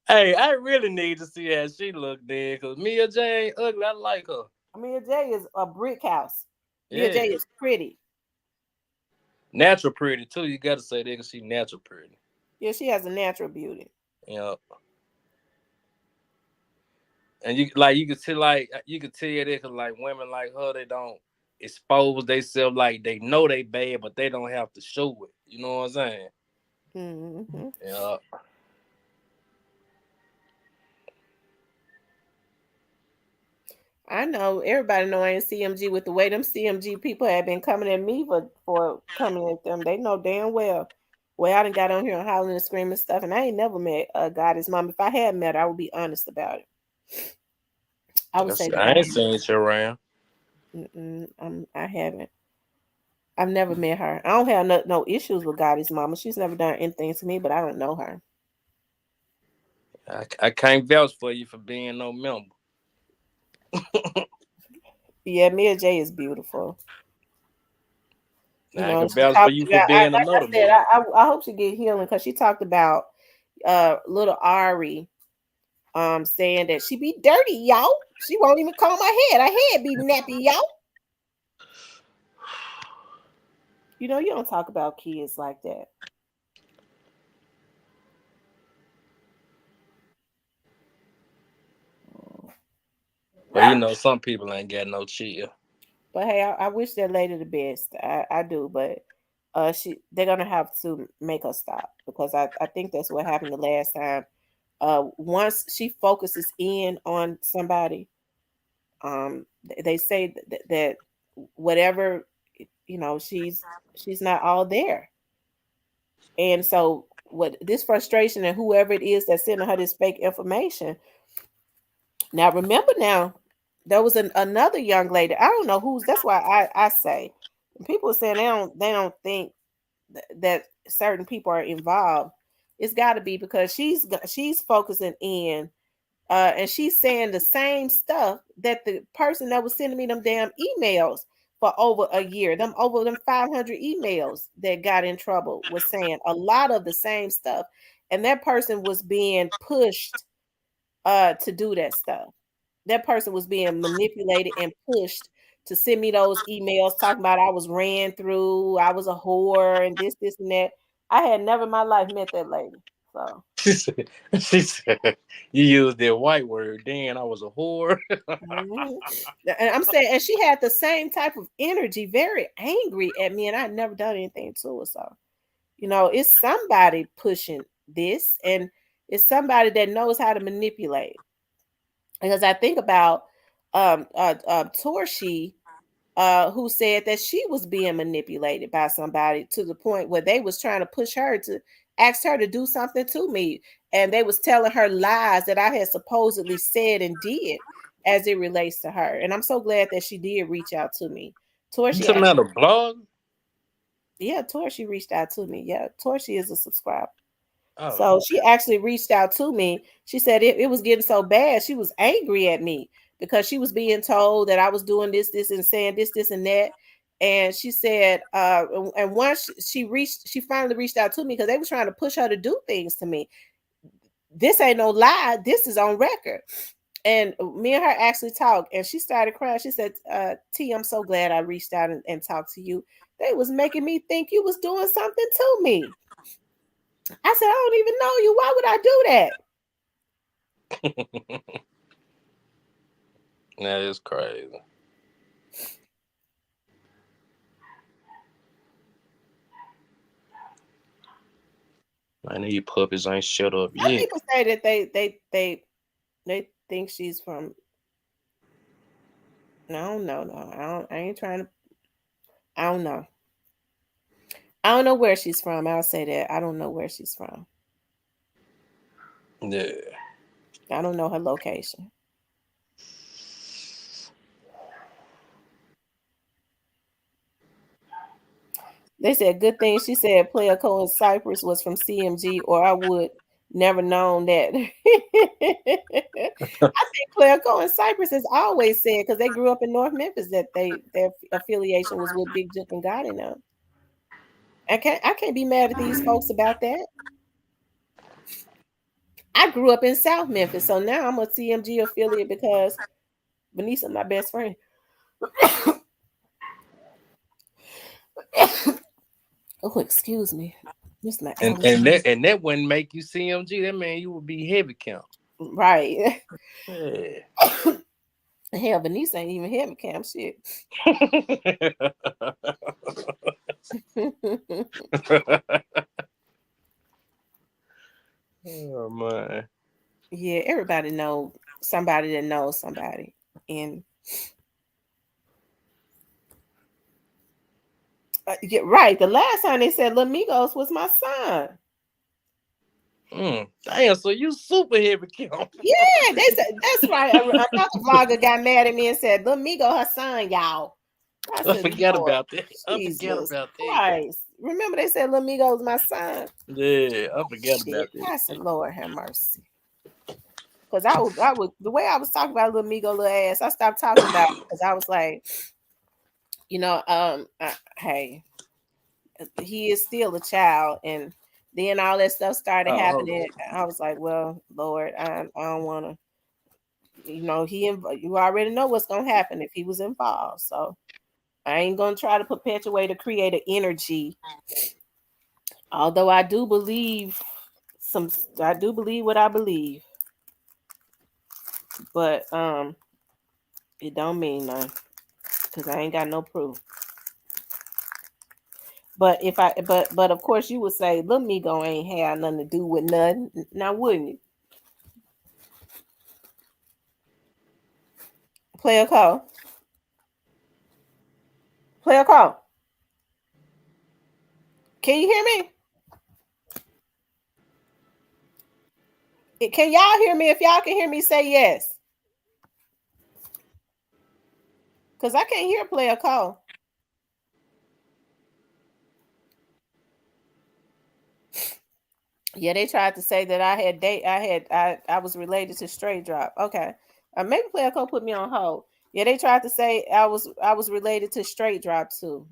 Hey, I really need to see how she look then, cause Mia J ain't ugly. I like her. Mia J is a brick house. Mia J Yeah. is pretty. Natural pretty too. You gotta say that cause she natural pretty. Yeah, she has a natural beauty. You know. And you could tell that cause like women like her, they don't expose themselves like they know they bad, but they don't have to show it. You know what I'm saying? Hmm. Yeah. I know everybody know I ain't CMG with the way them CMG people have been coming at me for coming at them. They know damn well. Well, I done got on here and hollering and screaming stuff, and I ain't never met Goddess Mom. If I had met her, I would be honest about it. I would say that I I ain't seen you around. I haven't. I've never met her. I don't have no issues with Goddess Mama. She's never done anything to me, but I don't know her. I can't vouch for you for being no member. Yeah, Mia J is beautiful. Now I can She vouch for talked you for about. being Like I another said, member. I hope she get healing because she talked about little Ari saying that she be dirty, y'all. She won't even comb her head. Her head be nappy, y'all. You don't talk about kids like that. But some people ain't got no chill. But hey, I wish that lady the best. I do, but they're gonna have to make her stop because I think that's what happened the last time. once she focuses in on somebody, they say that whatever, she's not all there. And so what this frustration and whoever it is that's sending her this fake information. Now remember, now there was another young lady. I don't know who's. That's why I say people are saying they don't think that certain people are involved. It's got to be because she's focusing in, and she's saying the same stuff that the person that was sending me them damn emails for over a year, over them 500 emails that got in trouble, was saying a lot of the same stuff, and that person was being pushed to do that stuff. That person was being manipulated and pushed to send me those emails talking about I was ran through, I was a whore, and this, and that. I had never in my life met that lady. So she said you used that white word. Then I was a whore. mhm. And I'm saying, and she had the same type of energy, very angry at me, and I never done anything to her. So, it's somebody pushing this, and it's somebody that knows how to manipulate. Because I think about Torshi, who said that she was being manipulated by somebody to the point where they was trying to push her to ask her to do something to me, and they was telling her lies that I had supposedly said and did as it relates to her. And I'm so glad that she did reach out to me. You Torshi talking about actually, a blog? yeah, Torshi reached out to me. Yeah, Torshi is a subscriber. Oh, So she actually reached out to me. She said it was getting so bad. She was angry at me because she was being told that I was doing this, and saying this, and that. And she said, and once she finally reached out to me because they were trying to push her to do things to me. This ain't no lie. This is on record. And me and her actually talked, and she started crying. She said, T, I'm so glad I reached out and talked to you. They was making me think you was doing something to me. I said, I don't even know you. Why would I do that? that is crazy. Man, these puppies ain't shut up Some yet. people say that they think she's from. No, no, no. I ain't trying to. I don't know. I don't know where she's from. I'll say that. I don't know where she's from. Yeah. I don't know her location. They said good thing she said Player Cole in Cyprus was from CMG, or I would never known that. I think Player Cole in Cyprus has always said, because they grew up in North Memphis, that their affiliation was with Big Juke and Gotti now. I can't be mad at these folks about that. I grew up in South Memphis, so now I'm a CMG affiliate because Vanessa, my best friend. Oh, excuse me. This my And allergy. and that and that wouldn't make you CMG. That man, you would be heavy count. Right. Yeah. Hell, Vanessa ain't even had me camp shit. oh man. Yeah, everybody know somebody that knows somebody. And yeah, right. The last time they said Lamigos was my son. Damn, so you super heavy count. Yeah, they said that's right. Another vlogger got mad at me and said, Lamigo, her son, y'all. I I said, forgot Lord, about that. I forgot Jesus about that. Christ. Remember they said Lamigo was my son? Yeah, I forgot Shit. about that. I said, Lord have mercy. Because I was the way I was talking about Lamigo little ass, I stopped talking about it because I was like, hey, he is still a child. And then all that stuff started Oh, hold happening. on. I was like, well, Lord, I don't want to. You already know what's gonna happen if he was involved. So I ain't gonna try to perpetuate or create an energy. Although I do believe what I believe, but it don't mean nothing because I ain't got no proof. But of course you would say, "Lil Migo ain't had nothing to do with nothing." Now wouldn't you? Play a call. Play a call. Can you hear me? Can y'all hear me? If y'all can hear me, say yes. Cause I can't hear play a call. Yeah, they tried to say that I was related to Straight Drop. Okay. Maybe play a call put me on hold. Yeah, they tried to say I was related to Straight Drop too.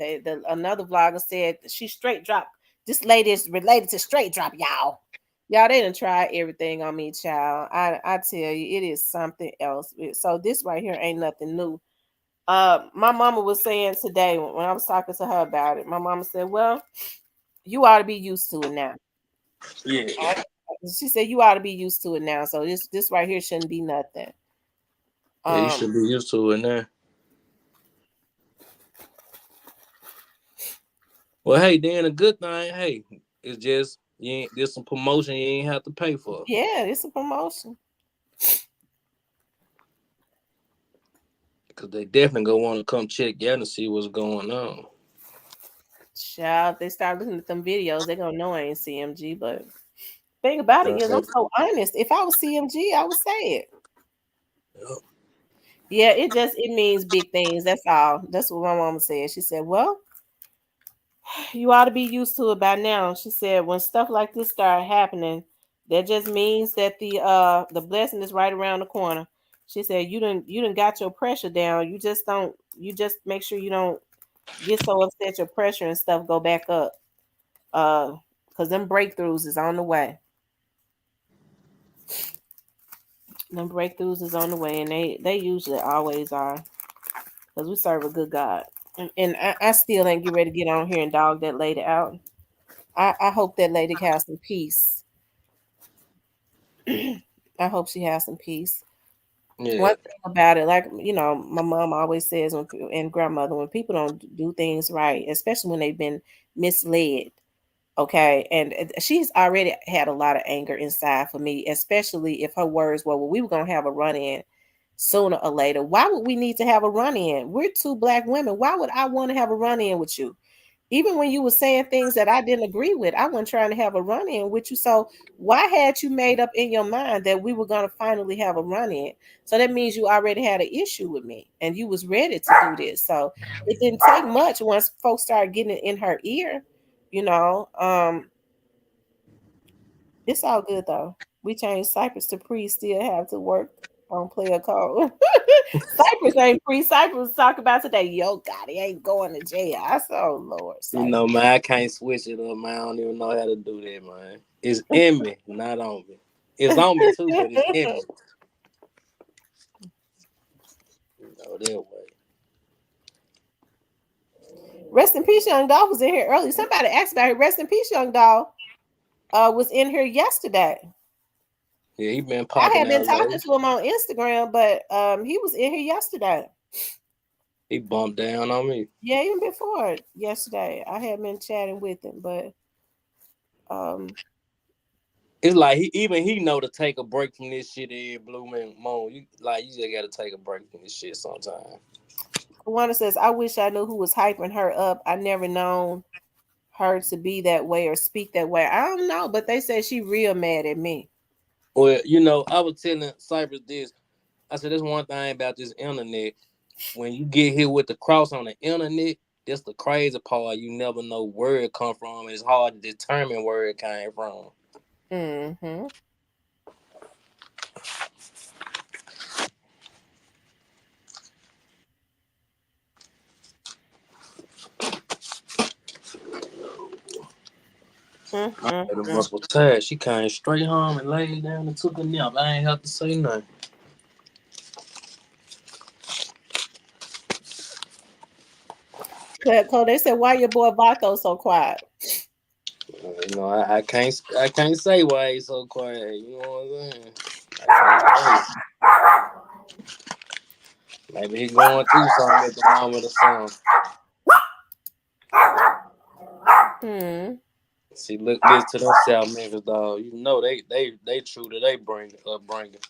Another vlogger said she straight drop. This lady is related to Straight Drop, y'all. Y'all, they done try everything on me, child. I tell you, it is something else. So this right here ain't nothing new. My mama was saying today when I was talking to her about it, my mama said, well, you ought to be used to it now. Yeah. She said you ought to be used to it now. So this right here shouldn't be nothing. Yeah, you should be used to it now. Well, hey, then a good thing, hey, it's just you ain't there's some promotion you ain't have to pay for. Yeah, it's a promotion. Cause they definitely gonna want to come check you out and see what's going on. Child, if they start looking at them videos, they're gonna know I ain't CMG. But thing about it is I'm so honest. If I was CMG, I would say it. Yep. Yeah, it means big things. That's all. That's what my mama said. She said, well, you ought to be used to it by now. She said when stuff like this start happening, that just means that the blessing is right around the corner. She said you didn't got your pressure down. You just make sure you don't get so upset your pressure and stuff go back up. Because them breakthroughs is on the way. Them breakthroughs is on the way, and they usually always are. Because we serve a good God. And I still ain't get ready to get on here and dog that lady out. I hope that lady has some peace. I hope she has some peace. Yeah. One thing about it, like my mom always says, and grandmother, when people don't do things right, especially when they've been misled, okay, and she's already had a lot of anger inside for me, especially if her words were, "Well, we were gonna have a run in sooner or later." Why would we need to have a run in? We're two black women. Why would I want to have a run in with you? Even when you were saying things that I didn't agree with, I wasn't trying to have a run in with you. So why had you made up in your mind that we were going to finally have a run in? So that means you already had an issue with me and you was ready to do this. So it didn't take much once folks started getting it in her ear, you know. It's all good though. We changed Cypress to pre, still have to work on player code. Cypress ain't pre. Cypress talk about today. Yo, God, he ain't going to jail. I said, oh Lord, You Cypress. know, man, I can't switch it up, man. I don't even know how to do that, man. It's in me, not on me. It's on me too, but it's in me. You know that way. Rest in peace, Young Doll was in here early. Somebody asked about it. Rest in peace, Young Doll was in here yesterday. Yeah, he been I popping had been out talking lately. to him on Instagram, but he was in here yesterday. He bumped down on me. Yeah, even before yesterday, I had been chatting with him, but It's like he know to take a break from this shit in Blue Moon. You just gotta take a break from this shit sometime. Wanda says, "I wish I knew who was hyping her up. I never known her to be that way or speak that way. I don't know, but they said she real mad at me." Well, I was telling Cypress this. I said, there's one thing about this internet. When you get hit with the cross on the internet, that's the crazy part. You never know where it come from. It's hard to determine where it came from. Mm-hmm. The Mm-hmm. muscle tired. She came straight home and laid down and took a nap. I ain't have to say nothing. Cole, they said, "Why your boy Vato so quiet?" I can't say why he's so quiet. You know what I'm saying? I can't say. Maybe he going through something at the moment or something. Hmm. See, listen to them South Memphis dog. You know they true to they bring upbringing.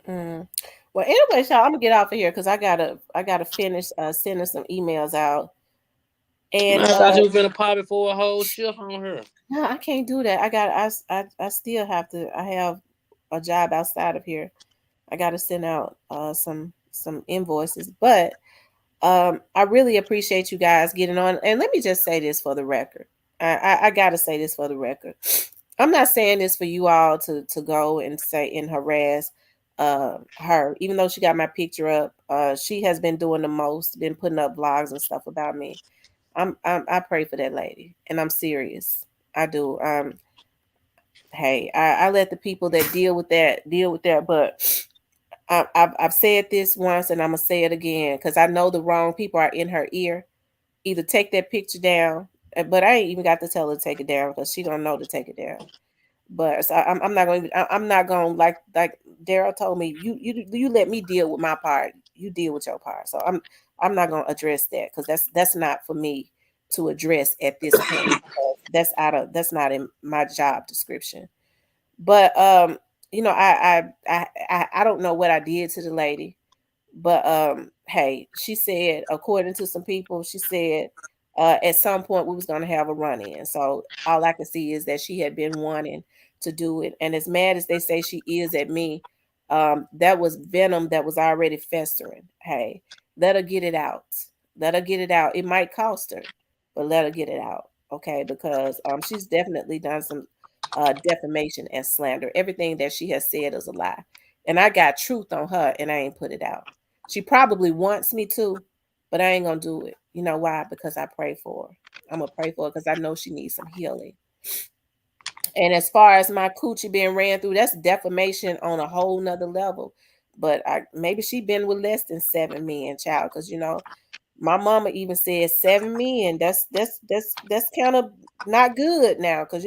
Mm. Well, anyway, y'all, I'm gonna get off of here because I gotta finish sending some emails out. And Man, I thought you was gonna pop it for a whole shift on her. no, I can't do that. I still have to. I have a job outside of here. I got to send out some invoices, but I really appreciate you guys getting on. And let me just say this for the record. I got to say this for the record. I'm not saying this for you all to go and say and harass her, even though she got my picture up. She has been doing the most, been putting up blogs and stuff about me. I pray for that lady, and I'm serious. I do. Hey, I let the people that deal with that, but I've said this once and I'm gonna say it again because I know the wrong people are in her ear. Either take that picture down, but I ain't even got to tell her to take it down because she don't know to take it down. But so I'm not going. I'm not going like Daryl told me. You let me deal with my part. You deal with your part. So I'm not going to address that because that's not for me to address at this point. That's not in my job description. But I don't know what I did to the lady, but hey, she said according to some people, she said at some point we was gonna have a run in. So all I can see is that she had been wanting to do it, and as mad as they say she is at me, that was venom that was already festering. Hey, let her get it out. Let her get it out. It might cost her, but let her get it out. Okay, because she's definitely done some defamation and slander. Everything that she has said is a lie. And I got truth on her and I ain't put it out. She probably wants me to, but I ain't gonna do it. You know why? Because I pray for her. I'm gonna pray for her because I know she needs some healing. And as far as my coochie being ran through, that's defamation on a whole nother level. But I maybe she been with less than 7 men, child, because my mama even said 7 men. That's kind of not good now, because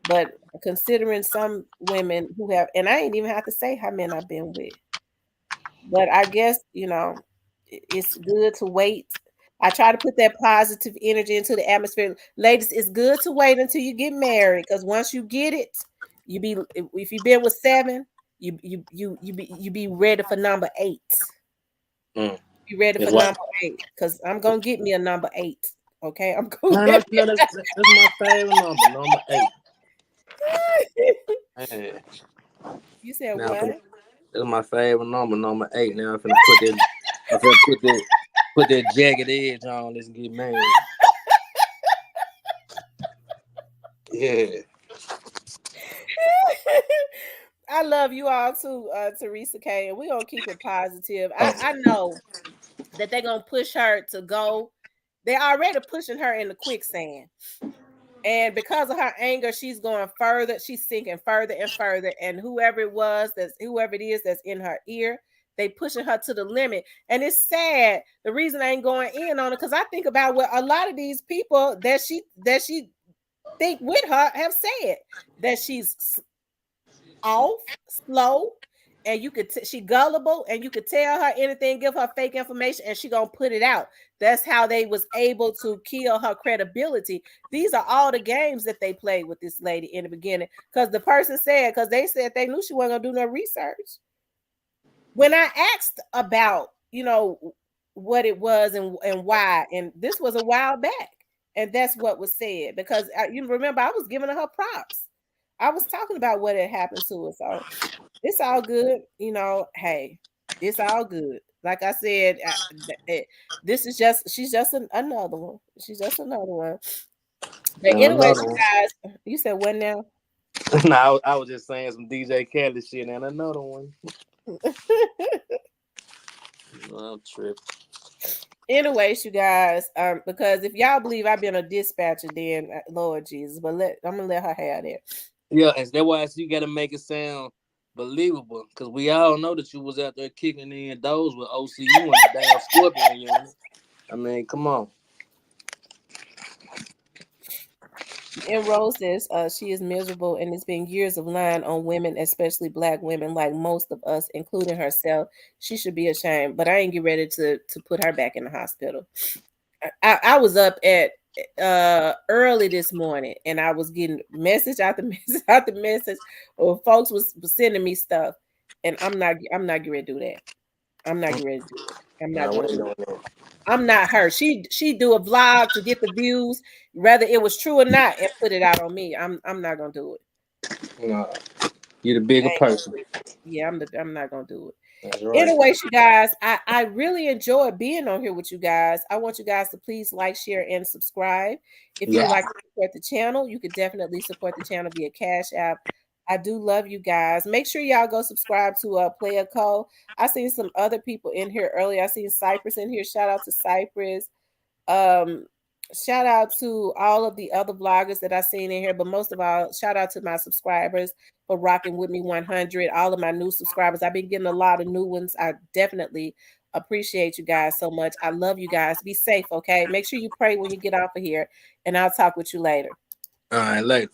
but considering some women who have, and I ain't even have to say how many I've been with. But I guess, it's good to wait. I try to put that positive energy into the atmosphere. Ladies, it's good to wait until you get married because once you get it, if you've been with 7, you be ready for number 8. Mm. Be ready for That's why. number 8 because I'm gonna get me a number 8. Okay, I'm gonna No, no, get no, that's my favorite number, number 8. me. Man, You said now what? that's my favorite number, number 8. Now I'm finna put that. I'm finna put that jagged edge on. Let's get married. Yeah. I love you all too, Teresa K. And we're gonna keep it positive. I know that they're gonna push her to go. They're already pushing her in the quicksand. And because of her anger, she's going further, she's sinking further and further. And whoever it is that's in her ear, they pushing her to the limit. And it's sad. The reason I ain't going in on it, because I think about what a lot of these people that she think with her have said that she's off, slow, and you could she gullible, and you could tell her anything, give her fake information, and she gonna put it out. That's how they was able to kill her credibility. These are all the games that they played with this lady in the beginning. Because the person said, because they said they knew she wasn't gonna do no research. When I asked about, what it was and why, and this was a while back, and that's what was said because you remember I was giving her props. I was talking about what had happened to her, so it's all good. Hey, it's all good. Like I said, this is just she's just another one. She's just another one. But And anyways, another you one. guys, you said what now? No, I was just saying some DJ Khaled shit and another one. I'm tripping. Anyways, you guys, because if y'all believe I've been a dispatcher, then Lord Jesus, but I'm gonna let her have that. Yeah, and that's why you got to make it sound believable, because we all know that you was out there kicking in those with OCU and the damn Scorpion unit. I mean, come on. And Rose says she is miserable and it's been years of lying on women, especially black women, like most of us, including herself. She should be ashamed. But I ain't get ready to put her back in the hospital. I was up at early this morning, and I was getting message after message after message, or folks was sending me stuff, and I'm not getting ready to do that. I'm not getting ready to do it. I'm Nah, not we gonna ain't do doing it. that. I'm not her. She do a vlog to get the views, whether it was true or not, and put it out on me. I'm not gonna do it. Nah, you the bigger I ain't gonna person. do it. Yeah, I'm not gonna do it. That's right. Anyways, you guys, I really enjoy being on here with you guys. I want you guys to please like, share, and subscribe. If you would Yeah. like to support the channel, you could definitely support the channel via Cash App. I do love you guys. Make sure y'all go subscribe to Player Co. I seen some other people in here earlier. I seen Cypress in here. Shout out to Cypress. Um, Shout out to all of the other vloggers that I seen in here, but most of all, shout out to my subscribers for rocking with me 100. All of my new subscribers, I've been getting a lot of new ones. I definitely appreciate you guys so much. I love you guys. Be safe, okay? Make sure you pray when you get off of here, and I'll talk with you later. All right, later.